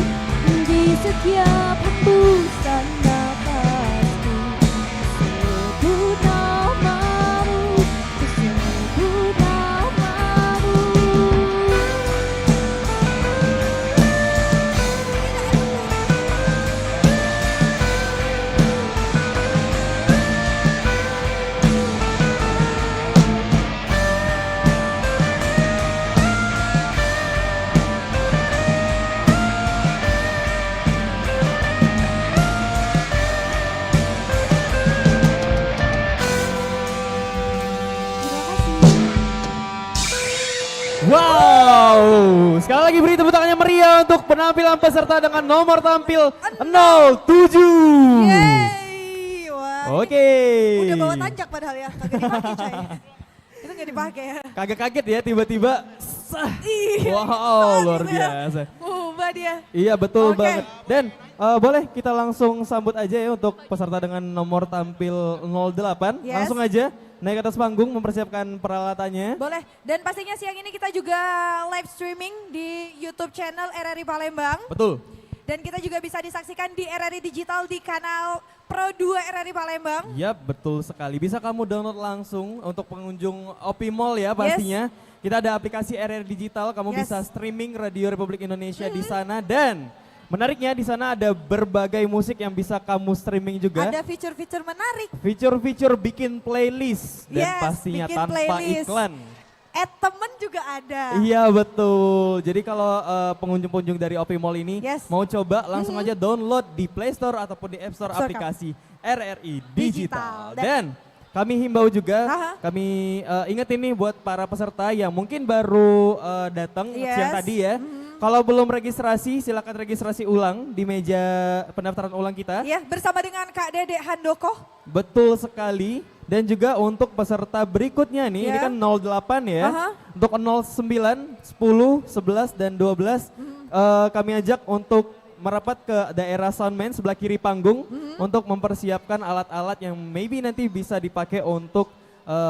di setiap hembusan nafasku. Sebut namamu, ku sebut namamu. Wow, sekali lagi beri tepuk tangannya meriah untuk penampilan peserta dengan nomor tampil 07. Yeay, wah. Oke. Udah bawa tanjak padahal ya, kagak dipakai coy. Itu gak dipakai ya. Kagak kaget ya tiba-tiba. Iya, Wow, luar gitu ya. biasa. Ubah dia. Iya betul Oke. banget. Dan boleh kita langsung sambut aja ya untuk peserta dengan nomor tampil 08. Yes. Langsung aja naik ke atas panggung mempersiapkan peralatannya. Boleh. Dan pastinya siang ini kita juga live streaming di YouTube channel RRI Palembang. Betul. Dan kita juga bisa disaksikan di RRI Digital di kanal Pro 2 RRI Palembang. Yap, betul sekali. Bisa kamu download langsung untuk pengunjung Opi Mall ya pastinya. Kita ada aplikasi RRI Digital, kamu bisa streaming Radio Republik Indonesia di sana, dan menariknya di sana ada berbagai musik yang bisa kamu streaming juga. Ada fitur-fitur menarik. Fitur-fitur bikin playlist dan Yes, pastinya bikin tanpa playlist. iklan. Add temen juga ada. Iya betul. Jadi kalau pengunjung-pengunjung dari Opi Mall ini mau coba langsung aja download di Play Store ataupun di App Store aplikasi RRI Digital. Dan kami himbau juga, kami ingetin nih buat para peserta yang mungkin baru datang siang tadi ya. Kalau belum registrasi, silakan registrasi ulang di meja pendaftaran ulang kita. Ya, bersama dengan Kak Dede Handoko. Betul sekali. Dan juga untuk peserta berikutnya nih, ini kan 08 ya. Untuk 09, 10, 11, dan 12 kami ajak untuk merapat ke daerah Soundman sebelah kiri panggung untuk mempersiapkan alat-alat yang maybe nanti bisa dipakai untuk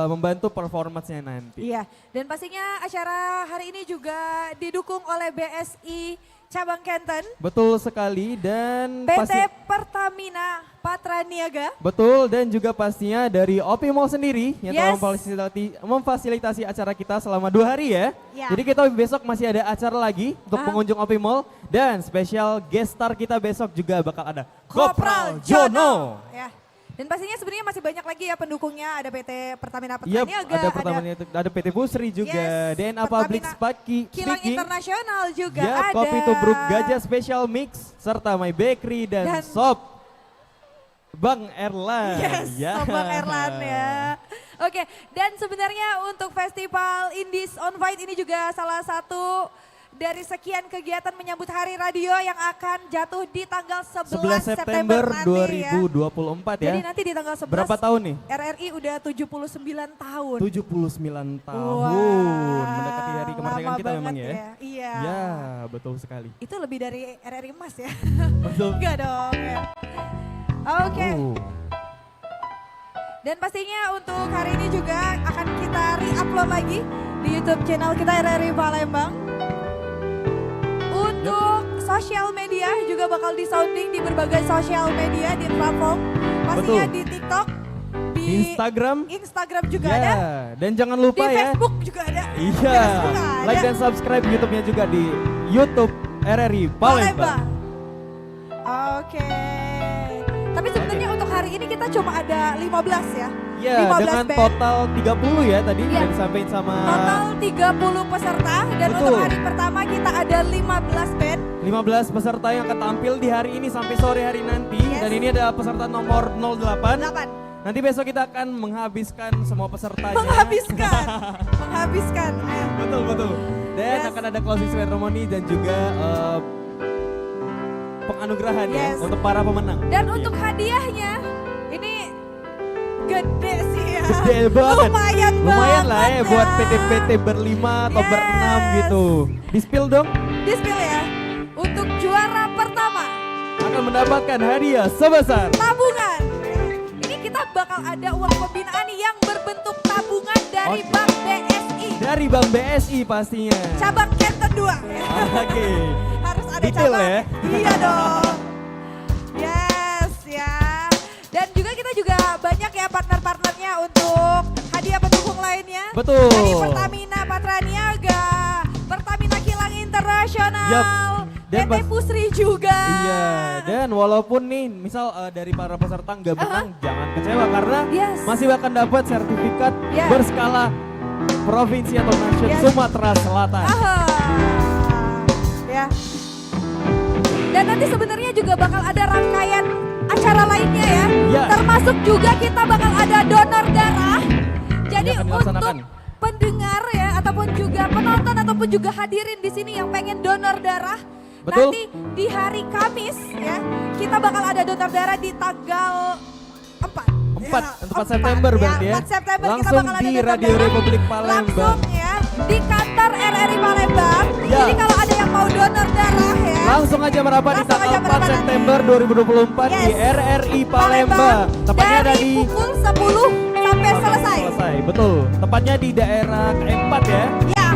membantu performance-nya nanti. Iya, dan pastinya acara hari ini juga didukung oleh BSI Cabang Kenten. Betul sekali, dan PT Pertamina Patraniaga. betul, dan juga pastinya dari Opi Mall sendiri yang telah memfasilitasi acara kita selama 2 hari ya. Jadi kita besok masih ada acara lagi untuk pengunjung Opi Mall, dan spesial guest star kita besok juga bakal ada Kopral Jono. Ya. Dan pastinya sebenarnya masih banyak lagi ya pendukungnya, ada PT Pertamina Iya, Petraniaga, ada Pertamina, ada PT Pusri juga, Yes, DNA Public Kilang Speaking, Internasional juga ya, ada. Kopi Tubruk Gajah Special Mix, serta My Bakery dan Sop Bang Erlan. Yes, ya. Sop Bang Erlan ya. Oke, dan sebenarnya untuk Festival Indies on Fight ini juga salah satu dari sekian kegiatan menyambut Hari Radio yang akan jatuh di tanggal 11 September nanti 2024 ya. Jadi nanti di tanggal 11 Berapa tahun nih? RRI udah 79 tahun. 79 tahun. Wah, Mendekati hari kemerdekaan lama kita memang banget ya. ya. Iya. Ya, betul sekali. Itu lebih dari RRI emas ya. Betul. Enggak dong ya. Oke. Dan pastinya untuk hari ini juga akan kita re-upload lagi di YouTube channel kita RRI Palembang. Untuk sosial media juga bakal disounding di berbagai sosial media di platform. Pastinya Betul. di TikTok, di Instagram juga ya. ada. Dan jangan lupa Di ya. Facebook juga ada. Iya. Facebook ada. Like dan subscribe YouTube-nya juga di YouTube RRI Palembang. Oke. Tapi sebenarnya untuk hari ini kita cuma ada 15 ya. Ya, 15 dengan band. total 30 ya tadi Iya. yang disampaikan sama Total 30 peserta dan Betul. untuk hari pertama kita ada 15 band. 15 peserta yang akan tampil di hari ini sampai sore hari nanti. Dan ini ada peserta nomor 08. Nanti besok kita akan menghabiskan semua pesertanya. Menghabiskan. Betul, betul. Dan akan ada closing ceremony dan juga penganugerahan ya untuk para pemenang. Dan untuk hadiahnya ini gede sih ya. Gede banget. Lumayan lah ya buat PT-PT berlima atau berenam gitu. Di-spill dong. Di-spill ya. Untuk juara pertama akan mendapatkan hadiah sebesar tabungan. Ini kita bakal ada uang pembinaan yang berbentuk tabungan dari Bank BSI. Dari Bank BSI pastinya. Cabang Kenten 2 ya. Oke. Harus ada Detail cabang. ya. Iya dong. Yes ya. Dan juga kita juga banyak ya partner-partnernya untuk hadiah pendukung lainnya. Betul. Dari Pertamina Patraniaga, Pertamina Kilang Internasional, Dan PT Pusri juga. Iya, dan walaupun nih misal dari para peserta nggak menang, jangan kecewa karena masih akan dapat sertifikat berskala provinsi atau nasional Sumatera Selatan. Ya. Dan nanti sebenarnya juga bakal ada rangkaian acara lainnya ya. Termasuk juga kita bakal ada donor darah. Jadi untuk pendengar ya ataupun juga penonton ataupun juga hadirin di sini yang pengen donor darah. Betul. Nanti di hari Kamis ya kita bakal ada donor darah di tanggal 4 September berarti ya. 4 September kita langsung bakal ada di donor Radio darah. Republik Palembang. Langsung ya di kantor RRI Palembang. Jadi kalau ada yang mau donor darah ya. Langsung aja merapat di tanggal 4 September 2024 di RRI Palembang. Tepatnya ada di pukul 10 sampai selesai. Betul. Tepatnya di daerah KM4 ya. Ya.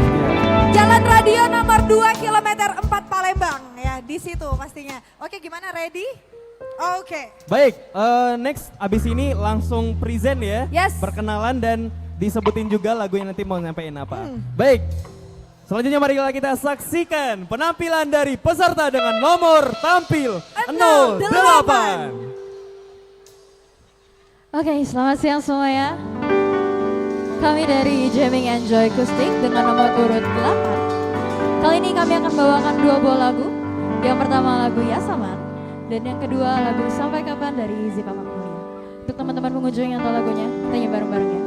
Jalan Radio nomor 2 kilometer 4 Palembang ya, di situ pastinya. Oke, gimana, ready? Oke. Baik, next abis ini langsung present ya. Yes. Perkenalan dan disebutin juga lagu yang nanti mau nyampein apa. Baik, selanjutnya mari kita saksikan penampilan dari peserta dengan nomor tampil 08. Oke, selamat siang semuanya. Kami dari Jamming Enjoy Acoustic dengan nomor urut 8. Kali ini kami akan bawakan dua buah lagu. Yang pertama lagu Ya Saman dan yang kedua lagu Sampai Kapan dari Zipa Magnolia. Untuk teman-teman pengunjung yang tahu lagunya, kita nyanyi bareng-bareng ya.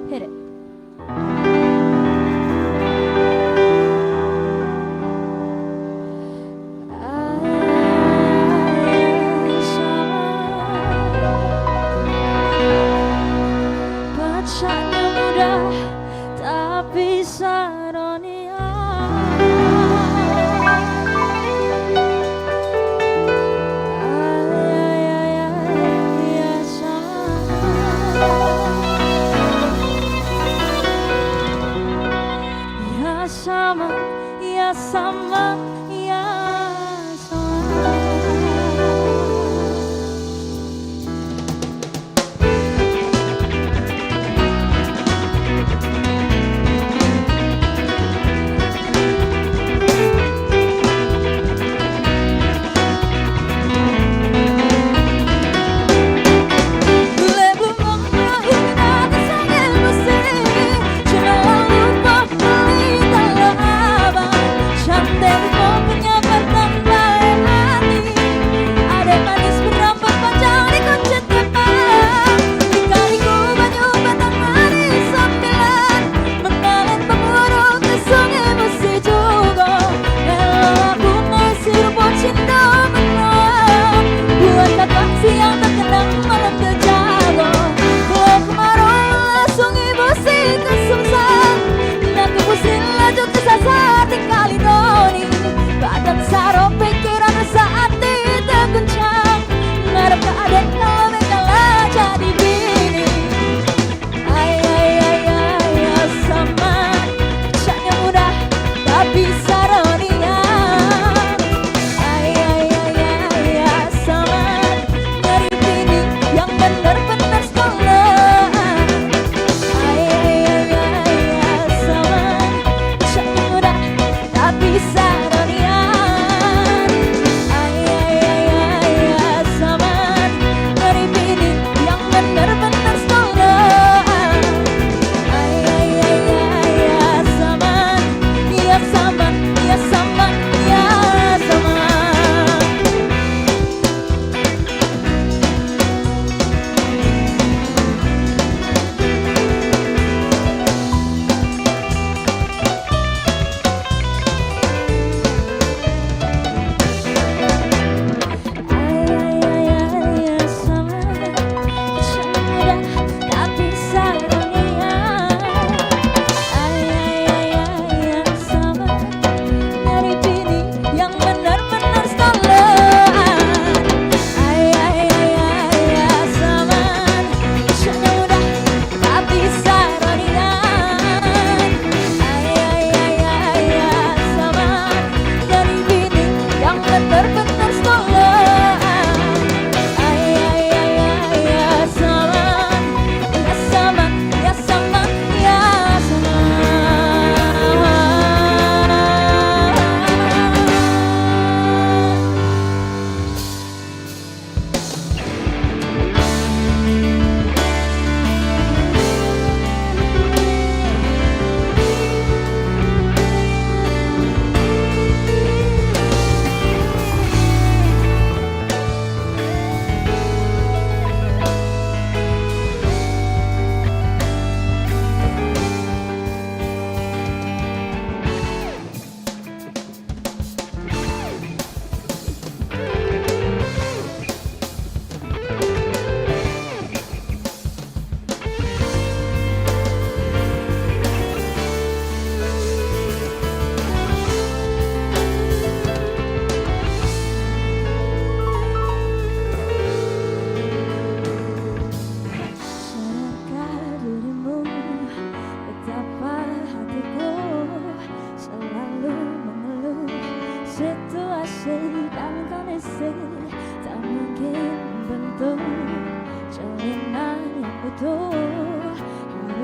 Hit it. Bacanya mudah tapi saronia. Ya sama, ya sama, ya sama.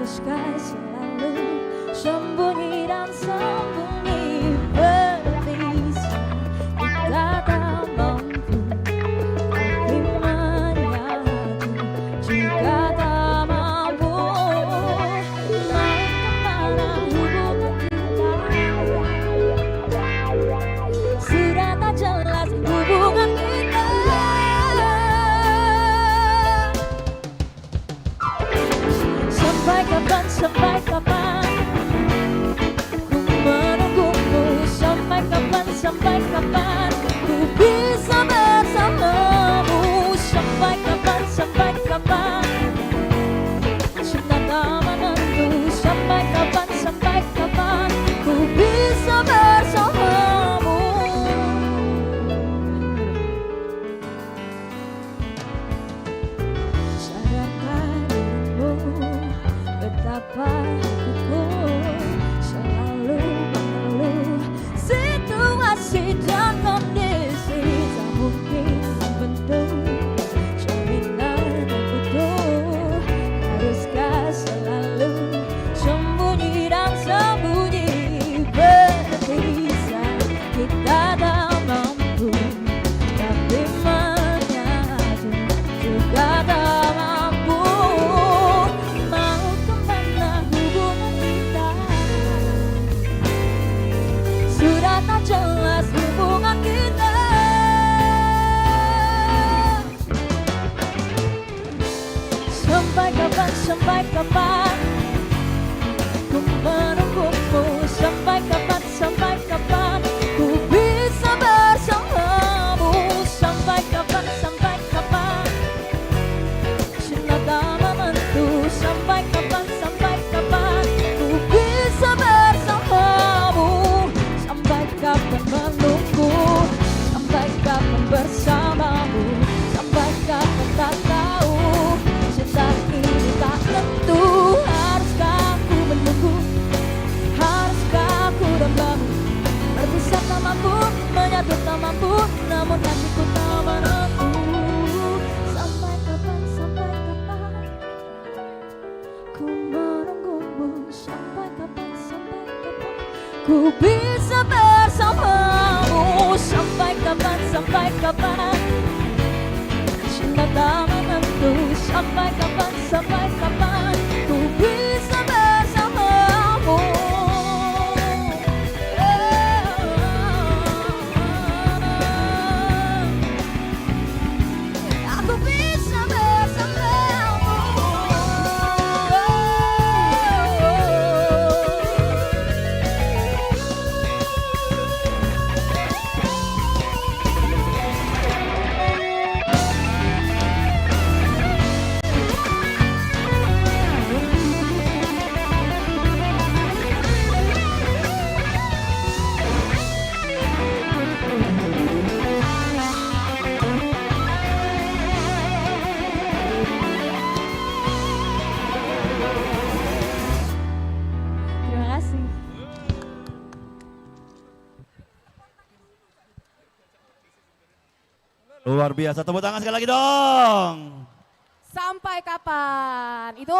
haruskah selalu sembunyi dan sembunyi berpisah? Kita tak mampu tapi menyatu jika tak mampu. Mau kemana hubungan kita? Sudah tak jelas hubungan kita. Sampai kapan, sampai kapan ku menunggumu? Sampai kapan, sampai kapan ku bisa bersamamu? Sampai kapan, sampai kapan cinta tak menentu? Sampai kapan, sampai kapan ku bisa bersamamu? Sadarkah dirimu betapa hatiku selalu mengeluh situasi dan kondisi tak mungkin membentuk jaminan yang utuh. Haruskah selalu sembunyi dan sembunyi berpisah? Kita tak mampu tapi menyatu juga tak mampu. Mau kemana hubungan kita? Sudah tak jelas hubungan kita. Sampai kapan, sampai kapan ku menunggumu? Sampai kapan, sampai kapan ku bisa bersamamu? Sampai kapan, sampai kapan cinta tak menentu? Sampai kapan, sampai kapan ku bisa bersamamu? Sampai kapan menunggu? Sampai kapan bersamamu? Sampai kapan tak tahu cinta ini tak tentu? Haruskah ku menunggu? Haruskah ku rembamu? Berpisah tak mampu, menyatu tak mampu, namun hatiku tak menentu. Sampai kapan, sampai kapan ku menunggumu? Sampai kapan, sampai kapan ku bisa bersamamu? Sampai kapan, sampai kapan cinta tak menentu? Sampai kapan, sampai kapan ku bisa bersamamu? Aku bisa bersamamu. Terima kasih. Luar biasa, tepuk tangan sekali lagi dong. Sampai kapan? Itu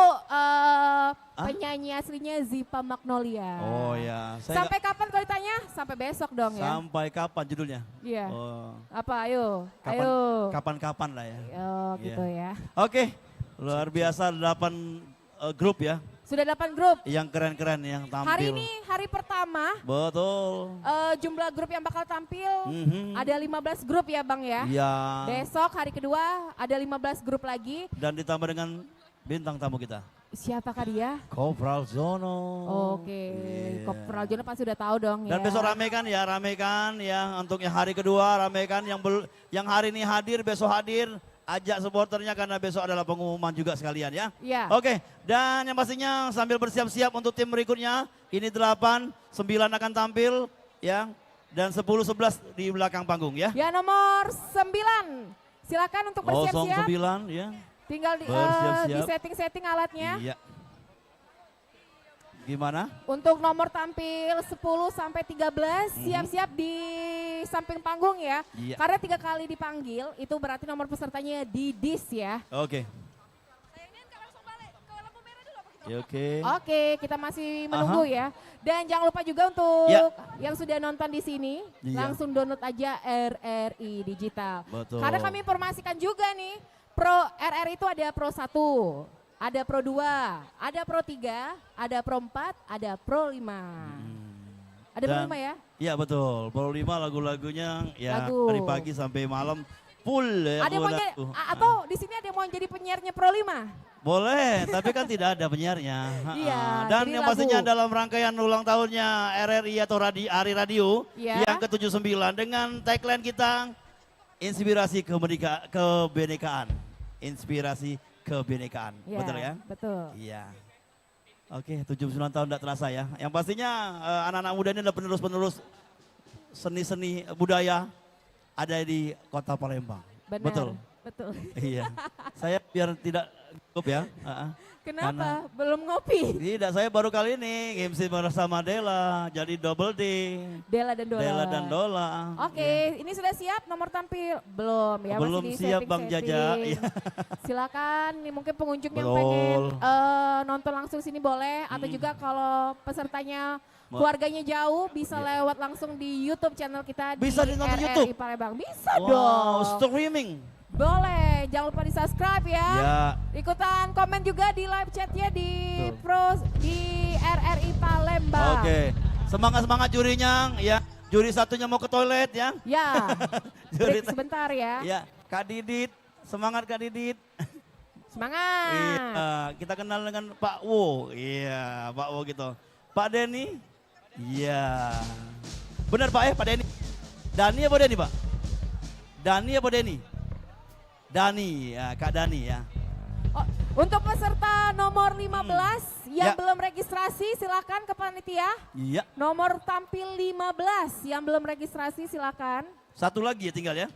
penyanyi aslinya Zipa Magnolia. Oh ya, Sampai kapan kalau ditanya? Sampai besok dong ya. Sampai kapan judulnya? Iya. Oh. Apa? Ayo. Kapan, Ayo. Kapan-kapan lah ya. Oh, gitu ya. Oke, luar biasa 8 grup ya. Sudah 8 grup. Yang keren-keren yang tampil. Hari ini hari pertama. Betul. Jumlah grup yang bakal tampil Mhm. ada 15 grup ya Bang ya. Iya. Besok hari kedua ada 15 grup lagi. Dan ditambah dengan bintang tamu kita. Siapakah dia? Kopral Zono. Oke, Kopral Jono pasti sudah tahu dong Dan ya. besok ramekan ya untuk yang hari kedua ramekan yang hari ini hadir besok hadir. Ajak supporternya karena besok adalah pengumuman juga sekalian ya. Iya. Oke, dan yang pastinya sambil bersiap-siap untuk tim berikutnya. Ini 8, 9 akan tampil ya. Dan 10, 11 di belakang panggung ya. Ya nomor 9, silakan untuk bersiap-siap. 09 ya. Tinggal di Bersiap-siap. setting-setting alatnya. Iya. Gimana? Untuk nomor tampil 10 sampai 13 siap-siap di samping panggung ya. Iya. Karena 3 kali dipanggil itu berarti nomor pesertanya di dis ya. Oke. Ya, oke. Oke, kita masih menunggu ya. Dan jangan lupa juga untuk yang sudah nonton di sini, langsung download aja RRI Digital. Betul. Karena kami informasikan juga nih, Pro RRI itu ada Pro 1, ada Pro 2, ada Pro 3, ada Pro 4, ada Pro 5. Ada Pro 5 ya? Iya betul, Pro 5 lagu-lagunya ya Lagu. dari pagi sampai malam full ya. Ada yang mau jadi, atau di sini ada yang mau jadi penyiarnya Pro 5? Boleh, tapi kan tidak ada penyiarnya. Iya, Dan jadi yang lagu. pastinya dalam rangkaian ulang tahunnya RRI atau Hari Radio Iya. yang ke-79 dengan tagline kita inspirasi kebenekaan. Inspirasi kebenekaan. Iya, Betul ya? Betul. Iya. Oke, 79 tahun tidak terasa ya. Yang pastinya anak-anak muda ini adalah penerus-penerus seni-seni budaya ada di Kota Palembang. Benar. Betul. Betul. Iya. Saya biar tidak gugup ya. Kenapa? Belum ngopi? Tidak, saya baru kali ini MC bersama Dela, jadi double D. Dela dan Dola. Dela dan Dola. Oke, ini sudah siap nomor tampil? Belum ya, Belum masih di siap Bang Jaja. setting-setting. Silakan, nih mungkin pengunjung yang Betul. pengen nonton langsung sini boleh, atau juga kalau pesertanya keluarganya jauh bisa lewat langsung di YouTube channel kita Bisa di ditonton RRI YouTube? Palembang. Bisa Wow, dong. streaming. Boleh, jangan lupa di subscribe ya. Ya. Ikutan komen juga di live chatnya di di RRI Palembang. Oke, semangat jurinya ya. Juri satunya mau ke toilet ya. Ya, Juri break sebentar ya. Ya, Kak Didit, semangat Kak Didit. Semangat. Iya, kita kenal dengan Pak Wo. Iya, Pak Wo gitu. Pak Denny. Iya. Benar Pak Pak Denny. Dani apa Denny Pak? Dani apa Denny? Dani, ya Kak Dani ya. Oh, untuk peserta nomor 15 yang belum registrasi silakan ke panitia. Iya. Nomor tampil 15 yang belum registrasi silakan. Satu lagi ya tinggal ya.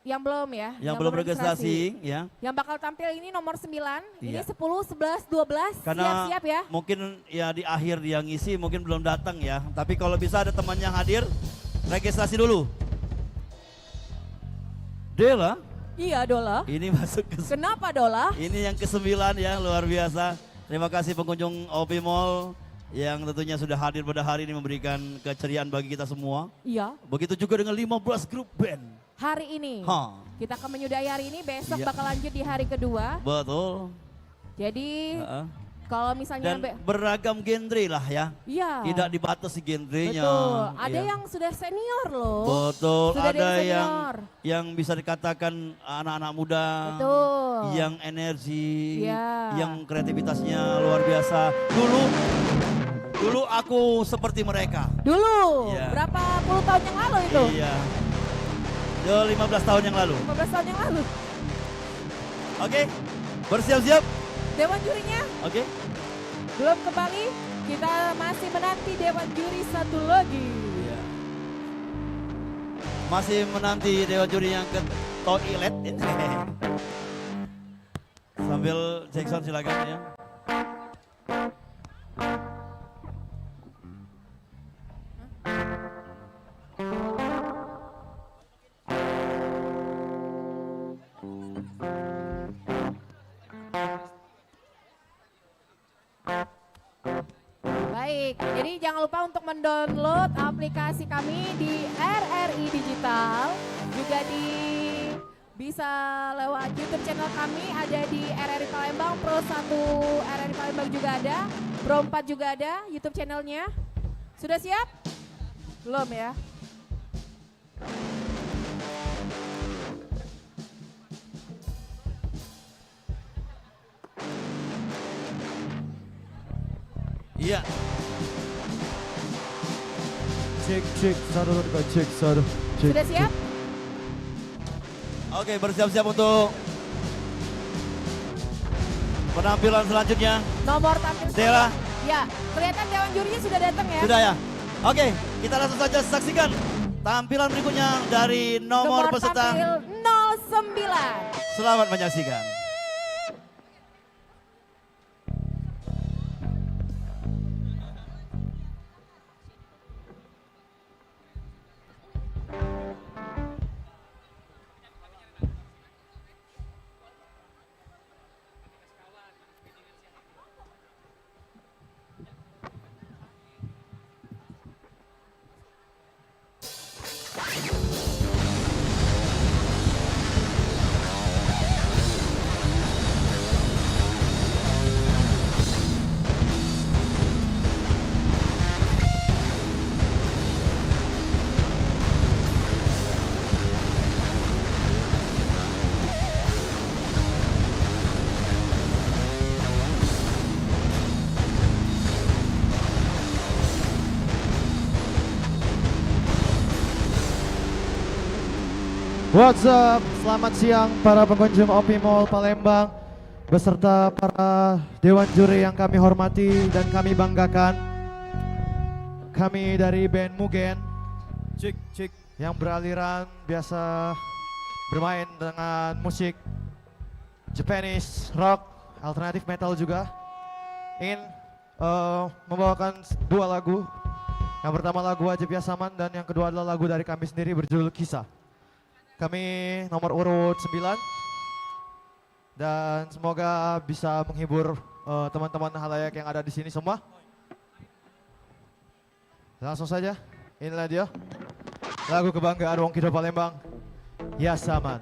Yang belum ya. Yang belum registrasi ya. Yang bakal tampil ini nomor 9. Ini Iya. 10, 11, 12. Karena Siap-siap ya. mungkin ya di akhir dia ngisi mungkin belum datang ya. Tapi kalau bisa ada teman yang hadir, registrasi dulu. Dela, Iya Dola. ini masuk ke Kenapa Dola? ini yang ke-9 ya, luar biasa. Terima kasih pengunjung OP Mall yang tentunya sudah hadir pada hari ini memberikan keceriaan bagi kita semua. Iya. Begitu juga dengan 15 grup band. Hari ini. Ha. Kita akan menyudahi hari ini, besok Iya. bakal lanjut di hari kedua. Betul. Jadi Heeh. kalau misalnya Dan beragam genre lah ya. Iya. Tidak dibatasi genrenya. Betul. Ada Iya. yang sudah senior loh. Betul, Sudah ada yang senior. bisa dikatakan anak-anak muda, Betul. yang energi, Iya. yang kreativitasnya luar biasa. Dulu aku seperti mereka. Dulu, Iya. berapa puluh tahun yang lalu itu? Iya. 15 tahun yang lalu. 15 tahun yang lalu. Oke, bersiap-siap. Dewan jurinya Oke. belum kembali. Kita masih menanti Dewan juri satu lagi. Iya. Masih menanti dewan juri yang ke toilet. Sambil Jackson silakan ya. Baik, jadi jangan lupa untuk mendownload aplikasi kami di RRI Digital. Juga bisa lewat YouTube channel kami, ada di RRI Palembang, Pro 1 RRI Palembang juga ada, Pro 4 juga ada YouTube channelnya. Sudah siap? Belum ya? Iya. Cek satu cek satu. Cek, Sudah siap? Oke, bersiap-siap untuk penampilan selanjutnya. Nomor tampil Dela. Ya, kelihatan Dewan jurinya sudah datang ya? Sudah ya? Oke, kita langsung saja saksikan tampilan berikutnya dari nomor peserta. tampil 09. Selamat menyaksikan. What's up? Selamat siang para pengunjung OP Mall Palembang beserta para dewan juri yang kami hormati dan kami banggakan. Kami dari band Mugen yang beraliran biasa bermain dengan musik Japanese rock, alternatif metal juga. Ingin membawakan dua lagu. Yang pertama lagu Wajib Ya Saman dan yang kedua adalah lagu dari kami sendiri berjudul Kisah. Kami nomor urut 9 dan semoga bisa menghibur teman-teman halayak yang ada di sini semua. Langsung saja, inilah dia lagu kebanggaan Wong Kido Palembang, Ya Saman.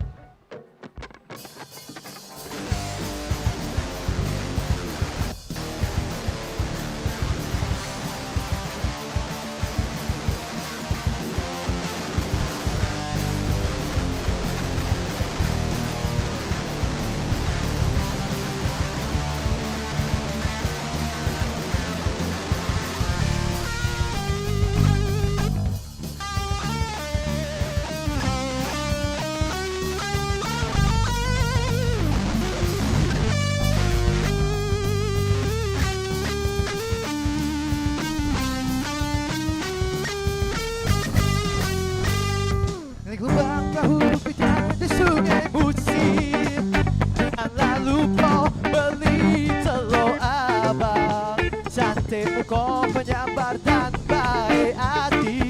Kau penyabar dan baik hati,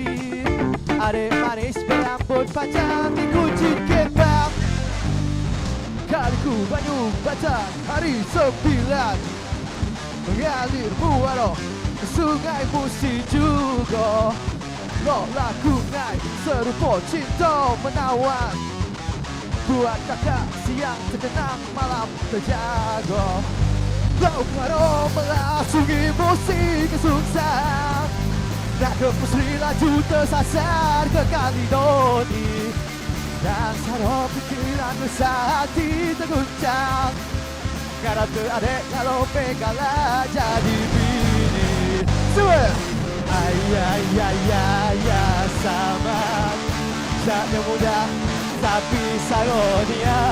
adek manis berambut panjang di kunci kembang. Kaliku Banyu Batang hari 9 mengalir muaro ke sungai Musi juga. Lo lagu ngai serupa cinta menawan buat kakak siang terkenang malam terjaga. Lauk maro melasungi musik kesusahan, nak ke pusri laju tersasar ke Kalidoni, dan saro pikiran besar hati terguncang, karena adek kalau megala jadi bini. Semua ayah sama saknya muda tapi saronia.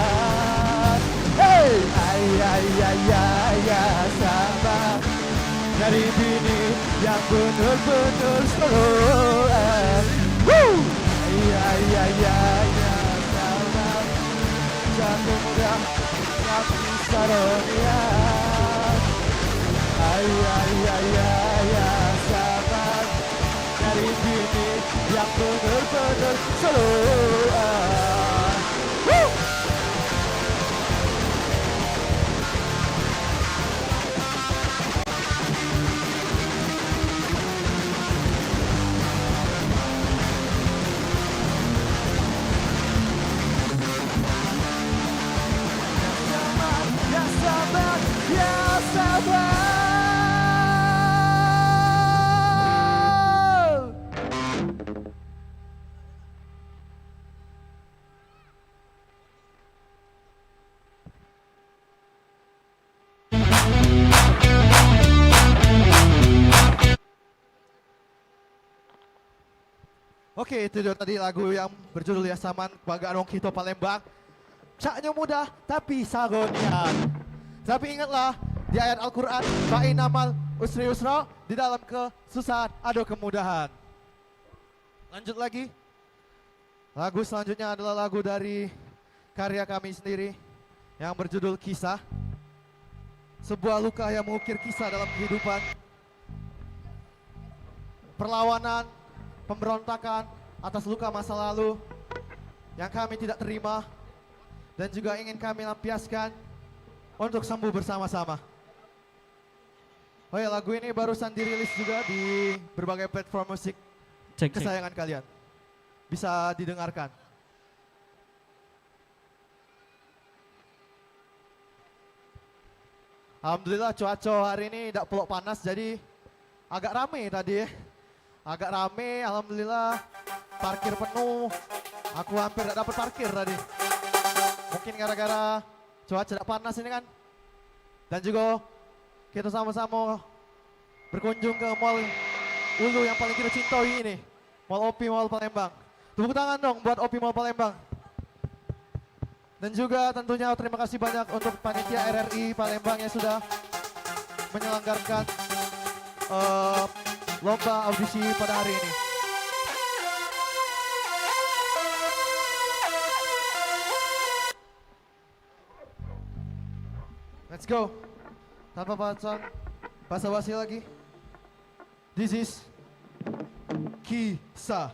Hey, ayah sama dari bini yang bener-bener slow. Ayah sama jatuh muda tapi saronia. Ayah sama dari bini yang bener-bener slow. Oke, itu dia tadi lagu yang berjudul Ya Saman, kebanggaan Wong Kido Palembang. Caknya mudah tapi saronian. Tapi ingatlah di ayat Al-Quran, Fa'in amal usri usra, di dalam kesusahan ada kemudahan. Lanjut lagi. Lagu selanjutnya adalah lagu dari karya kami sendiri yang berjudul Kisah. Sebuah luka yang mengukir kisah dalam kehidupan. Perlawanan, pemberontakan atas luka masa lalu yang kami tidak terima dan juga ingin kami lampiaskan untuk sembuh bersama-sama. Oh ya, lagu ini barusan dirilis juga di berbagai platform musik kesayangan kalian. Bisa didengarkan. Alhamdulillah cuaca hari ini tidak peluk panas, jadi agak rame tadi ya. Agak rame, alhamdulillah parkir penuh. Aku hampir tidak dapat parkir tadi. Mungkin gara-gara cuaca tidak panas ini kan. Dan juga kita sama-sama berkunjung ke Mall Ulu yang paling kita cintai ini. Mall OP Mall Palembang. Tepuk tangan dong buat OP Mall Palembang. Dan juga tentunya terima kasih banyak untuk panitia RRI Palembang yang sudah menyelenggarakan lomba audisi pada hari ini. Let's go. Tanpa basa-basi lagi. This is Kisah.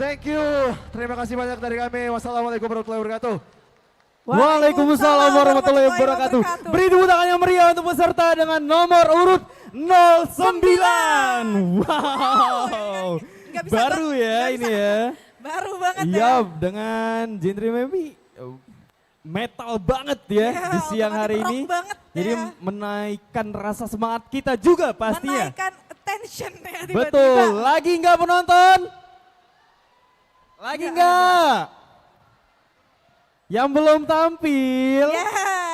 Thank you. Terima kasih banyak dari kami. Wassalamualaikum warahmatullahi wabarakatuh. Waalaikumsalam warahmatullahi wabarakatuh. Beri tepuk tangan yang meriah untuk peserta dengan nomor urut 09. Wow. Baru ya ini ya. Baru banget ya. Dengan genre maybe metal banget ya di siang hari ini. Jadi menaikkan rasa semangat kita juga pastinya. Menaikkan attention ya tiba-tiba. Betul. Lagi nggak penonton? Lagi nggak? Yang belum tampil,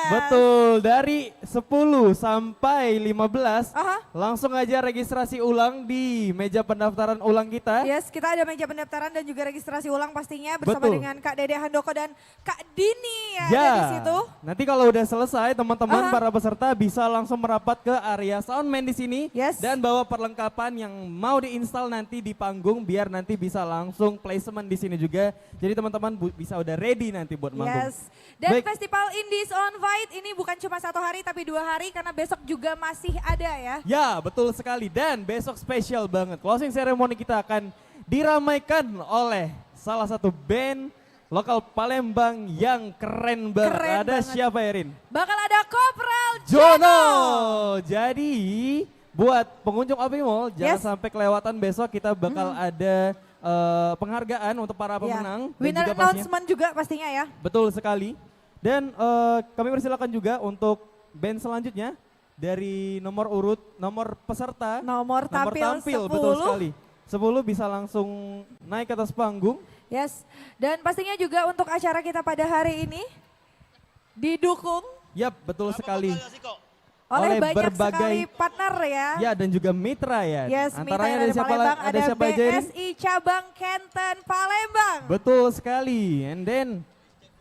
Betul, dari 10 sampai 15 langsung aja registrasi ulang di meja pendaftaran ulang kita. Yes, kita ada meja pendaftaran dan juga registrasi ulang pastinya bersama dengan Kak Dede Handoko dan Kak Dini ya, ada di situ. Nanti kalau udah selesai teman-teman para peserta bisa langsung merapat ke area soundman di sini dan bawa perlengkapan yang mau diinstal nanti di panggung biar nanti bisa langsung placement di sini juga. Jadi teman-teman bisa udah ready nanti buat manggung. Yes. Dan Festival Indies on Fight ini bukan cuma 1 hari tapi 2 hari karena besok juga masih ada ya. Ya, betul sekali. Dan besok spesial banget. Closing ceremony kita akan diramaikan oleh salah satu band lokal Palembang yang keren banget. Keren ada banget. siapa Erin? Bakal ada Kopral Jono. Jadi buat pengunjung Opi Mall jangan sampai kelewatan besok kita bakal ada penghargaan untuk para pemenang. Dan Winner juga pastinya, announcement juga pastinya ya. betul sekali. Dan kami persilakan juga untuk band selanjutnya dari nomor peserta. Nomor tampil 10. Betul sekali. 10 bisa langsung naik ke atas panggung. Yes, dan pastinya juga untuk acara kita pada hari ini didukung Yap, betul sekali. oleh banyak berbagai sekali partner ya. Ya, dan juga mitra ya. Yes, Antaranya mitra ada siapa Palembang, ada siapa aja ini? BSI Cabang Kenten Palembang. Betul sekali. And then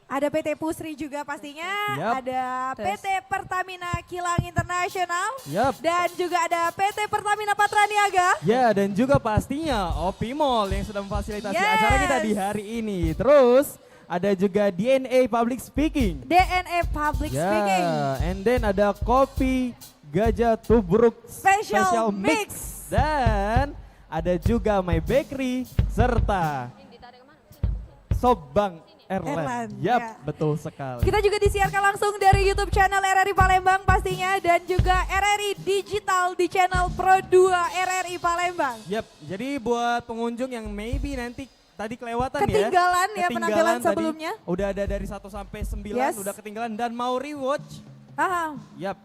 Ada PT Pusri juga pastinya, Yap. ada PT Pertamina Kilang Internasional, Yap. dan juga ada PT Pertamina Patraniaga. ya, dan juga pastinya Opi Mall yang sudah memfasilitasi acara kita di Yes. hari ini. Terus ada juga DNA Public Speaking. DNA Public Speaking. And then ada Kopi Gajah Tubruk Special Mix. Dan ada juga My Bakery serta Sobang Airline. Yap, ya. betul sekali. Kita juga disiarkan langsung dari YouTube channel RRI Palembang pastinya, dan juga RRI Digital di channel Pro 2 RRI Palembang. Yap, jadi buat pengunjung yang maybe nanti tadi kelewatan Ketinggalan ya ya. penampilan tadi sebelumnya. Udah ada dari 1 sampai 9, udah ketinggalan dan mau rewatch. Yap.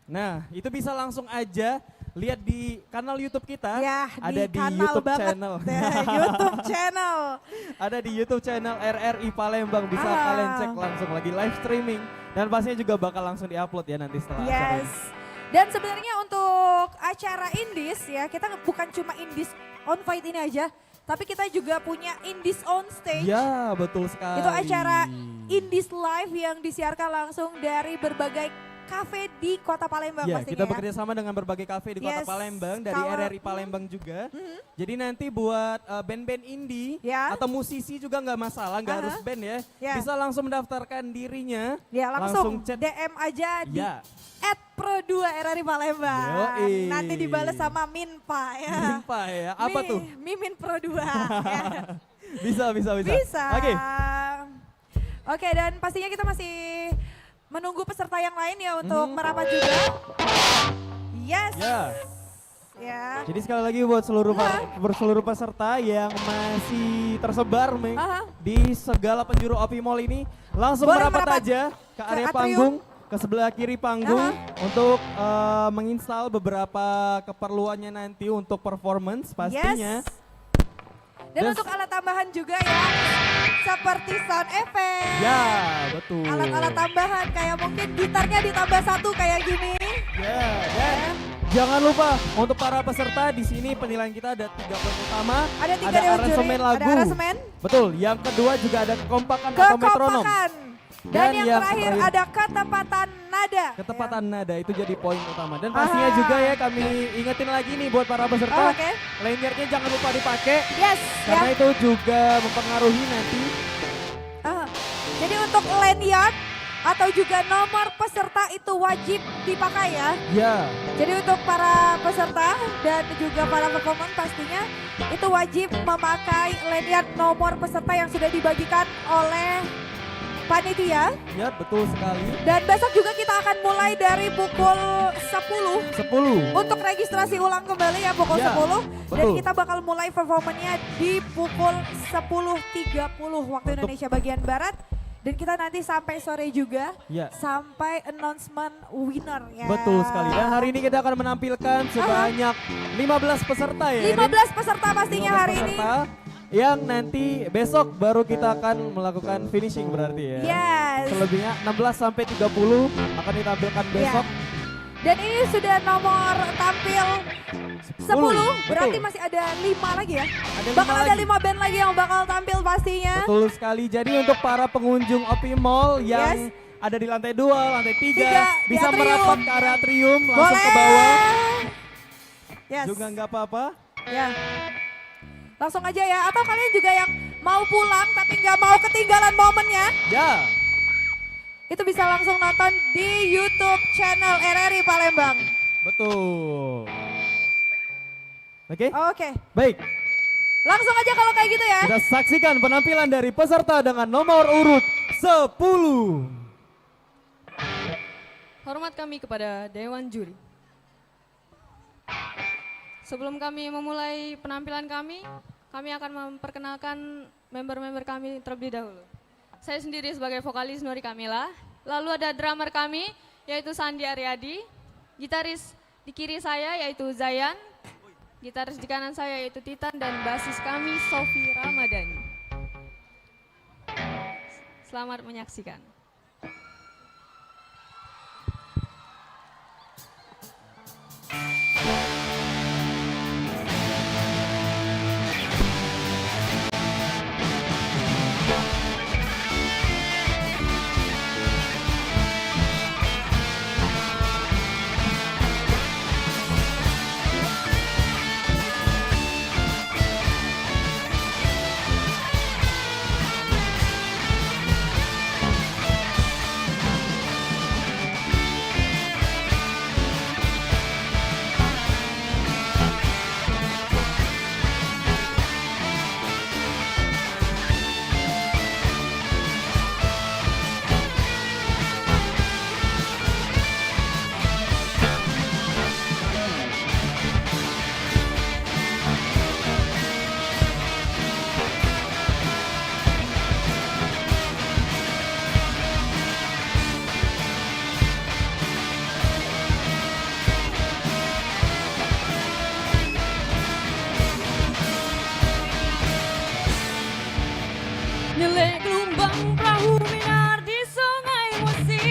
Nah, itu bisa langsung aja lihat di kanal YouTube kita. Ya, ada di kanal YouTube banget. channel. YouTube channel. Ada di YouTube channel RRI Palembang, bisa kalian cek langsung lagi live streaming dan pastinya juga bakal langsung diupload ya nanti setelah acara ini. Dan sebenarnya untuk acara Indies ya, kita bukan cuma Indies on Fight ini aja, tapi kita juga punya Indies on Stage. Ya, betul sekali. Itu acara Indies Live yang disiarkan langsung dari berbagai kafe di Kota Palembang Ya, pastinya kita ya. bekerja sama dengan berbagai kafe di Kota Palembang dari Kalau- RRI Palembang juga. Jadi nanti buat band-band indie atau musisi juga nggak masalah, nggak harus band ya. Ya. Bisa langsung mendaftarkan dirinya. Ya langsung chat. DM aja di Ya. @pro2 RRI Palembang. Yoi. Nanti dibalas sama Minpa ya. Minpa ya, apa tuh? Mimin Pro 2 ya. Bisa. Bisa. Oke. Oke, dan pastinya kita masih menunggu peserta yang lain ya untuk merapat juga. Yes. Ya. Ya. Jadi sekali lagi buat seluruh peserta yang masih tersebar di segala penjuru Opi Mall ini, langsung Boleh merapat merapat aja ke area atrium. panggung, ke sebelah kiri panggung untuk menginstal beberapa keperluannya nanti untuk performance pastinya. Dan untuk alat tambahan juga ya, seperti sound effect. Ya, betul. Alat-alat tambahan kayak mungkin gitarnya ditambah 1 kayak gini. Ya, dan jangan lupa untuk para peserta di sini penilaian kita ada 3 poin utama. Ada 3 ada dewan juri, aransemen lagu. ada aransemen. Betul. Yang kedua juga ada kekompakan atau metronom. Kekompakan. Dan yang terakhir ada ketepatan nada. Ketepatan nada itu jadi poin utama. Dan pastinya juga ya kami ingetin lagi nih buat para peserta. Lanyardnya jangan lupa dipakai. Yes. Karena itu juga mempengaruhi nanti. Jadi untuk lanyard atau juga nomor peserta itu wajib dipakai ya. Ya. Jadi untuk para peserta dan juga para performer pastinya itu wajib memakai lanyard nomor peserta yang sudah dibagikan oleh panitia. Ya, betul sekali. Dan besok juga kita akan mulai dari pukul 10 untuk registrasi ulang kembali ya pukul Ya, 10. Dan betul. kita bakal mulai performanya di pukul 10.30 waktu Indonesia bagian Barat. Dan kita nanti sampai sore juga, Ya. sampai announcement winner ya. Betul sekali. Dan hari ini kita akan menampilkan sebanyak 15 peserta ya. 15 peserta pastinya 15 hari ini. peserta yang nanti besok baru kita akan melakukan finishing berarti ya. Yes. Selebihnya 16 sampai 30 akan ditampilkan besok. Dan ini sudah nomor tampil 10, berarti betul. masih ada 5 lagi ya. Bakal Ada 5 band lagi yang bakal tampil pastinya. Betul sekali. Jadi untuk para pengunjung Opi Mall yang ada di lantai 2, lantai 3 bisa di atrium. merapat ke area atrium langsung Boleh. ke bawah. Yes. Juga nggak apa-apa. Ya. Langsung aja ya. Atau kalian juga yang mau pulang tapi nggak mau ketinggalan momennya. Ya. Itu bisa langsung nonton di YouTube channel RRI Palembang. Betul. Oke? Oke. Baik. Langsung aja kalau kayak gitu ya. Kita saksikan penampilan dari peserta dengan nomor urut 10. Hormat kami kepada Dewan Juri. Sebelum kami memulai penampilan kami akan memperkenalkan member-member kami terlebih dahulu. Saya sendiri sebagai vokalis Nuri Kamila, lalu ada drummer kami yaitu Sandi Aryadi, gitaris di kiri saya yaitu Zayan, gitaris di kanan saya yaitu Titan, dan basis kami Sofi Ramadhani. Selamat menyaksikan. Nilai gelombang perahu minar di sungai Musi,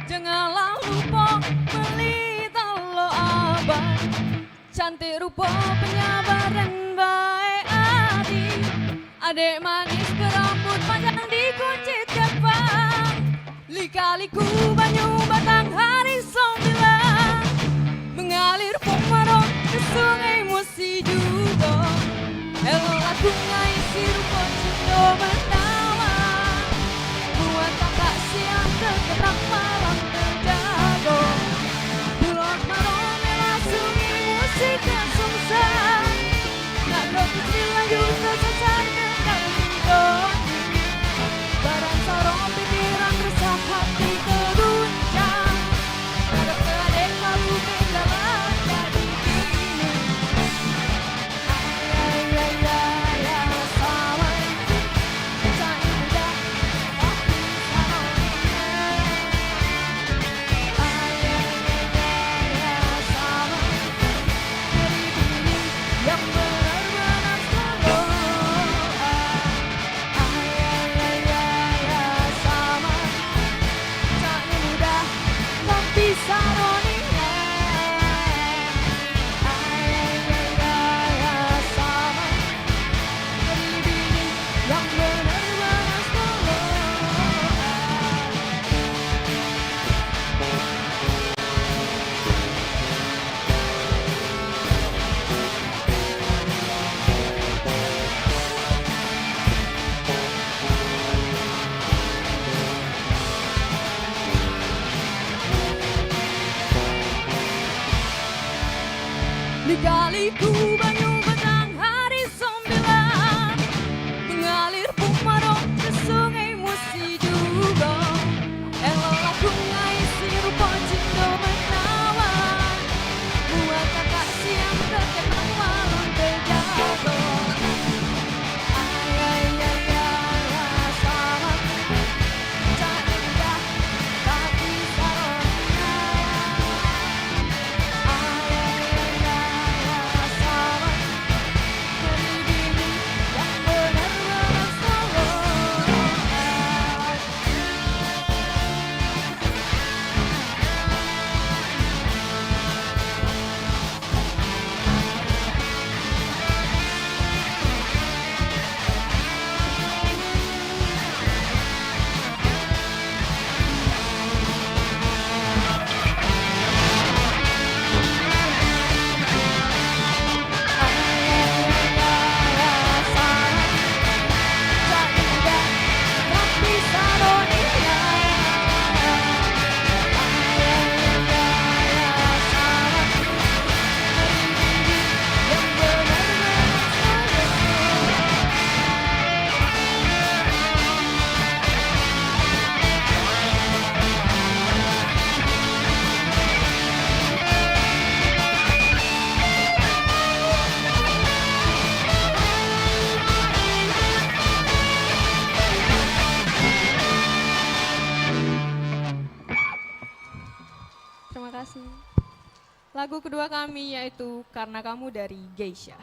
janganlah lupa melita lo abang, cantik rupa penyabar dan baik hati, adek manis berambut panjang dikuncit kepang, lika-liku banyu batang hari 9, mengalir pemarong ke sungai Musi juga, elok aku ngaisi rupa cindo menawan, buat kakak siang terkenang malam terjago, bulan malam merah sungai Musi kesungsang, nak kau kecil laju tersesat ke kaki doni, badan sorong pikiran resah hati keruncang, kadang keadek lalu kejalan jadi gini. Lika-liku banyu batang hari 9, mengalir pumarong ke sungai Musi juga, elok aku ngaisi rupa cindo menawan, buat kakak siang terkenang malam terjago. Sama tak mudah tapi sarona. Sama kasih. Lagu kedua kami yaitu Karena Kamu dari Geisha.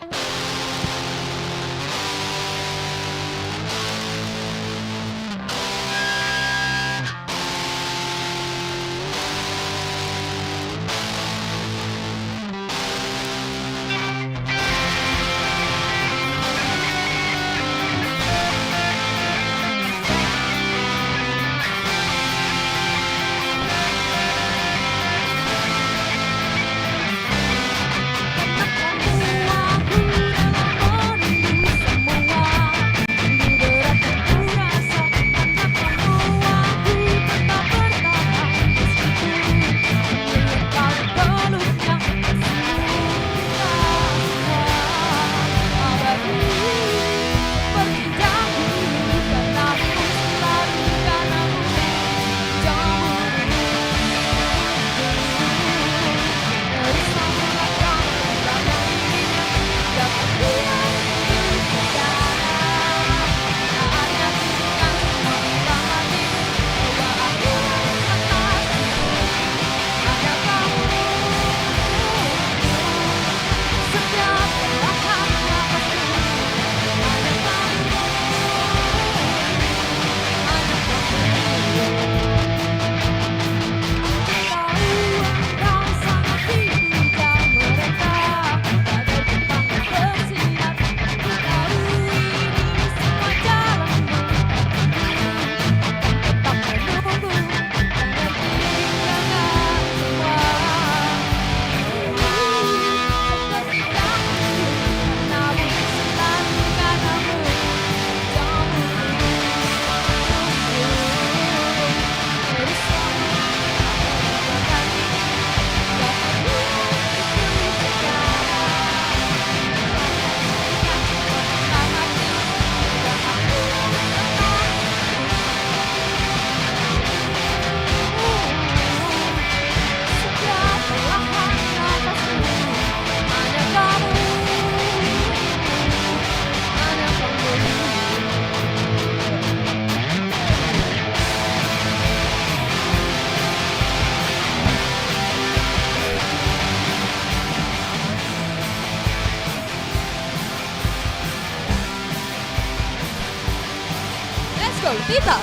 go, Tita.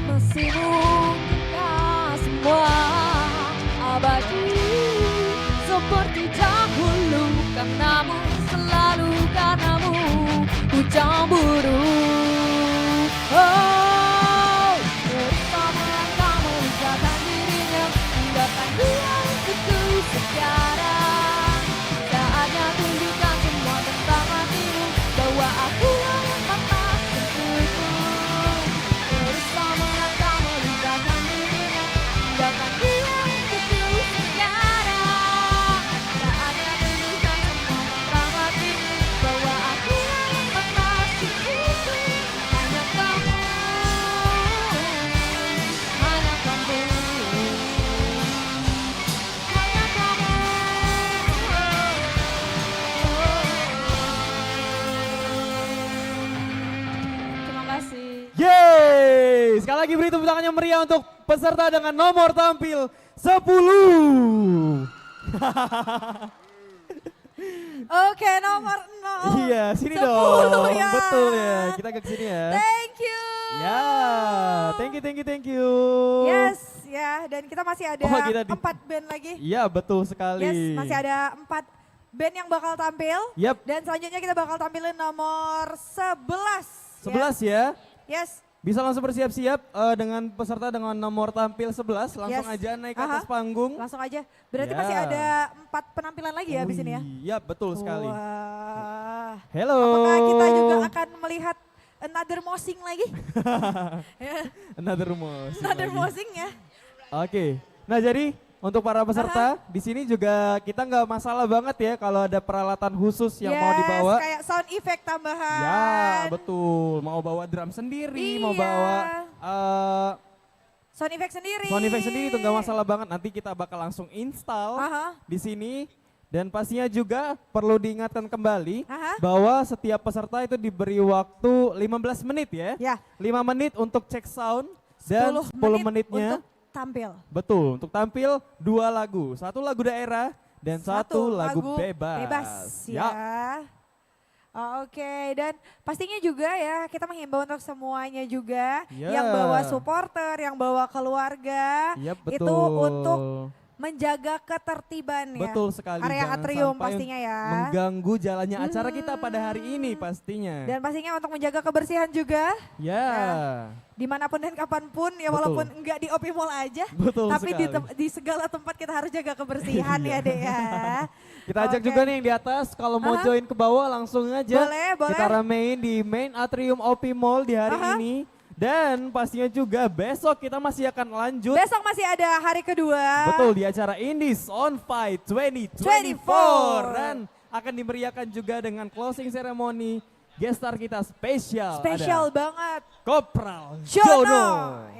Masih mungkinkah semua abadi seperti dahulu, karenamu, selalu karenamu ku cemburu. Oh, bersama engkau memisahkan dirinya, tinggalkan dia untukku sekarang. Saatnya tunjukkan semua tentang hatimu, bahwa aku yang pantas untukmu. Bersama engkau memisahkan dirinya, tinggalkan dia untukku sekarang. Saatnya tunjukkan semua tentang hatimu, bahwa aku yang pantas untukmu. Hanya kamu, hanya kamu, hanya kamu. Terima kasih. Yeay! Sekali lagi beri tepuk tangannya meriah untuk peserta dengan nomor tampil 10. Oke, nomor 0. Iya, sini 10 dong. ya. Betul ya. Kita ke sini ya. Thank you. Ya, thank you. Yes, ya, dan kita masih ada Oh, kita 4 band lagi. Iya, betul sekali. Yes, masih ada 4 band yang bakal tampil. Yap. Dan selanjutnya kita bakal tampilin nomor 11. 11 ya. Yes. Bisa langsung bersiap-siap dengan peserta dengan nomor tampil 11. Langsung aja naik ke atas panggung. Langsung aja. Berarti Ya. masih ada 4 penampilan lagi ya abis ini ya. Iya betul sekali. Wah. Hello. Apakah kita juga akan melihat another mosing lagi? Another mosing. Another lagi. mosing ya. Oke. Nah jadi untuk para peserta di sini juga kita nggak masalah banget ya kalau ada peralatan khusus yang mau dibawa. Kayak sound effect tambahan. Ya betul. Mau bawa drum sendiri, mau bawa sound effect sendiri. sound effect sendiri itu nggak masalah banget. Nanti kita bakal langsung install di sini. Dan pastinya juga perlu diingatkan kembali bahwa setiap peserta itu diberi waktu 15 menit ya. 5 menit untuk cek sound dan 10 menitnya untuk tampil. betul untuk tampil 2 lagu. 1 lagu daerah dan 1 lagu bebas. Ya. Oke, dan pastinya juga ya kita menghimbau untuk semuanya juga Ya. yang bawa supporter, yang bawa keluarga, Yap, itu betul. untuk menjaga ketertiban ya. Betul sekali. Area jangan atrium sampai pastinya ya. mengganggu jalannya acara kita pada hari ini pastinya. Dan pastinya untuk menjaga kebersihan juga. Ya. Dimanapun dan kapanpun ya Betul. walaupun enggak di OP Mall aja. Betul tapi di, sekali. di segala tempat kita harus jaga kebersihan ya deh ya. Kita ajak Oke. juga nih yang di atas kalau mau join ke bawah langsung aja. Boleh. Kita ramein di main atrium OP Mall di hari ini. Dan pastinya juga besok kita masih akan lanjut. Besok masih ada hari kedua. Betul di acara Indies on Fight 2024 dan akan dimeriahkan juga dengan closing ceremony guest star kita spesial. Spesial Ada banget. Kopral Jono. Jono.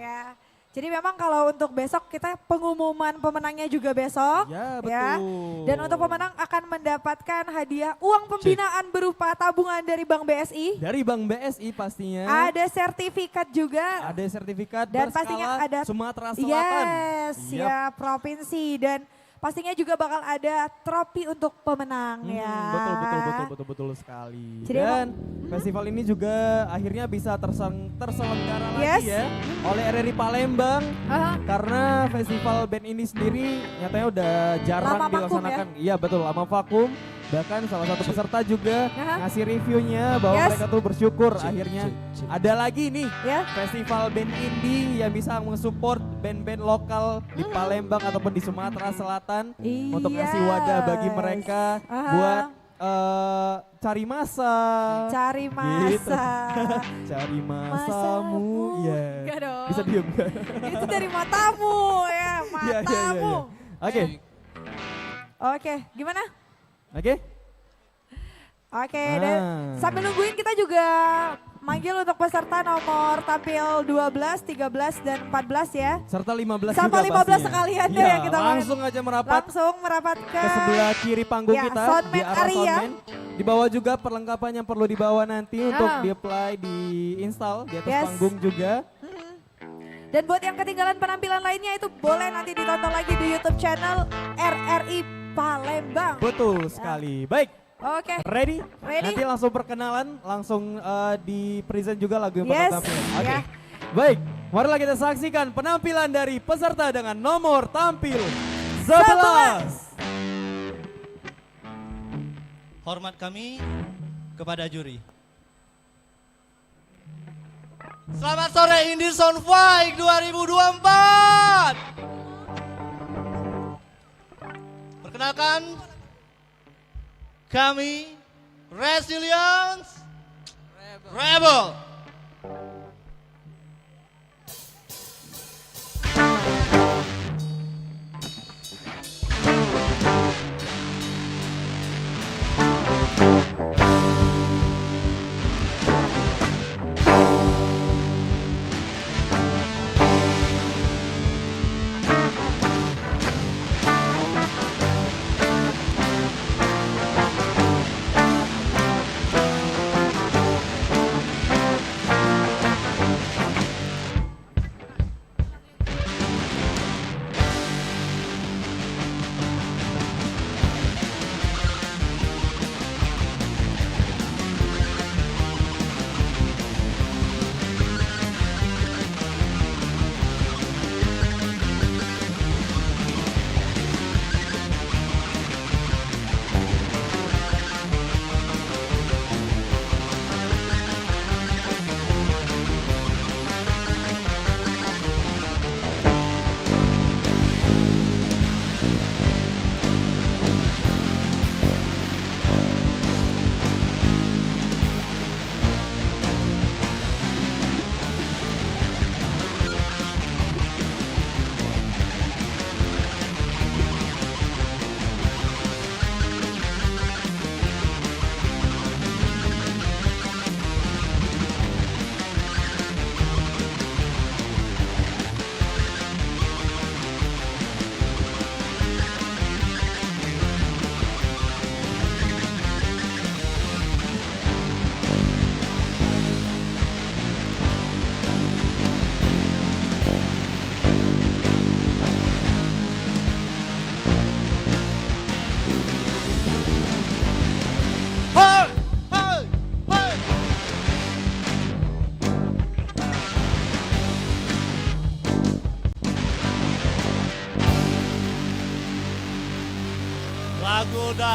Ya. Jadi memang kalau untuk besok kita pengumuman pemenangnya juga besok. Ya, betul. Dan untuk pemenang akan mendapatkan hadiah uang pembinaan berupa tabungan dari Bank BSI. Dari Bank BSI pastinya. Ada sertifikat juga. Ada sertifikat Dan berskala pastinya ada Sumatera Selatan. Yes, ya provinsi dan pastinya juga bakal ada trofi untuk pemenang ya. Betul sekali. Jadi Dan festival ini juga akhirnya bisa terselenggara lagi ya oleh RRI Palembang karena festival band ini sendiri nyatanya udah jarang Lama vakum dilaksanakan. Iya betul, lama vakum. Bahkan salah satu peserta juga ngasih reviewnya bahwa mereka tuh bersyukur akhirnya ada lagi nih festival band indie yang bisa mensupport band-band lokal di Palembang ataupun di Sumatera Selatan untuk ngasih wadah bagi mereka buat cari masa. Cari masa. Gitu. Cari masamu. Iya. Enggak dong. Bisa diem gak? Itu dari matamu ya, Iya, matamu. Oke. Oke, gimana? Oke. Oke, dan sambil nungguin kita juga manggil untuk peserta nomor tampil 12, 13, dan 14 ya. Serta 15 Sama juga 15 pastinya. sekalian deh Iya, yang kita langsung aja merapat langsung merapat ke sebelah kiri panggung ya, kita soundman di arah area. soundman. Di bawah juga perlengkapan yang perlu dibawa nanti untuk di-apply, di-install di atas panggung juga. Dan buat yang ketinggalan penampilan lainnya itu boleh nanti ditonton lagi di YouTube channel RRI Palembang. Betul sekali. Baik. Oke. Ready? Ready. Nanti langsung perkenalan, langsung di present juga lagu yang bakal tampil. Oke. ya. Baik, marilah kita saksikan penampilan dari peserta dengan nomor tampil 11. Hormat kami kepada juri. Selamat sore Indies on Fight 2024. Perkenalkan kami Resilience Rebel.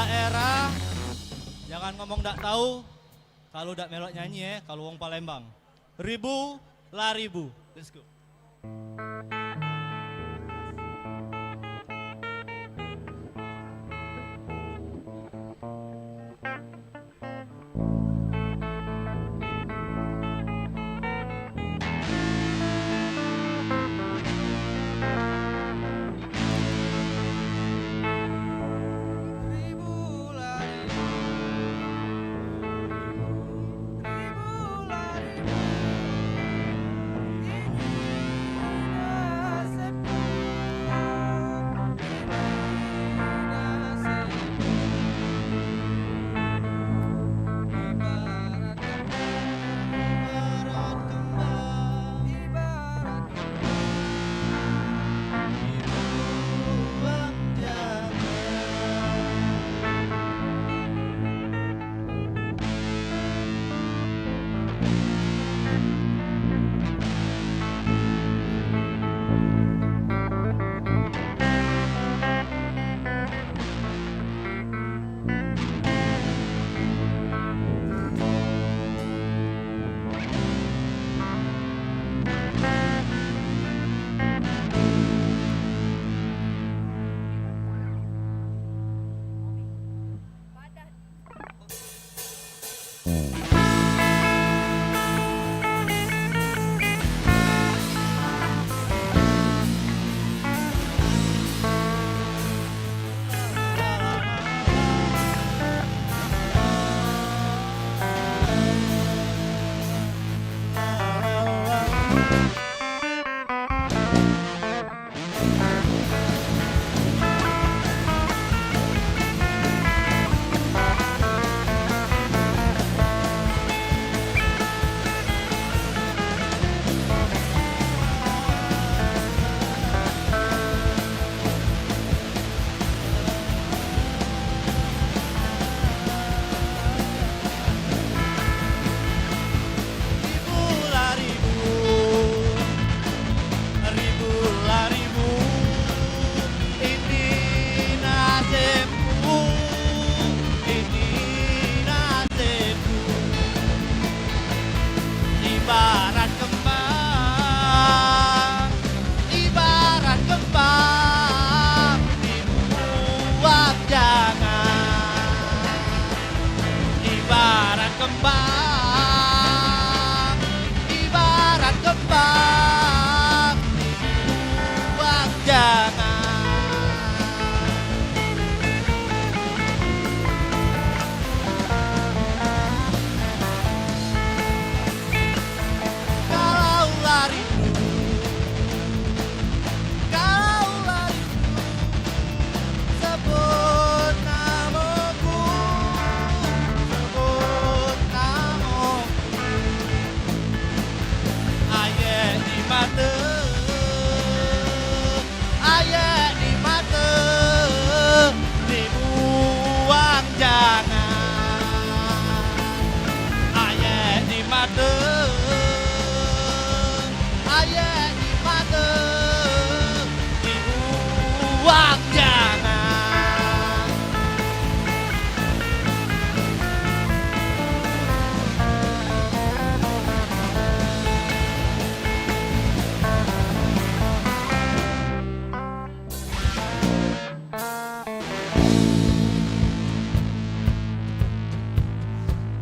daerah jangan ngomong ndak tahu kalau ndak melok nyanyi ya, kalau wong Palembang. Ribu lah ribu. Let's go.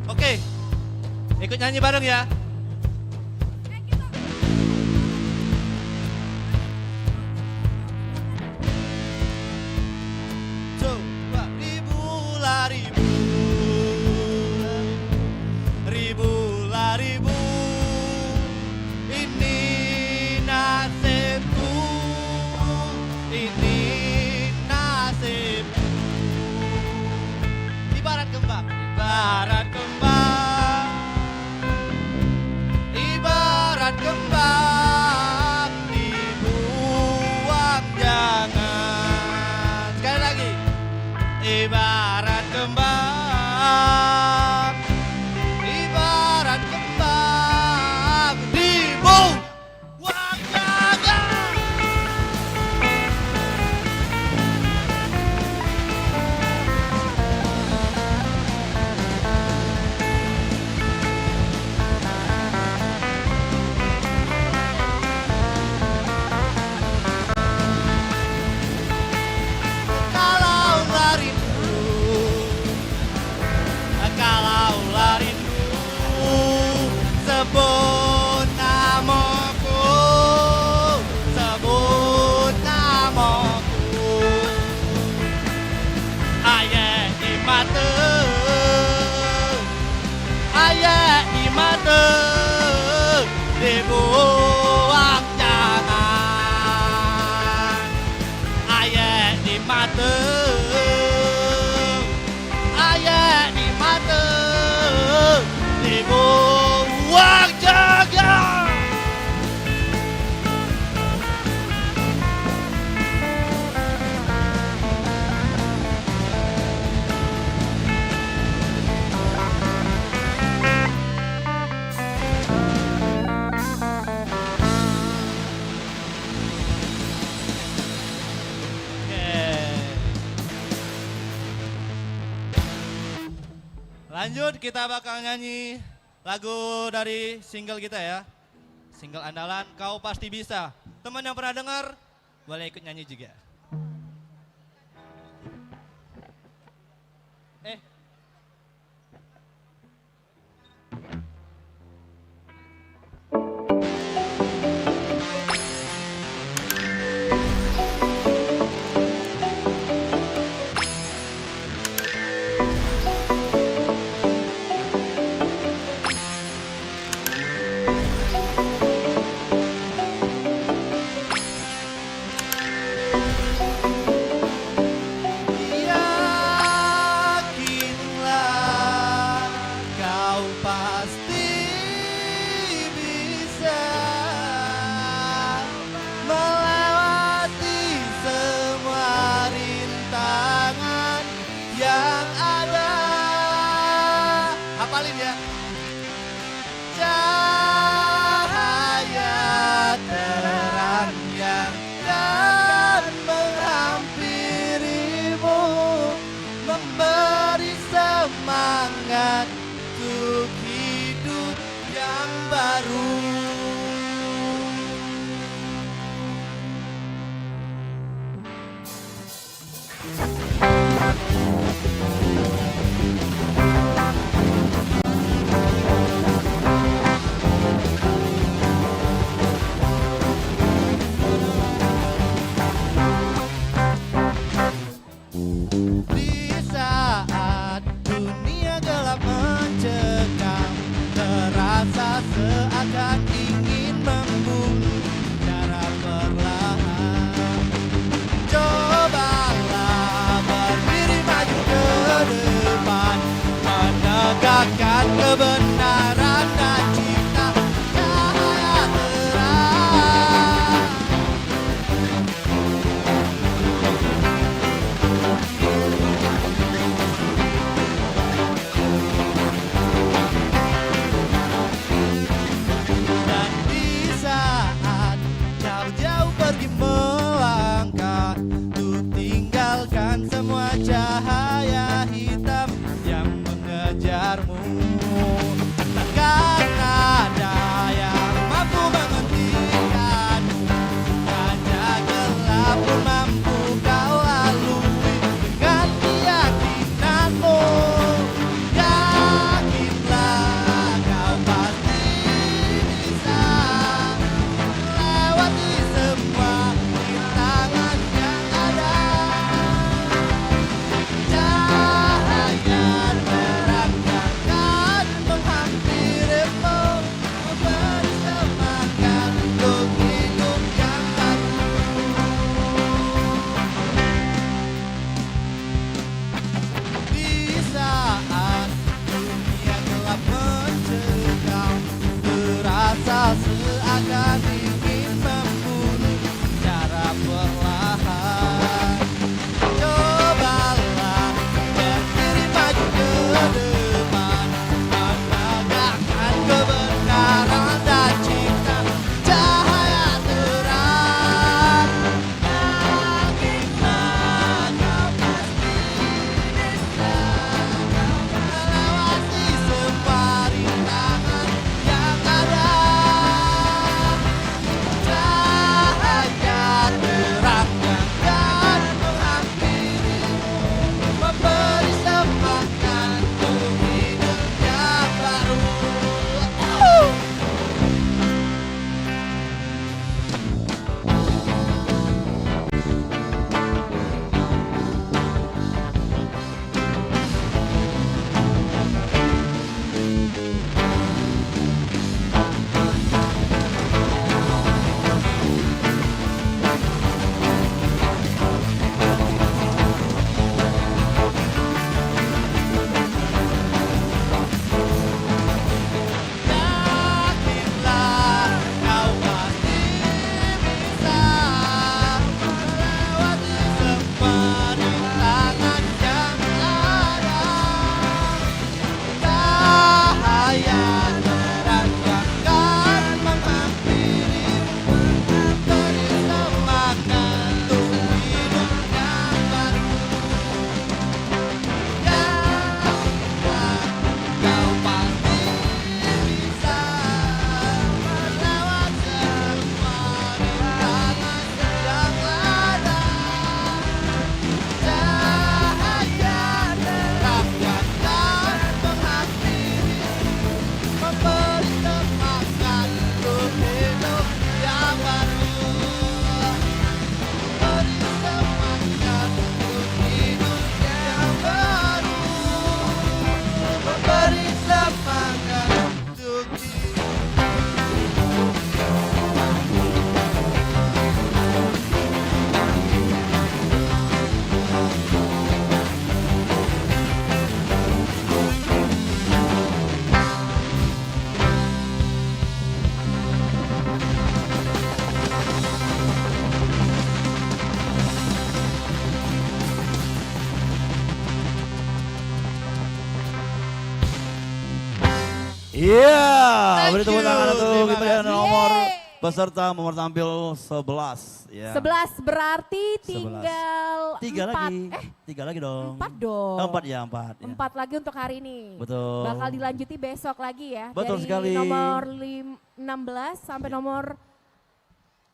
Oke, ikut nyanyi bareng ya. Coba ribu lah ribu, ribu lah ribu, ini nasibku, ini nasibku. Ibarat kembang, ibarat kembang. Ibarat kembang dibuang jangan. Sekali lagi. Ibarat kembang, ibarat kembang dibuang jangan. mata, ayat di mata, dibuang jangan. Ayat di mata, ayat di mata, dibuang jangan. Lanjut, kita bakal nyanyi lagu dari single kita ya. Single andalan Kau Pasti Bisa. Teman yang pernah dengar boleh ikut nyanyi juga. Yakin Iya, beri tepuk tangan untuk kita nomor peserta nomor tampil 11. Ya. 11 berarti tinggal 3 4. lagi. 3 lagi dong. 4 dong. 4 ya, 4. 4 lagi untuk hari ini. Betul. Bakal dilanjuti besok lagi ya. Betul dari sekali. Nomor 16 sampai nomor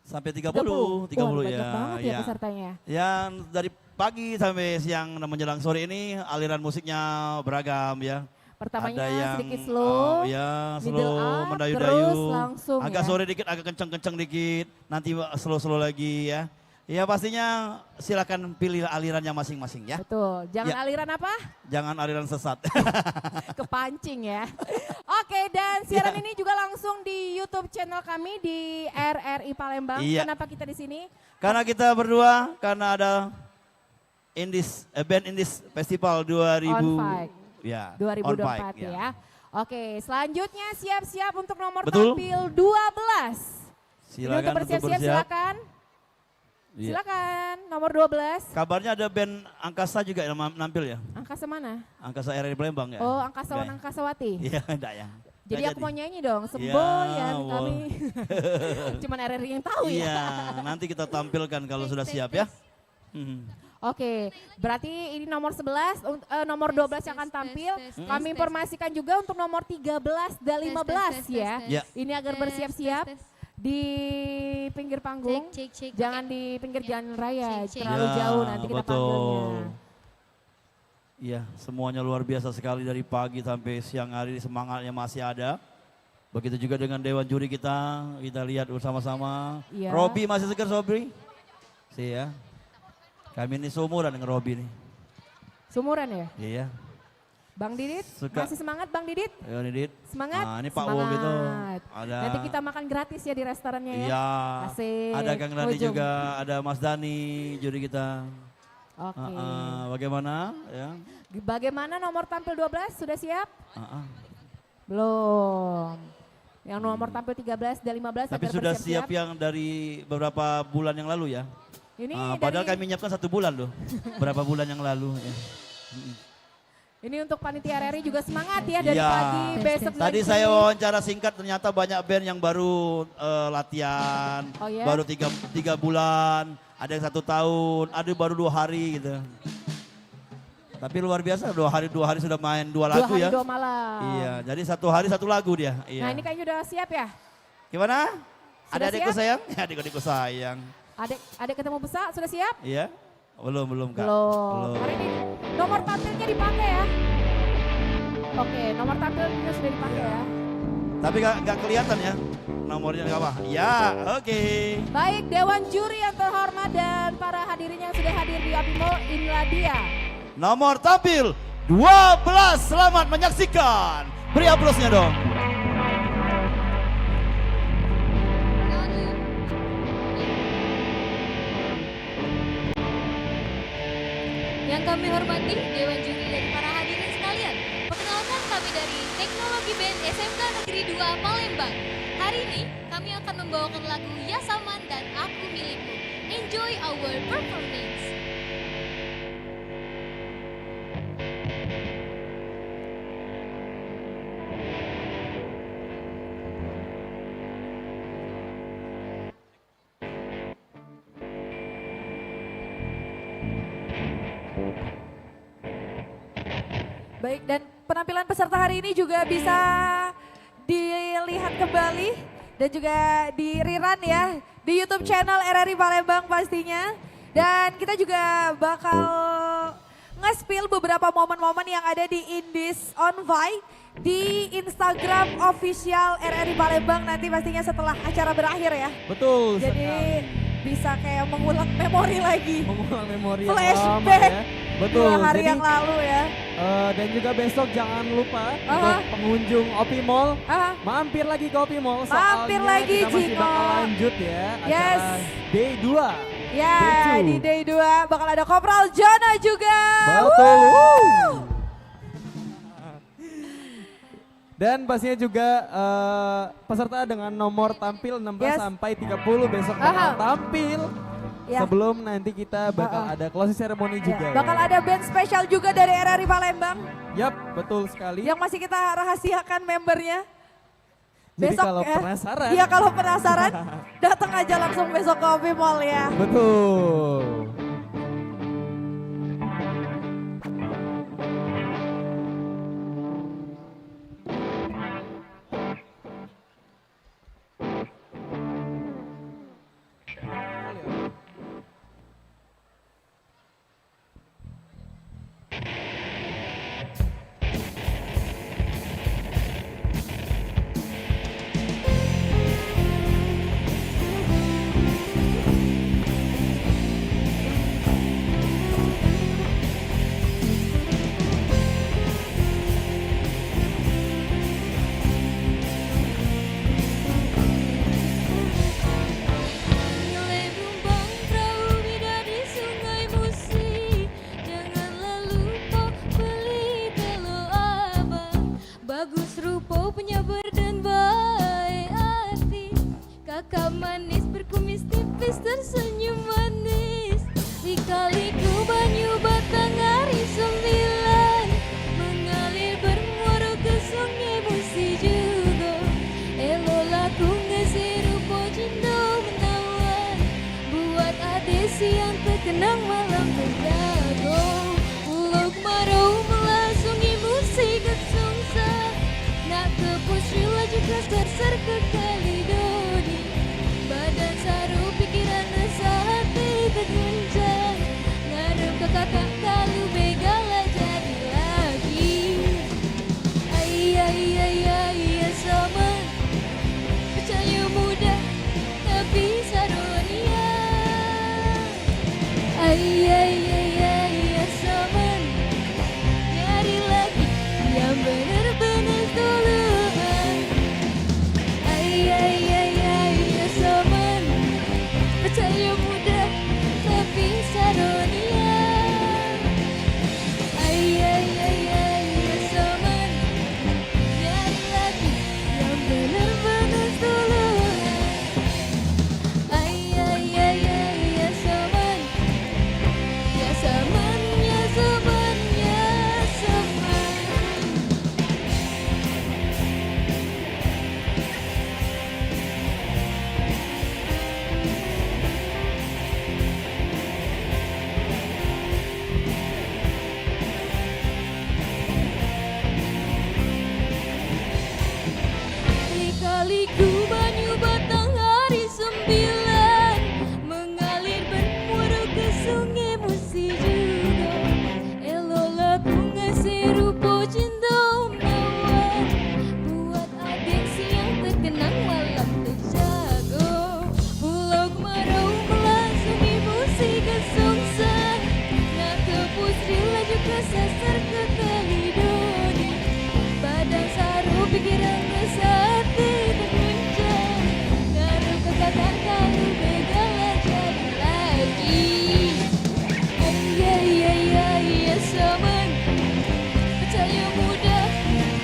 sampai 30. 30 ya. Banyak banget ya pesertanya. Yang dari pagi sampai siang dan menjelang sore ini aliran musiknya beragam ya. Pertamanya ada yang sedikit slow, ya, middle slow, up, mendayu-dayu. terus langsung agak ya. sore dikit, agak kenceng-kenceng dikit, nanti slow-slow lagi ya. Ya pastinya silakan pilih alirannya masing-masing ya. Betul, jangan Ya. aliran apa? Jangan aliran sesat. Kepancing ya. Oke, dan siaran ini juga langsung di YouTube channel kami di RRI Palembang. Iya. Kenapa kita di sini? Karena kita berdua, karena ada band Indis Festival 2000. On Fight. Ya, 2024 on Fight, ya. Oke, selanjutnya siap-siap untuk nomor Betul. tampil 12. Silakan untuk bersiap-siap, silakan. Iya. Silakan, nomor 12. Kabarnya ada band Angkasa juga yang nampil ya. Angkasa mana? Angkasa RRI Palembang ya. Oh, Angkasawan Nggak ya? Angkasawati. Iya, enggak ya. Jadi Nggak aku mau nyanyi dong, semboyan wow. kami. Cuman RRI yang tahu ya. Iya, nanti kita tampilkan kalau sudah siap ya. Oke, berarti ini nomor 11, nomor 12 yang akan tampil. Kami informasikan juga untuk nomor 13 dan 15 ya. Ya. Ini agar bersiap-siap di pinggir panggung. Jangan di pinggir jalan raya, terlalu Ya, jauh nanti kita betul. panggilnya. Iya, semuanya luar biasa sekali dari pagi sampai siang hari, semangatnya masih ada. Begitu juga dengan Dewan Juri kita lihat bersama-sama. Iya. Robi masih segar Sobri? Sih ya. Kami ini seumuran dengan Robi nih. Sumuran ya? Iya. Bang Didit, Suka. masih semangat Bang Didit? Ayo Didit. Semangat? Nah, ini Pak Wo gitu. Ada. Nanti kita makan gratis ya di restorannya ya? Iya. Asik. Ada Kang Dani Ujung. juga, ada Mas Dani juri kita. Oke. Bagaimana ya? Bagaimana nomor tampil 12, sudah siap? Belum. Yang nomor tampil 13 dan 15 Tapi agar sudah bersiap-siap. siap yang dari beberapa bulan yang lalu ya. Ini Padahal dari- kami menyiapkan 1 bulan loh. Berapa bulan yang lalu ya. Ini untuk panitia RRI juga semangat ya dari Iya. pagi besok. Tadi lagi. saya wawancara singkat ternyata banyak band yang baru latihan, Oh ya? baru 3 bulan, ada yang 1 tahun, ada yang baru 2 hari gitu. Tapi luar biasa 2 hari sudah main 2 lagu 2 hari ya. 2 malam. Iya, jadi 1 hari 1 lagu dia. Iya. Nah ini kayaknya udah siap ya? Gimana? Sudah Ada adikku siap? sayang? Adik-adikku sayang. Adik ketemu besar sudah siap? Iya? Belum Kak. Belum. Hari ini nomor tampilnya dipakai ya? Oke, nomor tampilnya sudah dipakai ya. Tapi nggak kelihatan ya nomornya nggak apa? Ya, oke. Baik, Dewan Juri yang terhormat dan para hadirin yang sudah hadir di Apimo, inilah dia. Nomor tampil 12, selamat menyaksikan. Beri aplausnya dong. Yang kami hormati Dewan Juri dan para hadirin sekalian, perkenalkan kami dari Teknologi Band SMK Negeri 2 Palembang. Hari ini kami akan membawakan lagu Yasaman dan Aku Milikmu. Enjoy our performance. Baik, dan penampilan peserta hari ini juga bisa dilihat kembali dan juga di rerun ya di YouTube channel RRI Palembang pastinya. Dan kita juga bakal nge-spill beberapa momen-momen yang ada di Indis on Fight di Instagram official RRI Palembang nanti pastinya setelah acara berakhir ya. Betul. Jadi bisa kayak mengulang memori lagi. Mengulang memori yang Flashback. lama ya. Betul. 2 hari Jadi, yang lalu ya. dan juga besok jangan lupa untuk pengunjung Opi Mall mampir lagi ke Opi Mall. Mampir Soalnya lagi, kita masih Jino. bakal lanjut ya Yes. acara Day 2. Ya, Day 2. di Day 2 bakal ada Kopral Jono juga. Betul. Wuh. Dan pastinya juga peserta dengan nomor tampil 16 Yes. sampai 30 besok bakal tampil. Ya. Sebelum nanti kita bakal ada closing ceremony juga. Bakal ya. ada band spesial juga dari RRI Palembang Yap, betul sekali. yang masih kita rahasiakan membernya. Jadi Besok kalau ya. penasaran. Iya kalau penasaran datang aja langsung besok ke Opi Mall ya. Betul. Bagus rupa penyabar dan baik hati. Kakak manis berkumis tipis tersenyum manis. Lika-liku banyu batang hari 9 mengalir bermuara ke sungai Musi juga. Elo laku ngasih rupa cinta menawan buat adik yang terkenang malam terjago. Uluk marau melasungi musik kesungsa. Nak ke Pusrila juga sasar ke Kalidoni. Badan saru pikiran rasa hati terguncang. Ngarep ke kakak kalau begala jadi lagi. Ay ay ay ay ay sama. Percaya mudah tapi saronia. Ay ay ay ay ay sama. Nyari lagi yang benar-benar duluan. Ay ay ay ay ya someone. Percaya mudah tapi saronia. Ay ay ay ay ya someone. Nyari lagi yang benar-benar duluan. Ay ay ay ay ya someone. Ya someone ya someone ya someone. Lika-liku banyu batang hari 9 mengalir bermuara ke sungai Musi juga. Elo laku ngasih rupa cinta menawan buat adik yang terkenang malam terjago. Pulau kemarau melasungi musik kesungsa. Nak ke Pusrila juga sasar ke Kalidoni. Badan saru pikiran rasa hati terguncang. Ngarep ke kakak kalau begala jadi lagi. Ay ay ay ay ya someone. Percaya mudah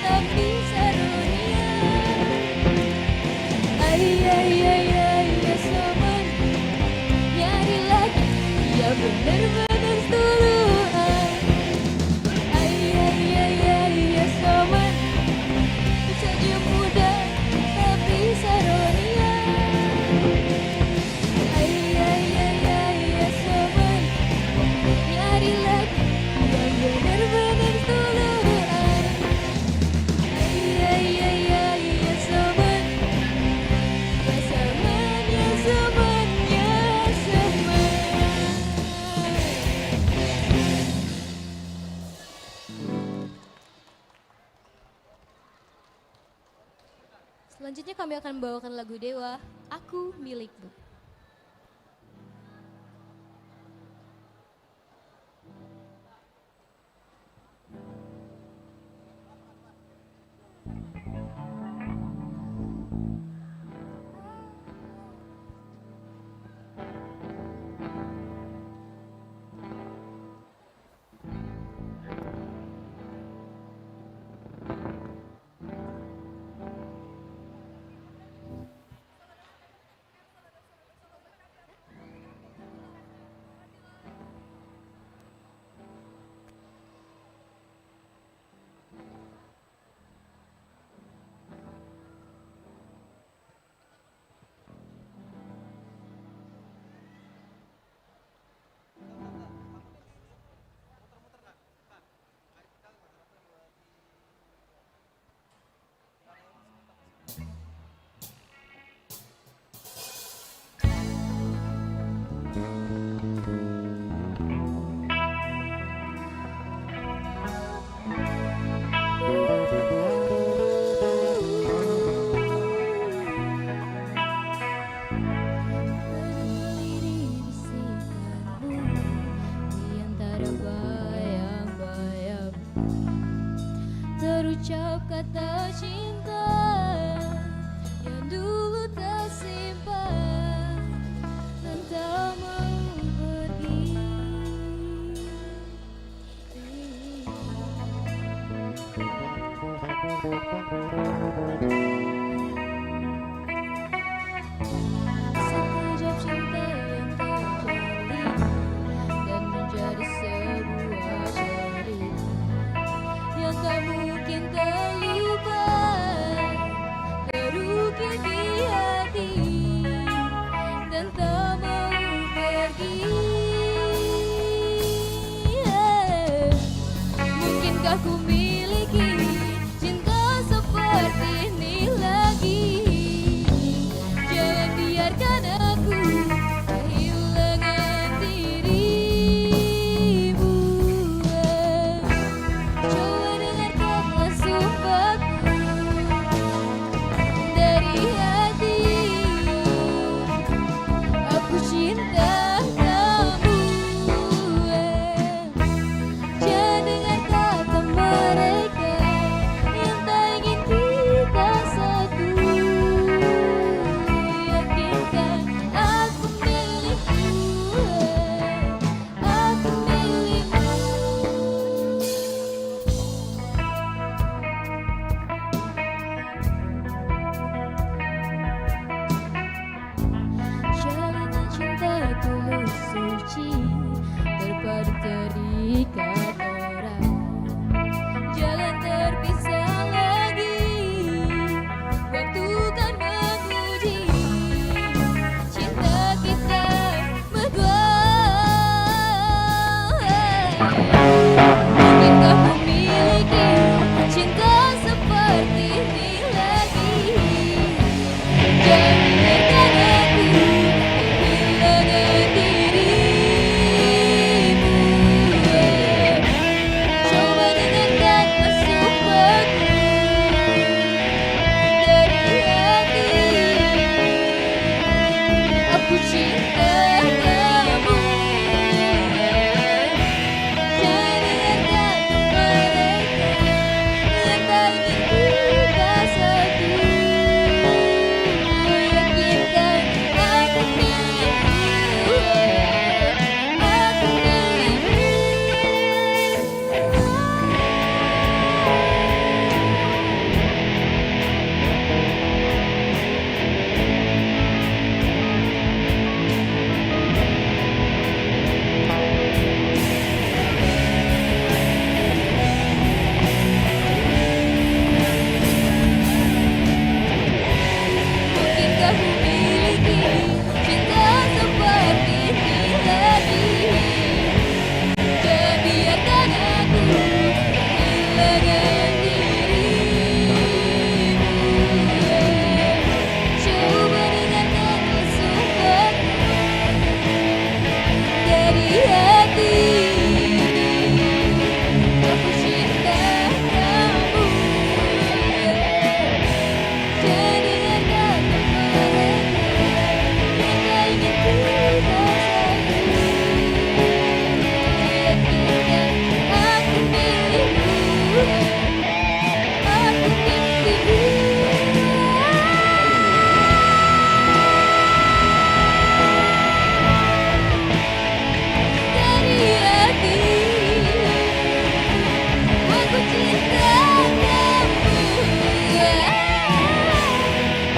tapi saronia. Ay ay ay ay ya someone. Nyari lagi ya benar-benar duluan. Ay ay ay ay ya someone. Percaya mudah tapi saronia. Ay ay ay ay ya someone. Nyari lagi yang benar-benar duluan. Ay ay ay ay ya someone. Ya someone ya someone ya someone. Selanjutnya kami akan membawakan lagu Dewa, Aku Milikmu. berucap kata cinta yang dulu tersimpan dan tak mau pergi. Sekejap cinta yang terjalin dan menjadi sebuah cerita yang tak mungkin terlupa, terukir di hati dan tak mau pergi. Mungkinkah ku miliki cinta seperti ini lagi? Jangan biarkan aku kehilangan dirimu. Coba dengarkanlah sumpahku dari hati. Aku cinta kamu. Jangan dengar kata mereka yang tak ingin kita satu. Yakinkan aku milikmu, aku milikmu. Jalinan cinta tulus suci terpadu terikat erat. Jangan terpisah lagi, waktu kan menguji cinta kita berdua. Mungkinkah ku miliki cinta seperti ini lagi? Jangan biarkan aku kehilangan dirimu. Coba dengarkanlah sumpahku dari hati. Aku cinta kamu. Jangan dengarkan mereka yang tak ingin kita satu. Yakinkan aku milikmu, aku milikmu. Mungkinkah ku miliki cinta seperti ini lagi? Jangan biarkan aku kehilangan dirimu. Coba dengarkanlah sumpahku dari hati. Aku cinta kamu. Jangan dengarkan mereka yang tak ingin kita satu. Yakinkan aku milikmu, aku milikmu. Dari hati, aku cinta kamu.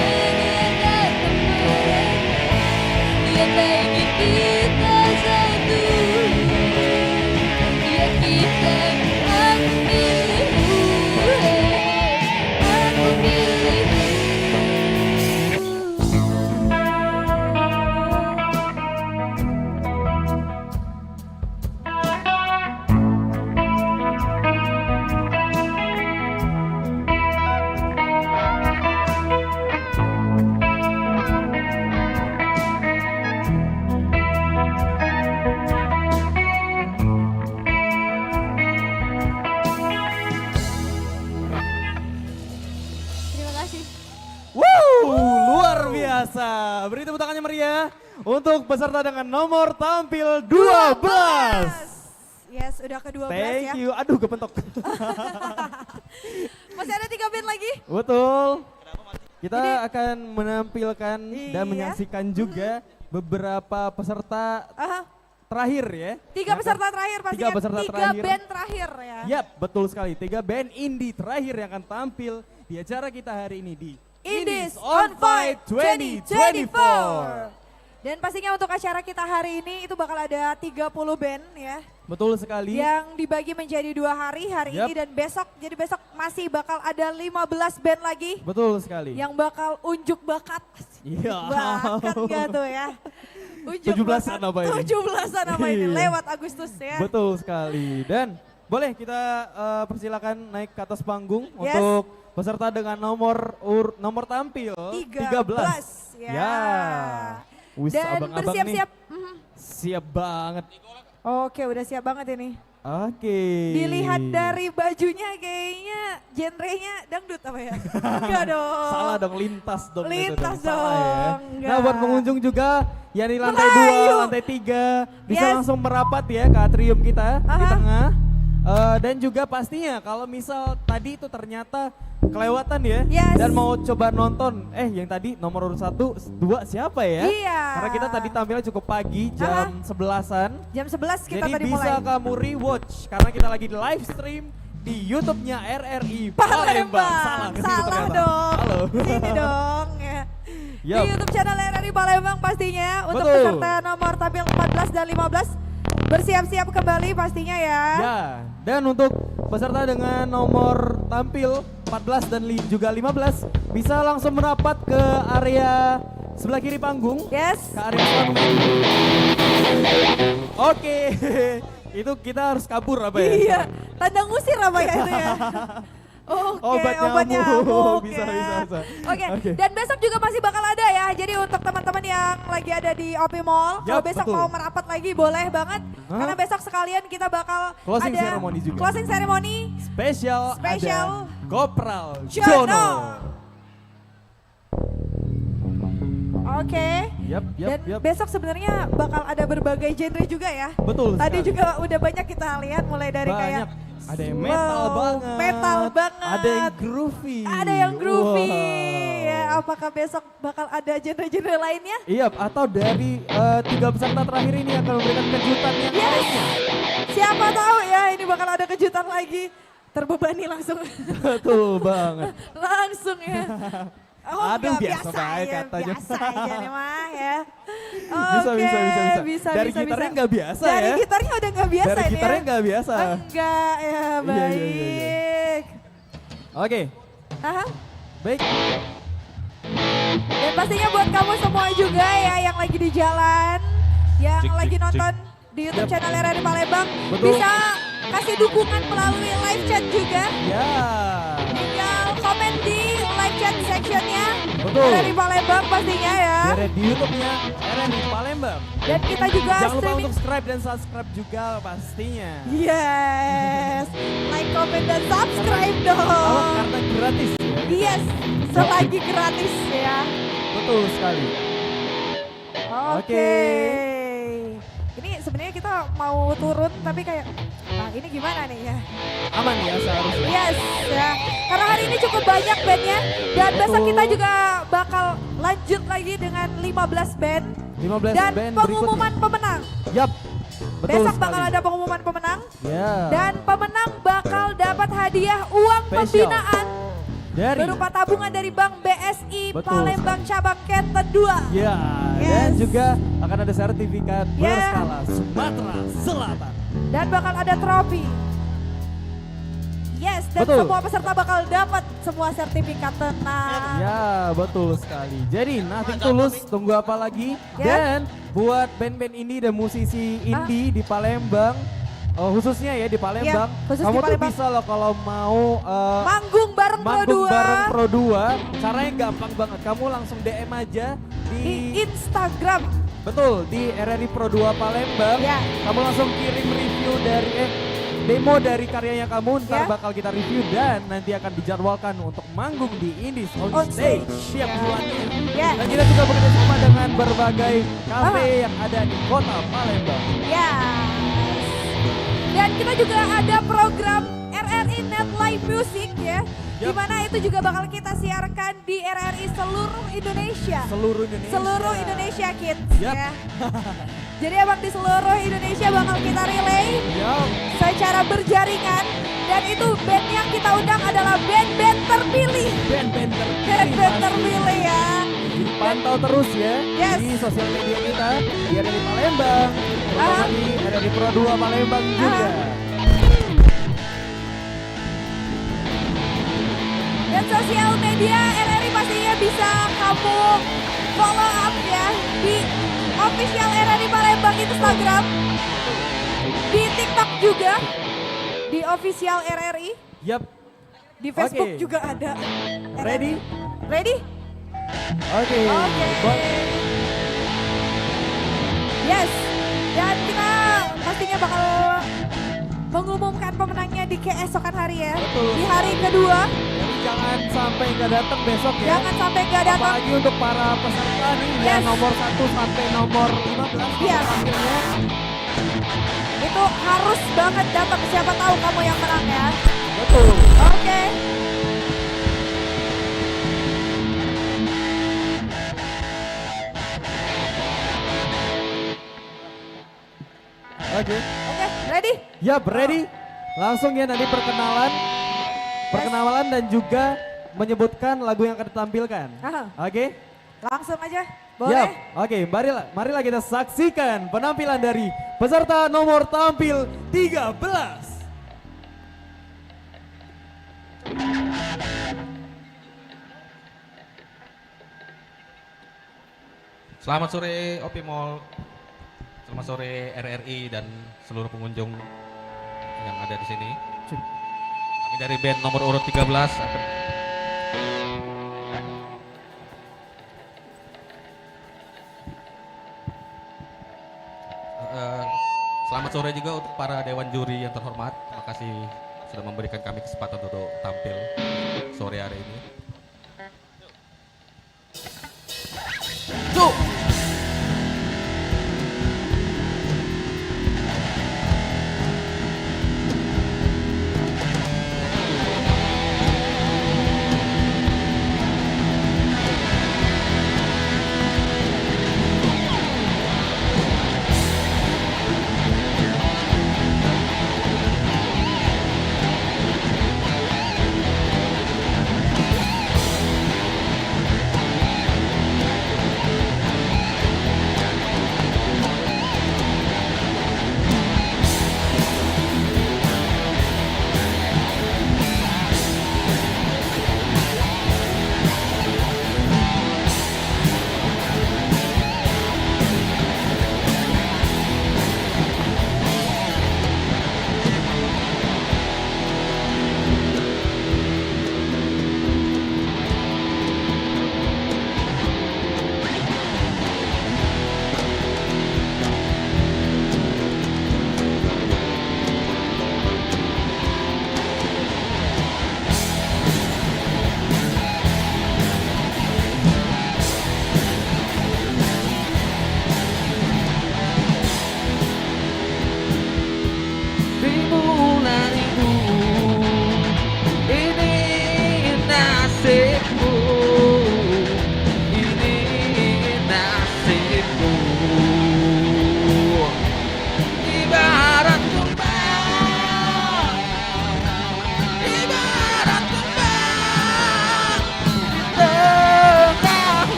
Dengarkan mereka yang tak ingin kita satu. Yakinkan aku milikmu, aku milikmu. Terima kasih. Luar biasa. Beri tepuk tangannya meriah untuk peserta dengan nomor tampil 12. Yes, udah ke-12 ya. Thank you. Aduh, kepentok. Masih ada 3 band lagi? Betul. Kita akan menampilkan Iya. dan menyaksikan juga beberapa peserta terakhir ya. 3 peserta terakhir pastinya. 3 peserta 3 terakhir. band terakhir ya. Yap, betul sekali. 3 band indie terakhir yang akan tampil di acara kita hari ini di Indies on Fight 2024. Dan pastinya untuk acara kita hari ini itu bakal ada 30 band ya. Betul sekali. Yang dibagi menjadi 2 hari Yap. ini dan besok. Jadi besok masih bakal ada 15 band lagi. Betul sekali. Yang bakal unjuk bakat. Iya. Bakat gak tuh ya. Unjuk 17-an apa ini? 17-an apa ini? Iya. Lewat Agustus ya. Betul sekali. Dan boleh kita persilakan naik ke atas panggung Yes. untuk peserta dengan nomor tampil 13. Ya. Wis, Dan abang-abang bersiap-siap. nih. Siap banget. Oke, udah siap banget ini. Oke. Dilihat dari bajunya kayaknya genrenya dangdut apa ya? Enggak dong. Salah dong, lintas dong. itu Lintas Salah ya. dong, enggak. Nah buat pengunjung juga yang di lantai Melayu. 2, lantai 3 bisa Yes. langsung merapat ya ke atrium kita di tengah. Dan juga pastinya kalau misal tadi itu ternyata kelewatan ya Yes. dan mau coba nonton yang tadi nomor urut 1, 2 siapa ya? Iya. Karena kita tadi tampilnya cukup pagi jam 11-an. Jam 11 kita Jadi tadi bisa mulai. kamu rewatch karena kita lagi di live stream di YouTube-nya RRI Palembang. Salah ke situ Salah ternyata. dong. Halo. Sini dong ya. Yup. Di YouTube channel RRI Palembang pastinya untuk Betul. peserta nomor tampil 14 dan 15 bersiap-siap kembali pastinya ya. Ya, dan untuk peserta dengan nomor tampil 14 dan juga 15 bisa langsung merapat ke area sebelah kiri panggung. Yes. Ke area selatan. Oke. Itu kita harus kabur apa ya? Iya, tanda ngusir apa ya itu ya? Oke, obat nyamuk. Bisa, ya. bisa. Oke, Oke. dan besok juga masih bakal ada ya. Jadi untuk teman-teman yang lagi ada di OP Mall, kalau Yap, besok betul. mau merapat lagi boleh banget. Karena besok sekalian kita bakal Closing ada ceremony juga. closing ceremony. Spesial Spesial ada Kopral Jono. Jono. Oke. Yap, Dan besok sebenarnya bakal ada berbagai genre juga ya. Betul Tadi sekali. juga udah banyak kita lihat mulai dari Banyak. kayak Ada yang metal slow, banget. metal banget. Ada yang groovy. Ada yang groovy. Wow. Ya, apakah besok bakal ada genre-genre lainnya? Iya, atau dari 3 peserta terakhir ini akan memberikan kejutan yang lainnya. Siapa tahu ya ini bakal ada kejutan lagi. Terbebani langsung. Betul banget. Langsung ya. Oh, Aduh, enggak, biasa baik aja, katanya. Biasa aja nih mah ya. Bisa, Oke, bisa. Dari gitarnya nggak biasa Dari ya. gitarnya udah nggak biasa Dari ini gitarnya ya. nggak biasa. Enggak ya, Iya, baik. iya. Oke, Aha. baik. Dan pastinya buat kamu semua juga ya yang lagi di jalan, yang Cik, lagi cik, nonton cik. di YouTube Yap. channel RRI Palembang, Betul. bisa kasih dukungan melalui live chat juga. Ya. Tinggal komen di live chat sectionnya Betul. RRI Palembang pastinya ya. Dari di YouTube-nya RRI Palembang. Dan kita juga Jangan lupa streaming. untuk subscribe dan subscribe juga pastinya. Yes, like, comment, dan subscribe dong. Karena gratis. Yes, selagi gratis ya. Betul sekali. Oke. Ini sebenarnya kita mau turun tapi kayak, nah ini gimana nih ya? Aman ya seharusnya. Yes, ya. Karena hari ini cukup banyak bandnya dan besok Betul. kita juga bakal lanjut lagi dengan 15 band 15 dan band pengumuman pemenang. Yap. Betul Besok sekali. bakal ada pengumuman pemenang Ya. dan pemenang bakal dapat hadiah uang Spesial. pembinaan Dari. berupa tabungan dari Bank BSI Betul Palembang Cabang Kenten 2. Ya, dan Yes. juga akan ada sertifikat Yeah. berskala Sumatera Selatan. Dan bakal ada trofi. Yes, dan Betul. semua peserta bakal dapat semua sertifikat tenang. Ya, betul sekali. Jadi, Nothing Tulus, tunggu apa lagi? Ya. Dan buat band-band indie dan musisi indie di Palembang, khususnya ya di Palembang, Ya, khusus kamu di tuh Palembang. bisa loh kalau mau Manggung bareng Pro 2 bareng Pro 2. Caranya gampang banget. Kamu langsung DM aja di Instagram. Betul, di RRI Pro 2 Palembang. Ya. Kamu langsung kirim review dari demo dari karyanya kamu, ntar Ya. bakal kita review dan nanti akan dijadwalkan untuk manggung di Indies on On Stage stage. tiap Ya. bulannya. Ya. Dan kita juga bekerja sama dengan berbagai kafe yang ada di kota Palembang. Ya. Dan kita juga ada program RRI Net Live Music ya. Di mana itu juga bakal kita siarkan di RRI seluruh Indonesia. Seluruh Indonesia. Seluruh Indonesia Kids Yap. ya. Jadi emang di seluruh Indonesia bakal kita relay secara berjaringan. Dan itu band yang kita undang adalah band-band terpilih. Band-band terpilih. Band-band terpilih ya. Pantau terus ya di sosial media kita di RRI Palembang, terutama di RRI Pro 2 Palembang juga. Dan sosial media RRI pastinya bisa kamu follow up ya di official RRI Palembang Instagram, di TikTok juga, di official RRI. Yap. Di Facebook Oke. juga ada. Ready? Ready? Oke. Yes. Dan kita pastinya bakal mengumumkan pemenangnya di keesokan hari ya. Di hari kedua. Jadi jangan sampai nggak datang besok ya. Jangan sampai nggak datang. Apalagi untuk para peserta nih yang nomor 1 sampai nomor 15. Iya. Akhirnya. Itu harus banget datang, siapa tahu kamu yang menang ya. Betul. Oke. Oke. Oke, ready? Yap, ready. Langsung ya nanti perkenalan dan juga menyebutkan lagu yang akan ditampilkan. Aha. Oke. Langsung aja, boleh? Yap. Oke, marilah kita saksikan penampilan dari peserta nomor tampil 13. Selamat sore OP Mall, selamat sore RRI dan seluruh pengunjung yang ada di sini. Kami dari band nomor urut 13 akan selamat sore juga untuk para dewan juri yang terhormat. Terima kasih sudah memberikan kami kesempatan untuk tampil sore hari ini. Go!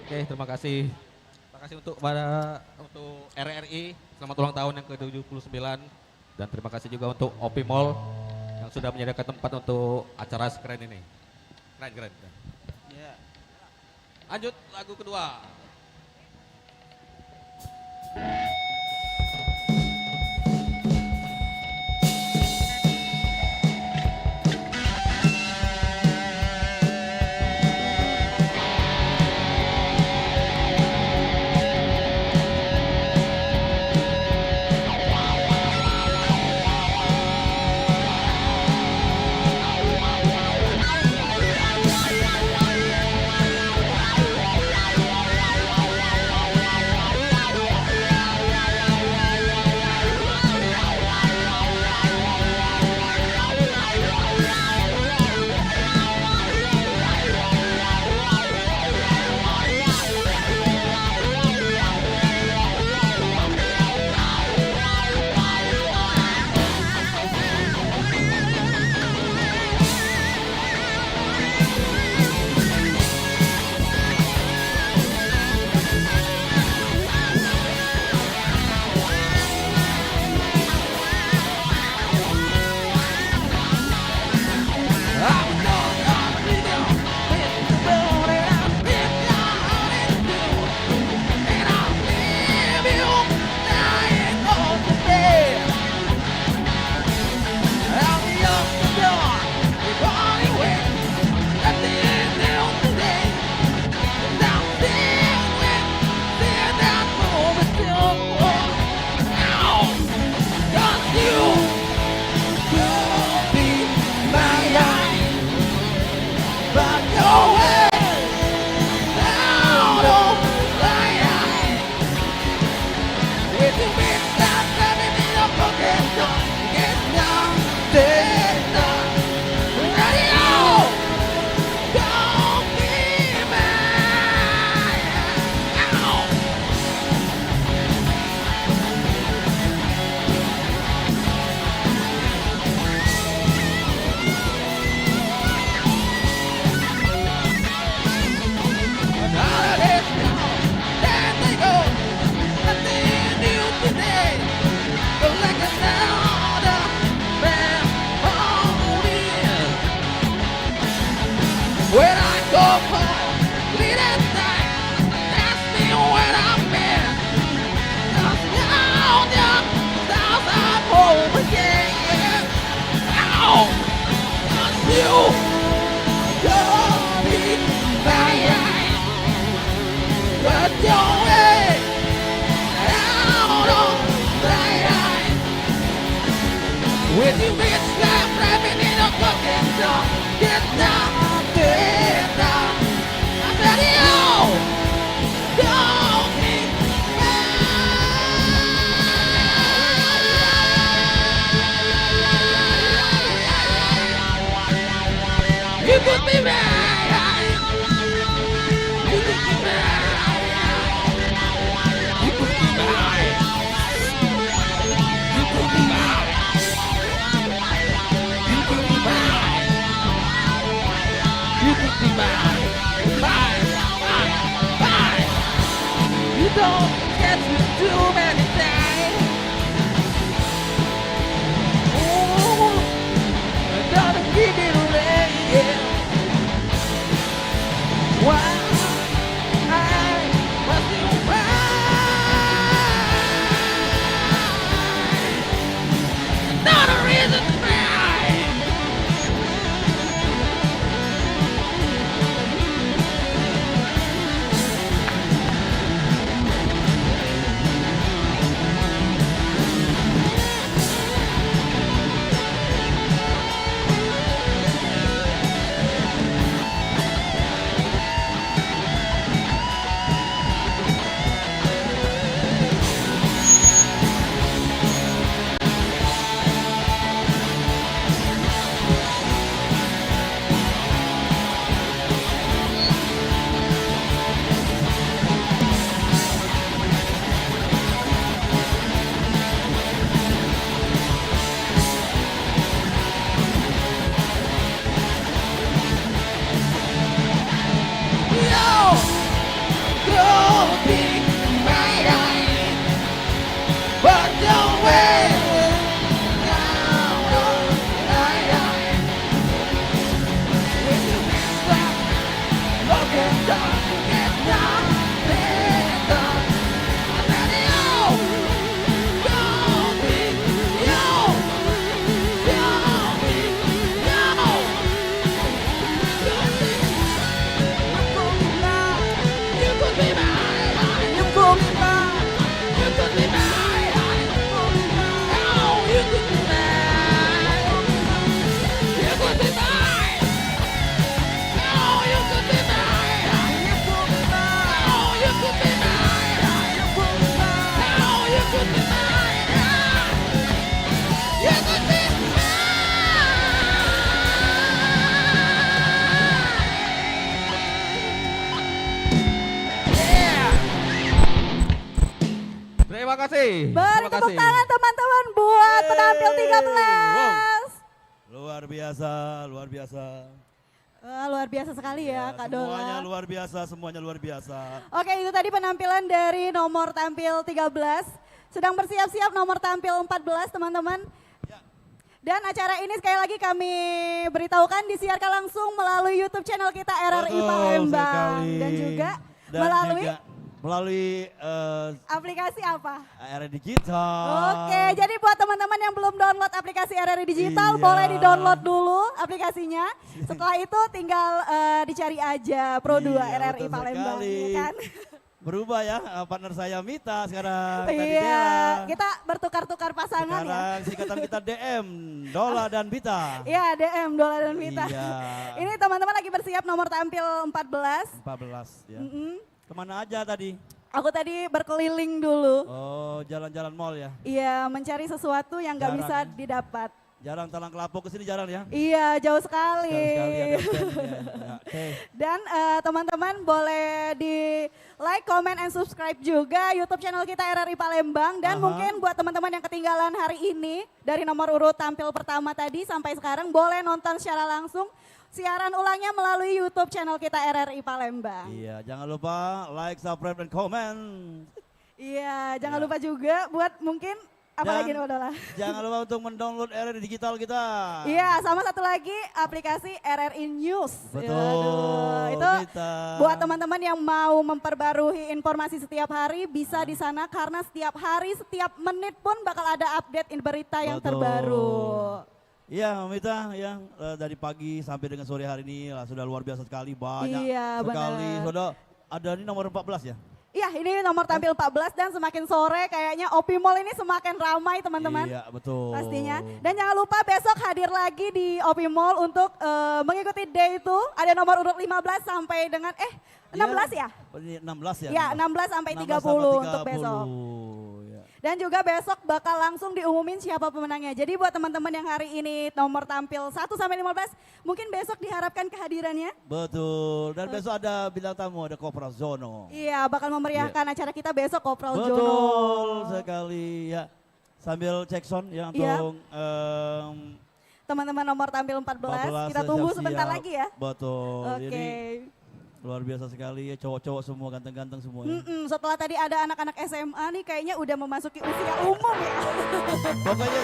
Oke, terima kasih. Terima kasih untuk RRI, selamat ulang tahun yang ke-79. Dan terima kasih juga untuk OP Mall yang sudah menyediakan tempat untuk acara sekeren ini. Keren. Ya. Lanjut lagu kedua. Terima kasih. Beri Terima tepuk kasih. tangan teman-teman buat penampil 13. Luar biasa, luar biasa. Luar biasa sekali ya Kak Dola. Semuanya luar biasa, semuanya luar biasa. Oke, itu tadi penampilan dari nomor tampil 13. Sedang bersiap-siap nomor tampil 14 teman-teman. Dan acara ini sekali lagi kami beritahukan disiarkan langsung melalui YouTube channel kita RRI Palembang. Dan juga melalui aplikasi apa? RRI Digital. Oke, jadi buat teman-teman yang belum download aplikasi RRI Digital, boleh di-download dulu aplikasinya. Setelah itu tinggal dicari aja Pro 2 RRI Palembang. Ya kan? Berubah ya, partner saya Mita sekarang. tadi Iya, Dela. kita bertukar-tukar pasangan Sekarang ya. singkatan kita DM, Dola dan Bita. Iya, DM Dola dan Mita. Iya. Ini teman-teman lagi bersiap nomor tampil 14. 14 ya. Kemana aja tadi? Aku tadi berkeliling dulu. Oh, jalan-jalan mall ya. Iya, mencari sesuatu yang nggak Jarang bisa ya? didapat. Jarang Talang Kelapo ke sini jarang ya. Iya, jauh sekali. Sekali ada stand-nya. Ya, oke. Dan teman-teman boleh di like, comment, and subscribe juga YouTube channel kita RRI Palembang. Dan mungkin buat teman-teman yang ketinggalan hari ini dari nomor urut tampil pertama tadi sampai sekarang boleh nonton secara langsung siaran ulangnya melalui YouTube channel kita RRI Palembang. Iya, jangan lupa like, subscribe, dan comment. Iya, jangan lupa juga buat mungkin apalagi nih Dola. Jangan lupa untuk mendownload RRI Digital kita. Iya, sama satu lagi aplikasi RRI News. Betul. Aduh, itu Mita. buat teman-teman yang mau memperbarui informasi setiap hari bisa di sana karena setiap hari, setiap menit pun bakal ada update berita yang terbaru. Iya, Mita, ya dari pagi sampai dengan sore hari ini sudah luar biasa sekali, banyak sekali. benar. Sudah ada ini nomor 14 ya? Iya, ini nomor tampil 14 dan semakin sore kayaknya Opi Mall ini semakin ramai teman-teman. Iya, betul. Pastinya. Dan jangan lupa besok hadir lagi di Opi Mall untuk mengikuti day itu. Ada nomor urut 15 sampai dengan 16 ya? Ini 16 ya? Ya, 16 sampai 30 untuk besok. Ya. Dan juga besok bakal langsung diumumin siapa pemenangnya. Jadi buat teman-teman yang hari ini nomor tampil 1 sampai 15, mungkin besok diharapkan kehadirannya. Betul. Dan besok ada bintang tamu, ada Kopral Zono. Iya, bakal memeriahkan acara kita besok Kopral Jono. Betul sekali ya. Sambil cek sound ya untuk teman-teman nomor tampil 14, kita tunggu sebentar lagi ya. Betul. Oke. Jadi luar biasa sekali ya, cowok-cowok semua ganteng-ganteng semua ya. Setelah tadi ada anak-anak SMA nih kayaknya udah memasuki usia umum ya. Pokoknya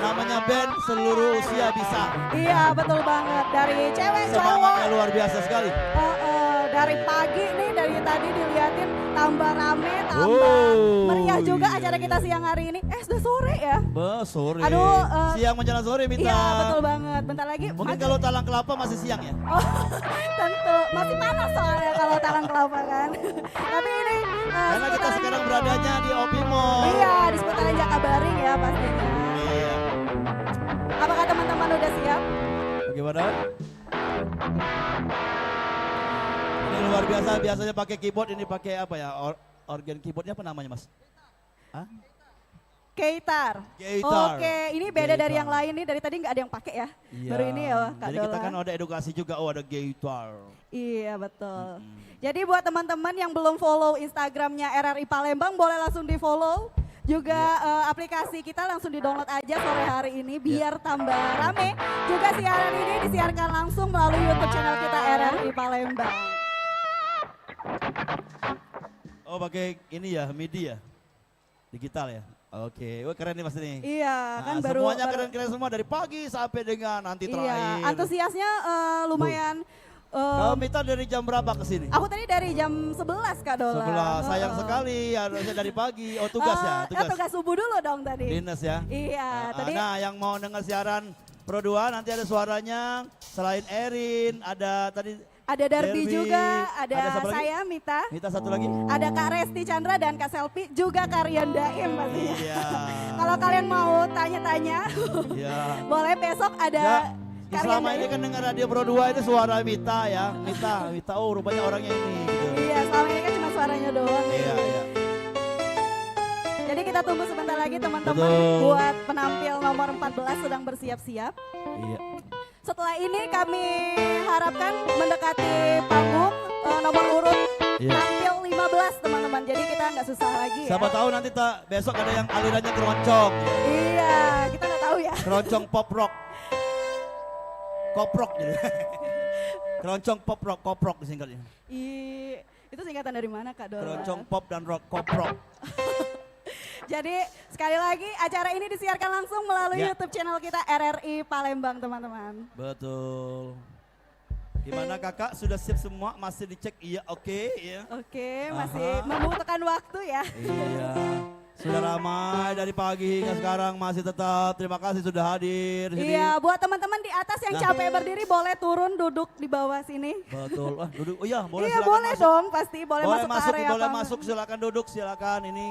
namanya band seluruh usia bisa. Iya, betul banget. Dari cewek, cowok. Semangatnya luar biasa sekali. Dari pagi nih, dari tadi diliatin tambah rame, tambah meriah juga acara kita siang hari ini. Sudah sore ya? Sore. Aduh, siang menjelang sore Mita. Iya, betul banget. Bentar lagi. Mungkin kalau Talang Kelapa masih siang ya? Oh, tentu. Masih panas soalnya kalau Talang Kelapa kan. Tapi ini karena kita sekarang beradanya di Opi Mall. Iya, di seputaran Jakabaring ya pastinya. Iya. Apakah teman-teman udah siap? Bagaimana? Ini luar biasa, biasanya pakai keyboard, ini pakai apa ya? Organ keyboardnya apa namanya Mas? Hah? Gitar. Gitar. Oke, ini beda dari yang lain nih. Dari tadi nggak ada yang pakai ya. Iya. Baru ini ya Kak Jadi kita Dola. kan ada edukasi juga, ada gitar. Iya betul. Jadi buat teman-teman yang belum follow Instagramnya RRI Palembang boleh langsung di follow. Juga aplikasi kita langsung di-download aja sore hari ini biar tambah rame. Juga siaran ini disiarkan langsung melalui YouTube channel kita RRI Palembang. Oh pakai ini ya, MIDI ya? Digital ya? Oke, wah keren nih Mas ini. Iya, kan baru semuanya keren-keren semua dari pagi sampai dengan nanti terakhir. Iya, antusiasnya lumayan. Kalau Mita dari jam berapa ke sini? Aku tadi dari jam 11 Kak Dola. 11, sayang sekali harusnya dari pagi. Oh tugas ya? Tugas subuh dulu dong tadi. Dinas ya? Iya, tadi. Nah yang mau dengar siaran Pro 2 nanti ada suaranya. Selain Erin, ada tadi ada Darby juga, ada siapa lagi? saya Mita. Mita satu lagi. Ada Kak Resti Chandra dan Kak Selvi, juga Kak Rian Daim pastinya. Iya. Kalau kalian mau tanya-tanya, Iya. boleh besok ada Kak Rian selama ini Daim. kan dengar radio Pro 2 itu suara Mita ya. Mita, oh rupanya orangnya ini gitu. Iya, selama ini kan cuma suaranya doang. Iya, iya. Jadi kita tunggu sebentar lagi teman-teman Betul. buat penampil nomor 14 sedang bersiap-siap. Iya. Setelah ini kami harapkan mendekati panggung nomor urut tampil 15 teman-teman. teman-teman. Jadi kita nggak susah lagi ya. Siapa tahu nanti besok ada yang alirannya keroncong. Iya, kita nggak tahu ya. Keroncong pop rock. Koprok jadi. Keroncong pop rock, koprok disingkatnya. Itu singkatan dari mana Kak Dora? Keroncong pop dan rock, koprok. Jadi sekali lagi acara ini disiarkan langsung melalui Ya. YouTube channel kita RRI Palembang teman-teman. Betul. Gimana kakak, sudah siap semua? Masih dicek? Iya, oke. Iya. Oke, masih membutuhkan waktu ya. Iya. Sudah ramai dari pagi hingga sekarang masih tetap. Terima kasih sudah hadir di sini. Iya, buat teman-teman di atas yang Nah. capek berdiri boleh turun duduk di bawah sini. Betul. Wah, duduk. Oh iya, boleh Iya, silakan boleh masuk. dong, pasti boleh masuk ke area boleh kamu. masuk, silakan duduk, silakan. Ini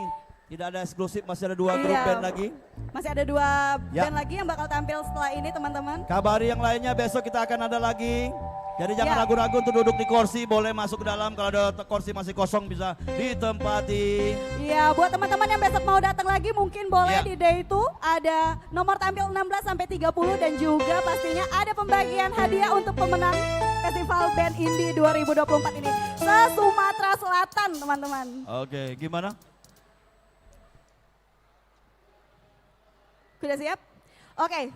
tidak ada eksklusif, masih ada 2 grup Iya. band lagi. Masih ada 2 Ya. band lagi yang bakal tampil setelah ini teman-teman. Kabari yang lainnya besok kita akan ada lagi. Jadi jangan Ya. ragu-ragu untuk duduk di kursi, boleh masuk ke dalam. Kalau ada kursi masih kosong bisa ditempati. Iya, buat teman-teman yang besok mau datang lagi mungkin boleh Ya. di day itu ada nomor tampil 16 sampai 30 dan juga pastinya ada pembagian hadiah untuk pemenang Festival Band Indie 2024 ini se-Sumatera Selatan, teman-teman. Oke, gimana? Sudah siap? Oke.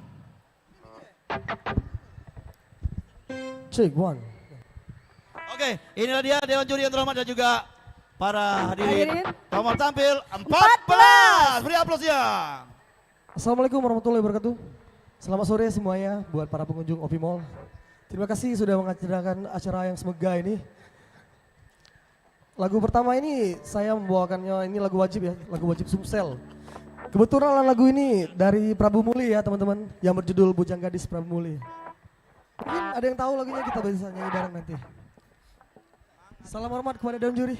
Check one. Oke, inilah dia Dewan Juri yang terhormat dan juga para hadirin. Hadirin. Nomor tampil 14. Beri aplaus ya. Assalamualaikum warahmatullahi wabarakatuh. Selamat sore semuanya buat para pengunjung Opi Mall. Terima kasih sudah mengadakan acara yang semegah ini. Lagu pertama ini saya membawakannya, ini lagu wajib ya, lagu wajib Sumsel. Kebetulan lagu ini dari Prabu Muli ya teman-teman, yang berjudul Bujang Gadis Prabu Muli. Mungkin ada yang tahu lagunya, kita bisa nyanyi bareng nanti. Salam hormat kepada Dewan Juri.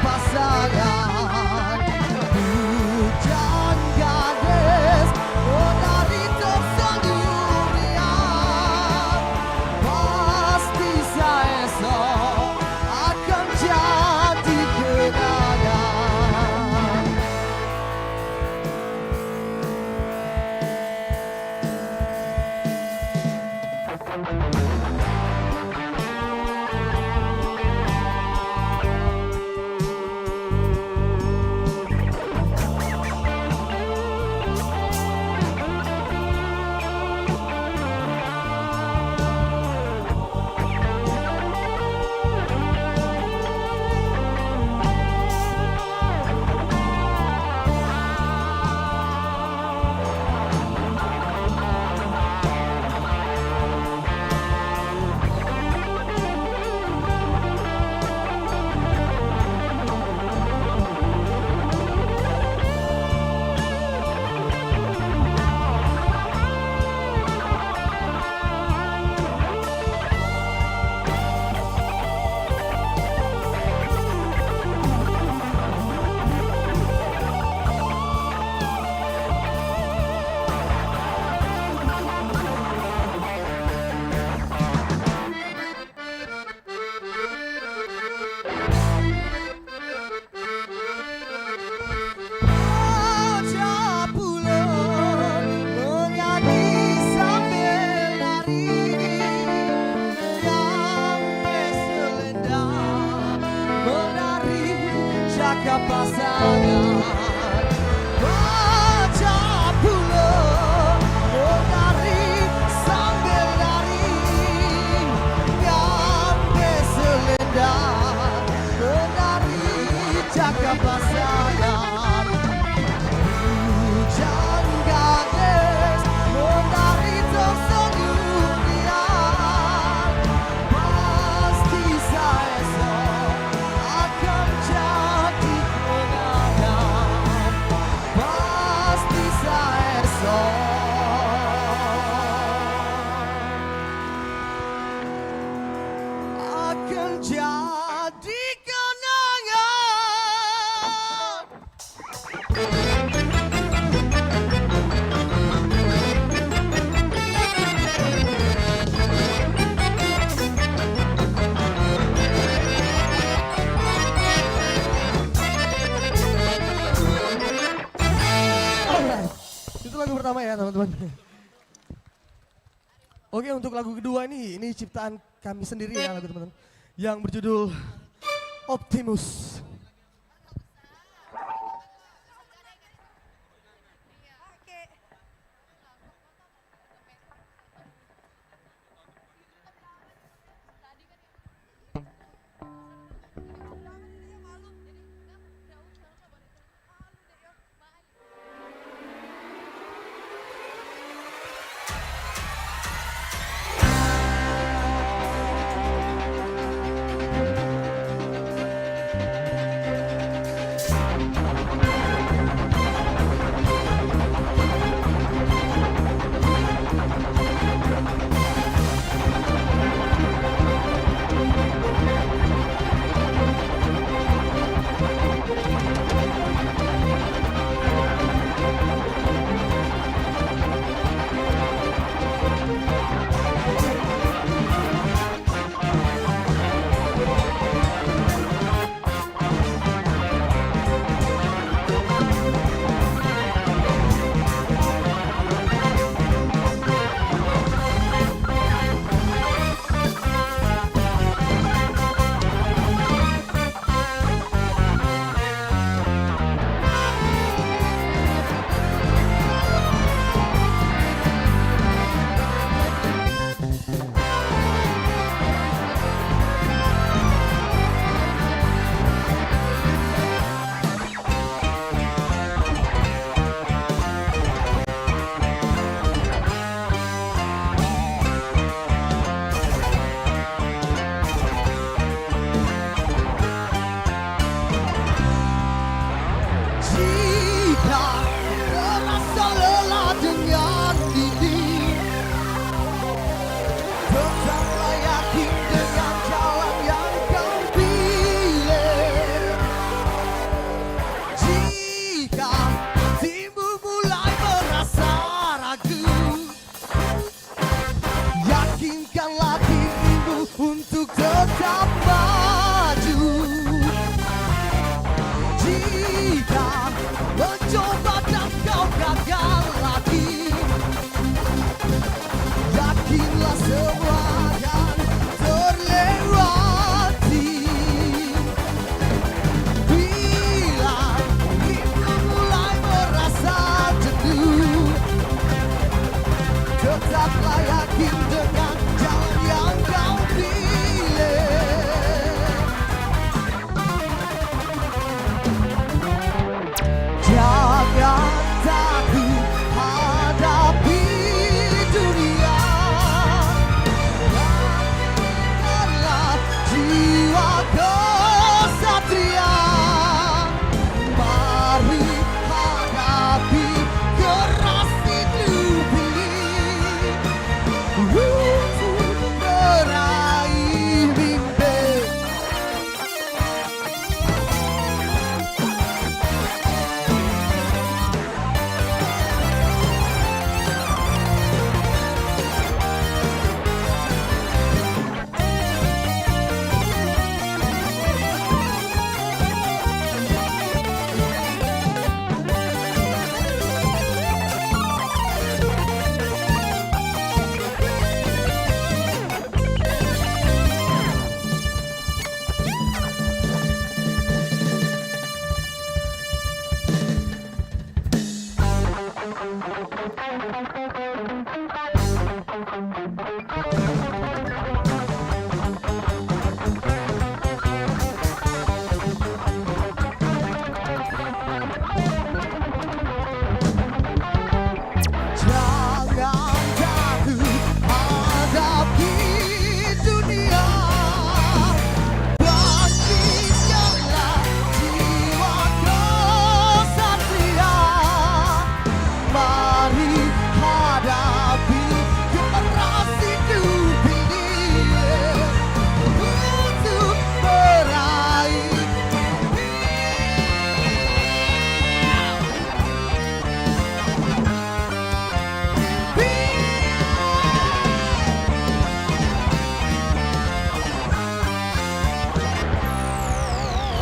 Pasangan jaga pasangan. Baca pulau menari sambil nari, ngambil selendang menari jaga pasangan. Hujan gadis menari tersenyum riang, pasti saya akan jadi pengadang, pasti saya akan jadi kenangan. Itu lagu pertama ya teman-teman. Oke, untuk lagu kedua ini ciptaan kami sendiri ya lagu teman-teman, yang berjudul Optimus.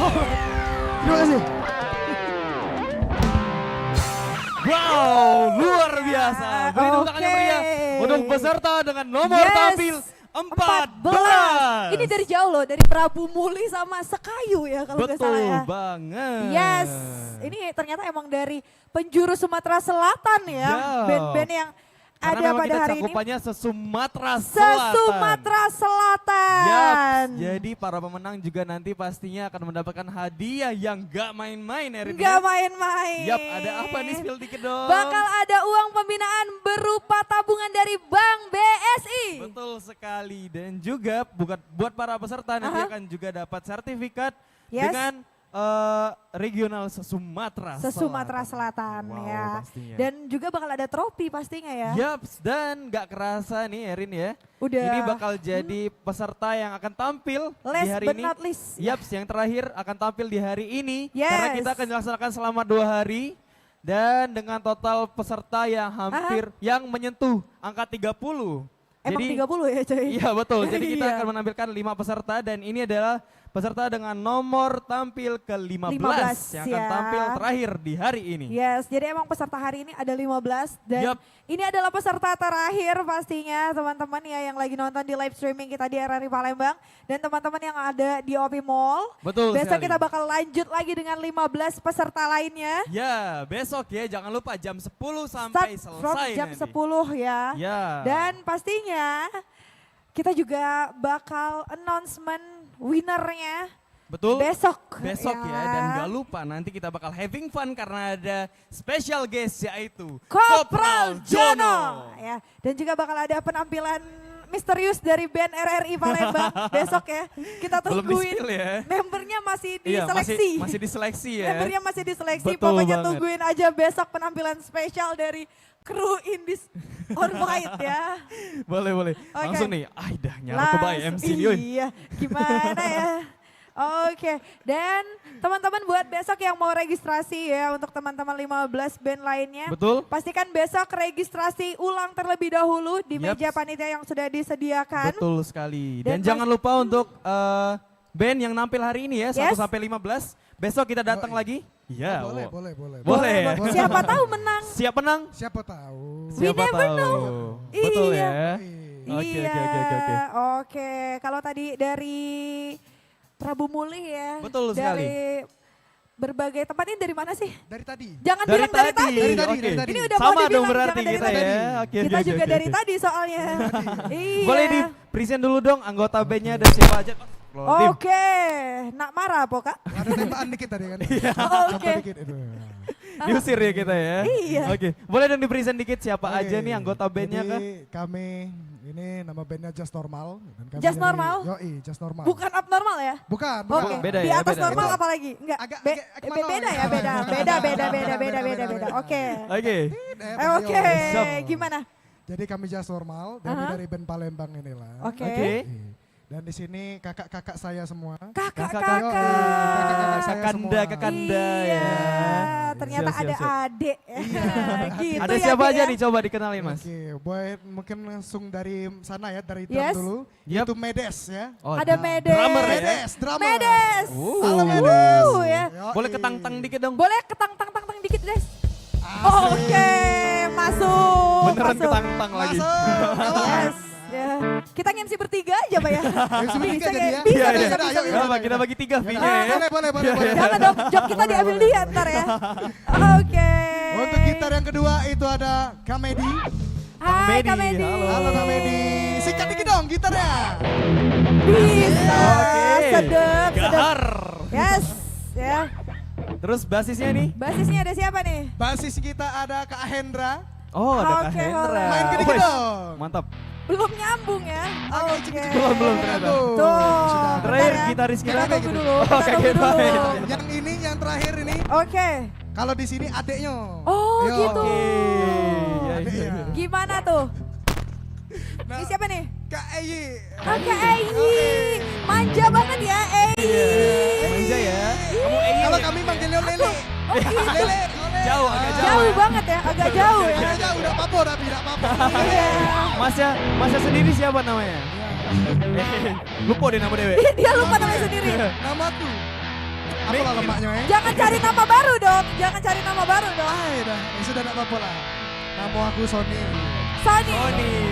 Terima kasih. Wow, luar biasa. Beri tepuk tangan yang meriah untuk peserta dengan nomor tampil 14. Ini dari jauh loh, dari Prabu Muli sama Sekayu ya kalau nggak salah ya. Betul banget. Yes, ini ternyata emang dari penjuru Sumatera Selatan ya, band-band yang ada pada hari ini. Cakupannya se-Sumatera Selatan. Se-Sumatera Selatan. Yap, jadi para pemenang juga nanti pastinya akan mendapatkan hadiah yang gak main-main Erin. Gak main-main. Yap, ada apa nih, spill dikit dong. Bakal ada uang pembinaan berupa tabungan dari Bank BSI. Betul sekali, dan juga buat para peserta nanti akan juga dapat sertifikat dengan regional Sumatera Selatan wow, ya. Pastinya. Dan juga bakal ada trofi pastinya ya. Yaps, dan gak kerasa nih Erin ya. Udah. Ini bakal jadi peserta yang akan tampil di hari but ini. not least. Yaps, yang terakhir akan tampil di hari ini. Yes. Karena kita akan dilaksanakan selama 2 hari. Dan dengan total peserta yang hampir, yang menyentuh angka 30. Emang 30 ya coy? Iya betul, jadi kita Iya. akan menampilkan 5 peserta dan ini adalah peserta dengan nomor tampil ke-15 yang akan tampil terakhir di hari ini. Yes, jadi emang peserta hari ini ada 15 dan ini adalah peserta terakhir pastinya teman-teman ya yang lagi nonton di live streaming kita di RRI Palembang dan teman-teman yang ada di OP Mall. Betul Besok sekali. kita bakal lanjut lagi dengan 15 peserta lainnya. Ya, besok ya jangan lupa jam 10 sampai Start selesai from jam nanti. 10 ya. Ya. Dan pastinya kita juga bakal announcement winnernya. Betul. Besok ya. Dan gak lupa nanti kita bakal having fun karena ada special guest yaitu Kopral Jono. Ya. Dan juga bakal ada penampilan misterius dari band RRI Palembang besok ya. Kita Belum tungguin. di-spill ya. Membernya masih Iya, diseleksi. masih diseleksi ya. Membernya masih diseleksi. Betul Pokoknya banget. tungguin aja besok penampilan spesial dari kru Indis on White ya. Boleh. Oke. Langsung nih, dah nyarap ke bayi MC nih. Iya, gimana ya. Oke, dan teman-teman buat besok yang mau registrasi ya untuk teman-teman 15 band lainnya. Betul. Pastikan besok registrasi ulang terlebih dahulu di meja panitia yang sudah disediakan. Betul sekali. Dan Dan jangan lupa untuk band yang nampil hari ini ya, 1 sampai 15. Besok kita datang lagi. Iya. Boleh. Siapa tahu menang. Siap menang? Siapa tahu. Siapa tahu. Betul Iya. ya. Oke. Oke, kalau tadi dari Prabu Muli ya. Betul dari sekali. berbagai tempat ini dari mana sih? Dari tadi. Jangan Dari bilang dari tadi. tadi. Oke. Ini udah Sama mau dibilang dong berarti jangan dari kita tadi. ya. Oke, Kita oke, juga oke, dari oke. tadi soalnya. Iya. Boleh di present dulu dong anggota bandnya dan siapa aja. Oke, nak marah po kak? Ada tembakan dikit tadi kan. Oke. Diusir ya kita ya. Iya. Oke, boleh dong di present dikit siapa Oke. aja nih anggota bandnya Jadi, kan? kami ini nama bandnya Just Normal. Dan kami Just dari- Normal? Yoi, Just Normal. Bukan abnormal ya? Bukan. Oke. Beda Di ya, atas beda, normal beda. apa lagi? Enggak. Beda ya, beda. Beda. Oke. Oke. Oke, gimana? Jadi kami Just Normal, dari dari band Palembang inilah. Oke. Oke. Dan di sini kakak-kakak saya semua. Kakak-kakak. Kakak-kakak saya semua. Kakanda Iya, ya. ternyata Siap, ada siap. adik. Gitu Ada ya, siapa Dik aja ya? nih coba dikenalin Mas? Oke, buat mungkin langsung dari sana ya, dari drum Yes. dulu. Yep. Itu Medes ya. Oh, Ada Medes. drummer ya? Medes, drummer. Medes. Halo Medes. Ya. Boleh ketang-tang dikit dong. Boleh ketang-tang dikit guys. Oke, masuk. Beneran masuk. ketang-tang lagi. Yes. Ya. Kita MC bertiga aja Pak ya. MC bertiga jadi ya? Bisa, Iya, bisa, iya. bisa. Nggak apa, kita bagi 3 fee-nya ya. Boleh. Jangan dong, job kita diambil dia ntar ya. Oke. Untuk gitar yang kedua itu ada Kamedi. Hai Kamedi. Halo Kamedi. Sikat dikit dong gitarnya. Bisa. Oke. Sedep. Gahar. Yes. Ya. Terus basisnya nih? Basisnya ada siapa nih? Basis kita ada Kak Hendra. Oh, ada Kak Oke, Hendra. Main gede Wes, dong. Mantap. Belum nyambung ya. Oke. Belum ternyata. Tuh. Terakhir bentar ya. gitaris kita. Kita tunggu dulu. Oh, Kita kayak tunggu gitu. dulu. Yang ini yang terakhir ini. Oke. Kalau di sini adeknya. Oh Yo. gitu. Iya, Adeknya. Gimana tuh? Nah, Ini siapa nih? Kak Eyi. Oke, Eyi. Manja banget ya, Eyi. Manja ya. Kamu Kalau kami manggilnya Lele. Oh, gitu. Lele. Jauh, agak jauh. Jauh banget ya, agak jauh ya. Udah jauh, udah apa-apa, tapi tidak apa-apa. Iya. Masnya sendiri siapa namanya? Lupa deh nama dewe. Dia lupa namanya sendiri. Namaku. Apalah lemaknya ya? Jangan cari nama baru dong. Jangan cari nama baru dong. Ya sudah tidak apa-apa lah. Nama aku Sony. Sony.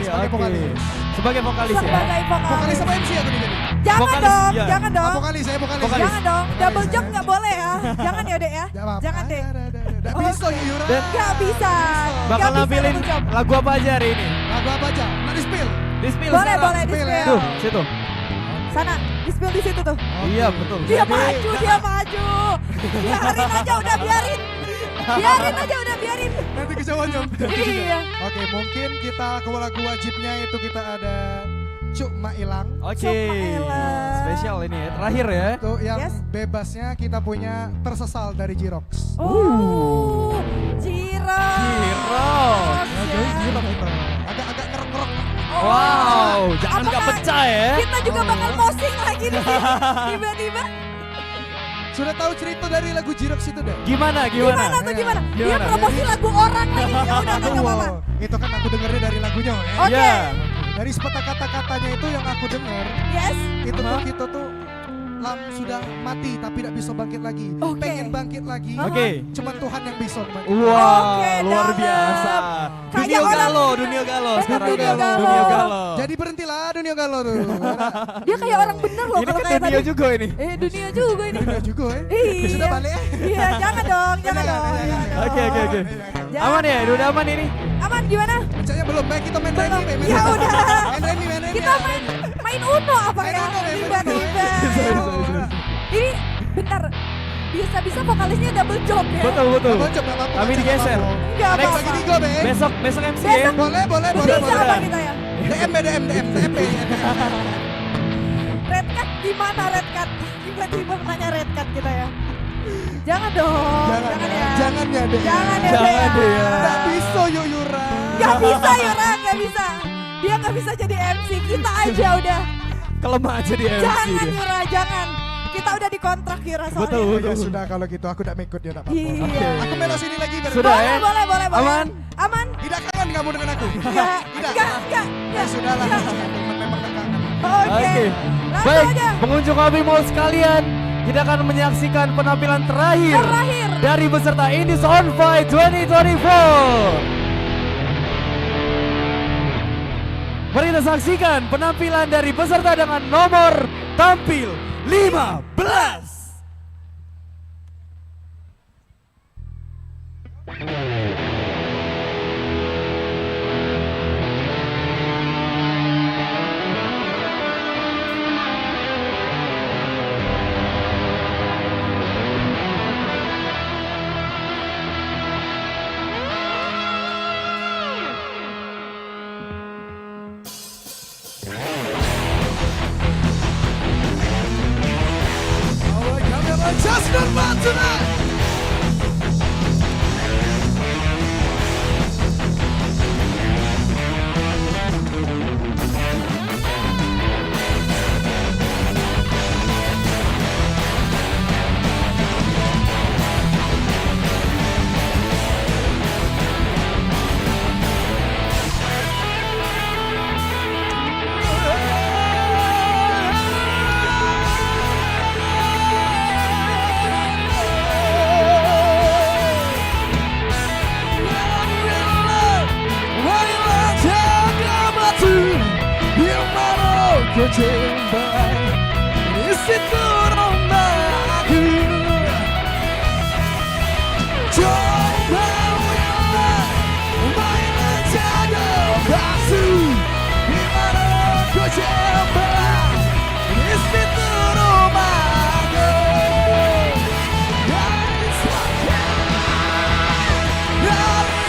Sebagai vokalis. Sebagai vokalis ya. Sebagai vokalis. Vokalis sama MC aku nih jadi. Jangan Vokalis, dong, iya. jangan dong. Vokalis, saya vokalis. Jangan dong, double job nggak boleh ya. Jangan ya Dek ya. Jangan Dek. Nggak bisa Yura. Nggak bisa. Bakal Nggak bisa nampilin double job. lagu apa aja hari ini? Lagu apa aja? Nah di spill. Di spill Boleh, sekarang. boleh, di spill. Tuh, situ. Sana, di spill di situ tuh. Iya betul. Dia maju, dia maju. Biarin aja udah biarin. Biarin aja udah biarin. Nanti kejauhan jam. Iya. Oke, mungkin kita ke lagu wajibnya itu kita ada Cuk Mailang. Oke. Spesial ini ya, terakhir ya. Itu yang bebasnya kita punya Tersesal dari Jirox. Jirox. Jirox itu. Agak ngerok-ngerok. Wow, jangan nggak pecah ya. Kita juga bakal posing lagi nih. Tiba-tiba. Sudah tahu cerita dari lagu Jirox itu deh? Gimana? Gimana tuh gimana? Dia promosi lagu orang lagi. Ya udah nggak apa-apa. Itu kan aku dengernya dari lagunya ya. Oke. Dari sepatah kata-katanya itu yang aku denger. Yes. Itu tuh kita tuh sudah mati tapi tidak bisa bangkit lagi. Pengen bangkit lagi. Oke. Cuman Tuhan yang bisa bangkit. Wah, luar biasa. Dunia galau sekarang. Dunia galau. Jadi berhentilah dunia galau tuh. Dia kayak orang bener loh. Ini kan dunia juga ini. Dunia juga ini. Dunia juga ya. Iya. Sudah balik ya? Iya, jangan dong, jangan dong. Oke. Aman ya? Udah aman ini? Aman gimana? Rencanya belum, kita main Remi. Ya udah. Main Remi. Kita main Uno apa ya? Tiba-tiba. Ini bentar. Bisa-bisa vokalisnya double job ya? Betul. Double job, nggak apa-apa. Kami digeser. Enggak Next. apa-apa. Bagi Digo, Be. Besok MC ya? Boleh. Bisa apa kita ya? DM. Red card gimana red card? Tiba-tiba nanya red card kita ya. Jangan dong. Jangan ya deh. Jangan ya. Nggak bisa Yura. Gak bisa Yura, gak bisa. Dia gak bisa jadi MC, kita aja udah. Kelemah aja di MC Jangan dia. Yura, jangan. Kita udah dikontrak Yura soalnya. Betul. Ya sudah kalau gitu aku tidak ikut ya, tidak apa-apa. Iya. Aku melo sini lagi. Sudah ya? Boleh. Aman. Tidak kangen kamu dengan aku? Enggak. Ya sudahlah, memang tak kangen. Oke. Langsung Baik, aja. pengunjung Happy Mall sekalian, kita akan menyaksikan penampilan terakhir dari peserta Indies on Fight 2024. Mari kita saksikan penampilan dari peserta dengan nomor tampil 15. Just not bad tonight. Kejembar di situ aku coba mainan jaga batu di mana kejembar di situ rumahku dari selatan dari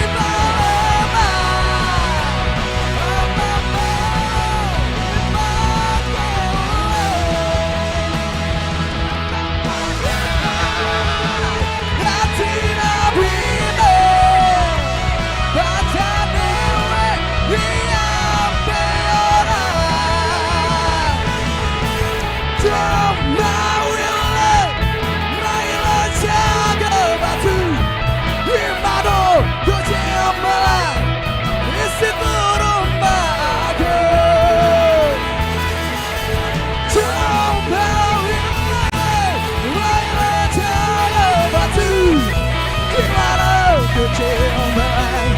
cembang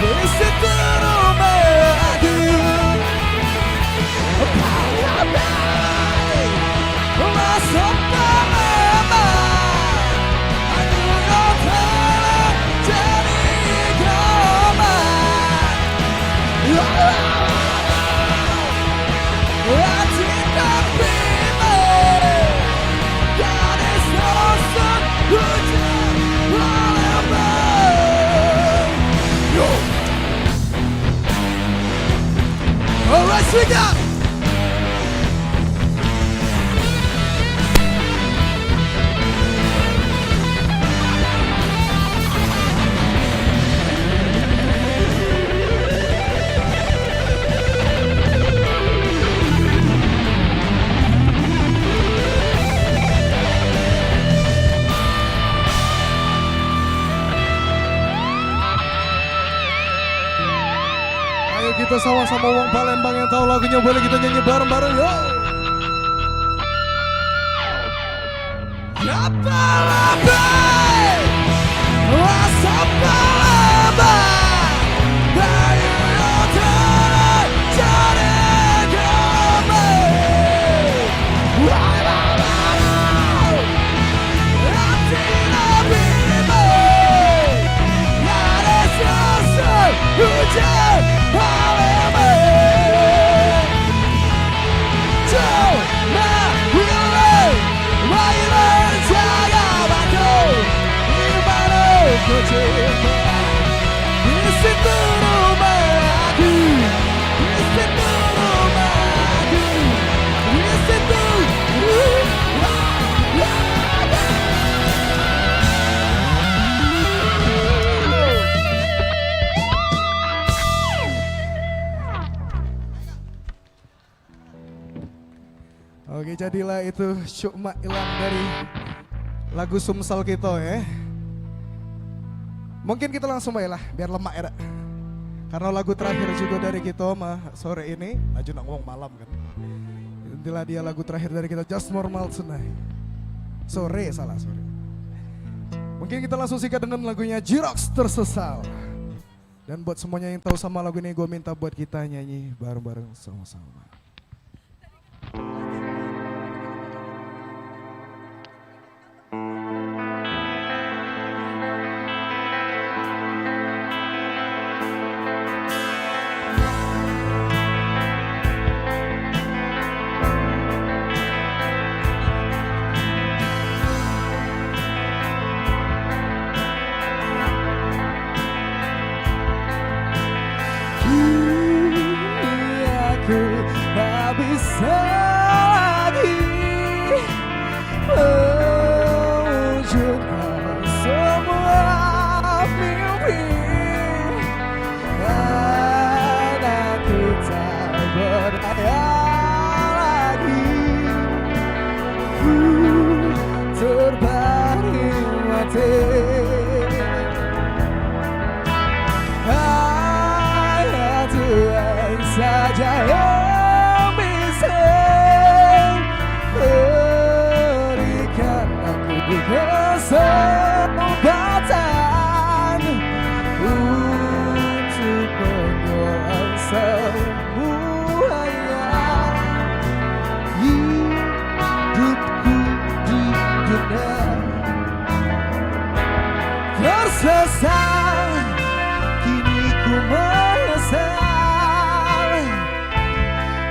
di situ rumahku. Palembang, masuk Palembang, aku kau telah jadi kawan. Hati tak prima, gadis rosok hujan Palembang. Yo. Alright, swing up. Ayo kita sama-sama wong Palembang yang tahu lagunya, boleh kita nyanyi bareng-bareng yo. Ya Palembang, rasa Palembang, bayu yang telah jadi damai. Hati nabi gadis rosok hujan Palembang. Coba wilayah wilayah jaga batu, gimana kau cinta di situ rumahku, di situ rumahku, di situ Oke, jadilah itu cuma hilang dari lagu Sumsel kita ya. Mungkin kita langsung baiklah biar lemak ya. Karena lagu terakhir juga dari kita sore ini, Aju nak ngomong malam kan. Intilah dia lagu terakhir dari kita, Just Normal Tonight. Sore. Mungkin kita langsung sikat dengan lagunya Jirox Tersesal. Dan buat semuanya yang tahu sama lagu ini, gue minta buat kita nyanyi bareng-bareng sama-sama. Aku tak bisa lagi mewujudkan semua mimpi, dan aku tak berdaya lagi. Ku terbaring mati, hanya Tuhan saja yang bisa berikan aku kesempatan untuk menyoal semuanya. Hidupku di dunia tersesat, kini ku menyesal.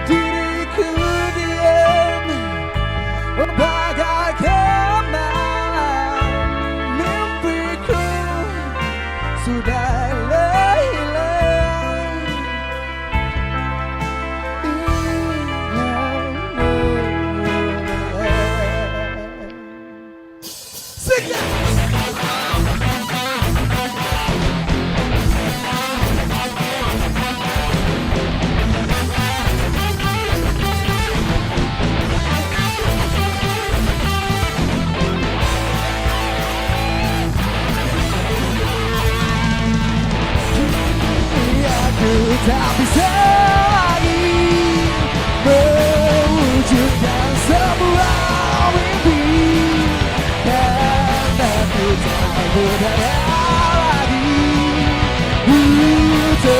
Diriku diam bagaikan malam, mimpiku sudah hilang. Sing it!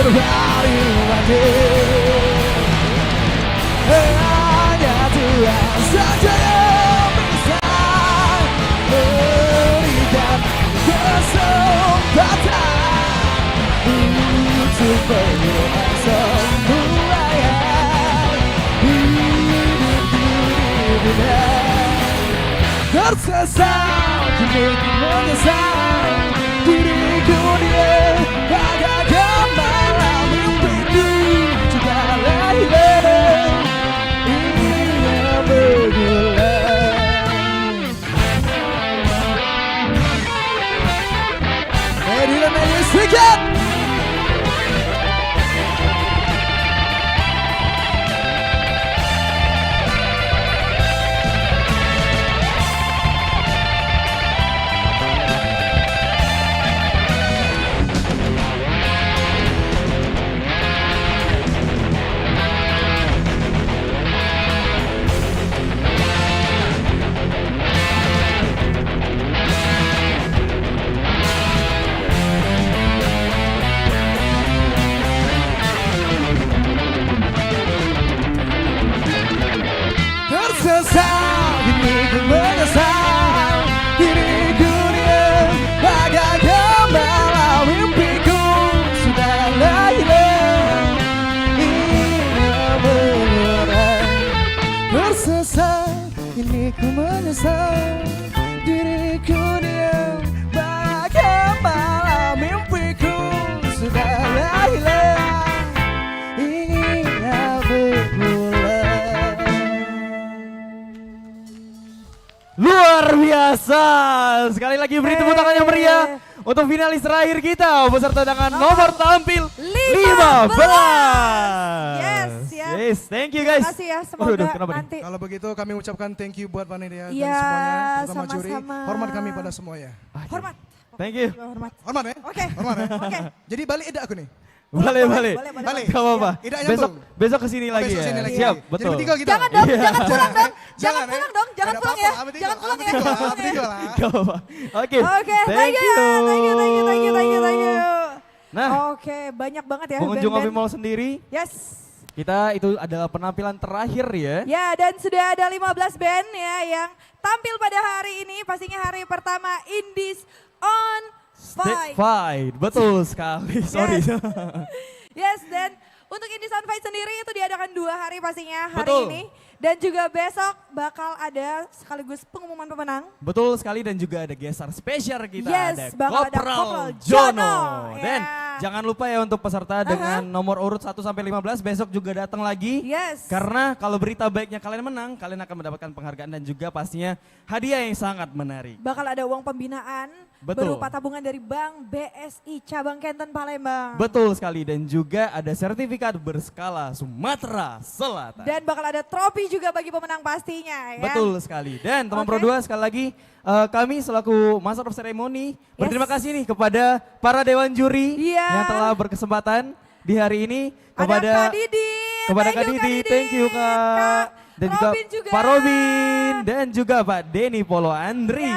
berbalik lagi. Hanya Tuhan saja yang bisa berikan kesempatan untuk melihat semua yang hidupku di dunia. Tersesat, kini menyesal diriku dia bagaikan malam mimpiku juga hilang. Ia bergulang. Ready to make it sedikit. Tersesat, kini ku menyesal diriku dia bagaikan malam mimpiku sudah hilang. Ia bergerak. Tersesat, kini ku menyesal diriku dia bagaikan malam mimpiku sudah hilang. Ia berpulang. Luar biasa. Sekali lagi beri tepuk tangan yang meriah untuk finalis terakhir kita beserta dengan nomor tampil 15. Yes, thank you guys. Terima kasih ya, semoga nanti. Kalau begitu kami ucapkan thank you buat panitia dan Ya, semuanya, terutama juri. sama-sama. Hormat kami pada semuanya. Hormat. Thank you. Hormat. Hormat ya? Oke. Hormat ya? Oke. Jadi balik ida aku nih. Boleh. Balik. Gak apa-apa. Ida Besok kesini lagi besok ya. kesini lagi. Siap, Jadi betul. bertiga kita. Jangan dong, Iya. jangan pulang dong. Jangan Jangan pulang dong, jangan pulang ya. Jangan pulang ya. Bertiga lah. Gak apa-apa. Oke. Oke, Thank you. thank you. Nah, Oke, banyak banget ya pengunjung band-band. Opi Mall sendiri, Yes. kita itu adalah penampilan terakhir ya. Ya, dan sudah ada 15 band ya yang tampil pada hari ini. Pastinya hari pertama Indies on Fight. Fight, betul sekali. Sorry. Yes, dan untuk Indies on Fight sendiri itu diadakan 2 hari pastinya hari Betul. ini. Dan juga besok bakal ada sekaligus pengumuman pemenang. Betul sekali, dan juga ada gestar spesial kita, Yes, ada bakal ada Kopral Kopral Jono. Jono, Dan ya. jangan lupa ya untuk peserta dengan nomor urut 1 sampai 15 besok juga datang lagi. Yes. Karena kalau berita baiknya kalian menang, kalian akan mendapatkan penghargaan dan juga pastinya hadiah yang sangat menarik. Bakal ada uang pembinaan Betul. berupa tabungan dari Bank BSI Cabang Kenten Palembang. Betul sekali, dan juga ada sertifikat berskala Sumatera Selatan. Dan bakal ada trofi juga bagi pemenang pastinya ya. Betul sekali. Dan teman Pro 2 sekali lagi kami selaku Master of Ceremony berterima kasih nih kepada para dewan juri yang telah berkesempatan di hari ini, kepada Kak Didi, thank you Kak. Dan juga Robin juga. Pak Robin dan juga Pak Denny Polo Andri.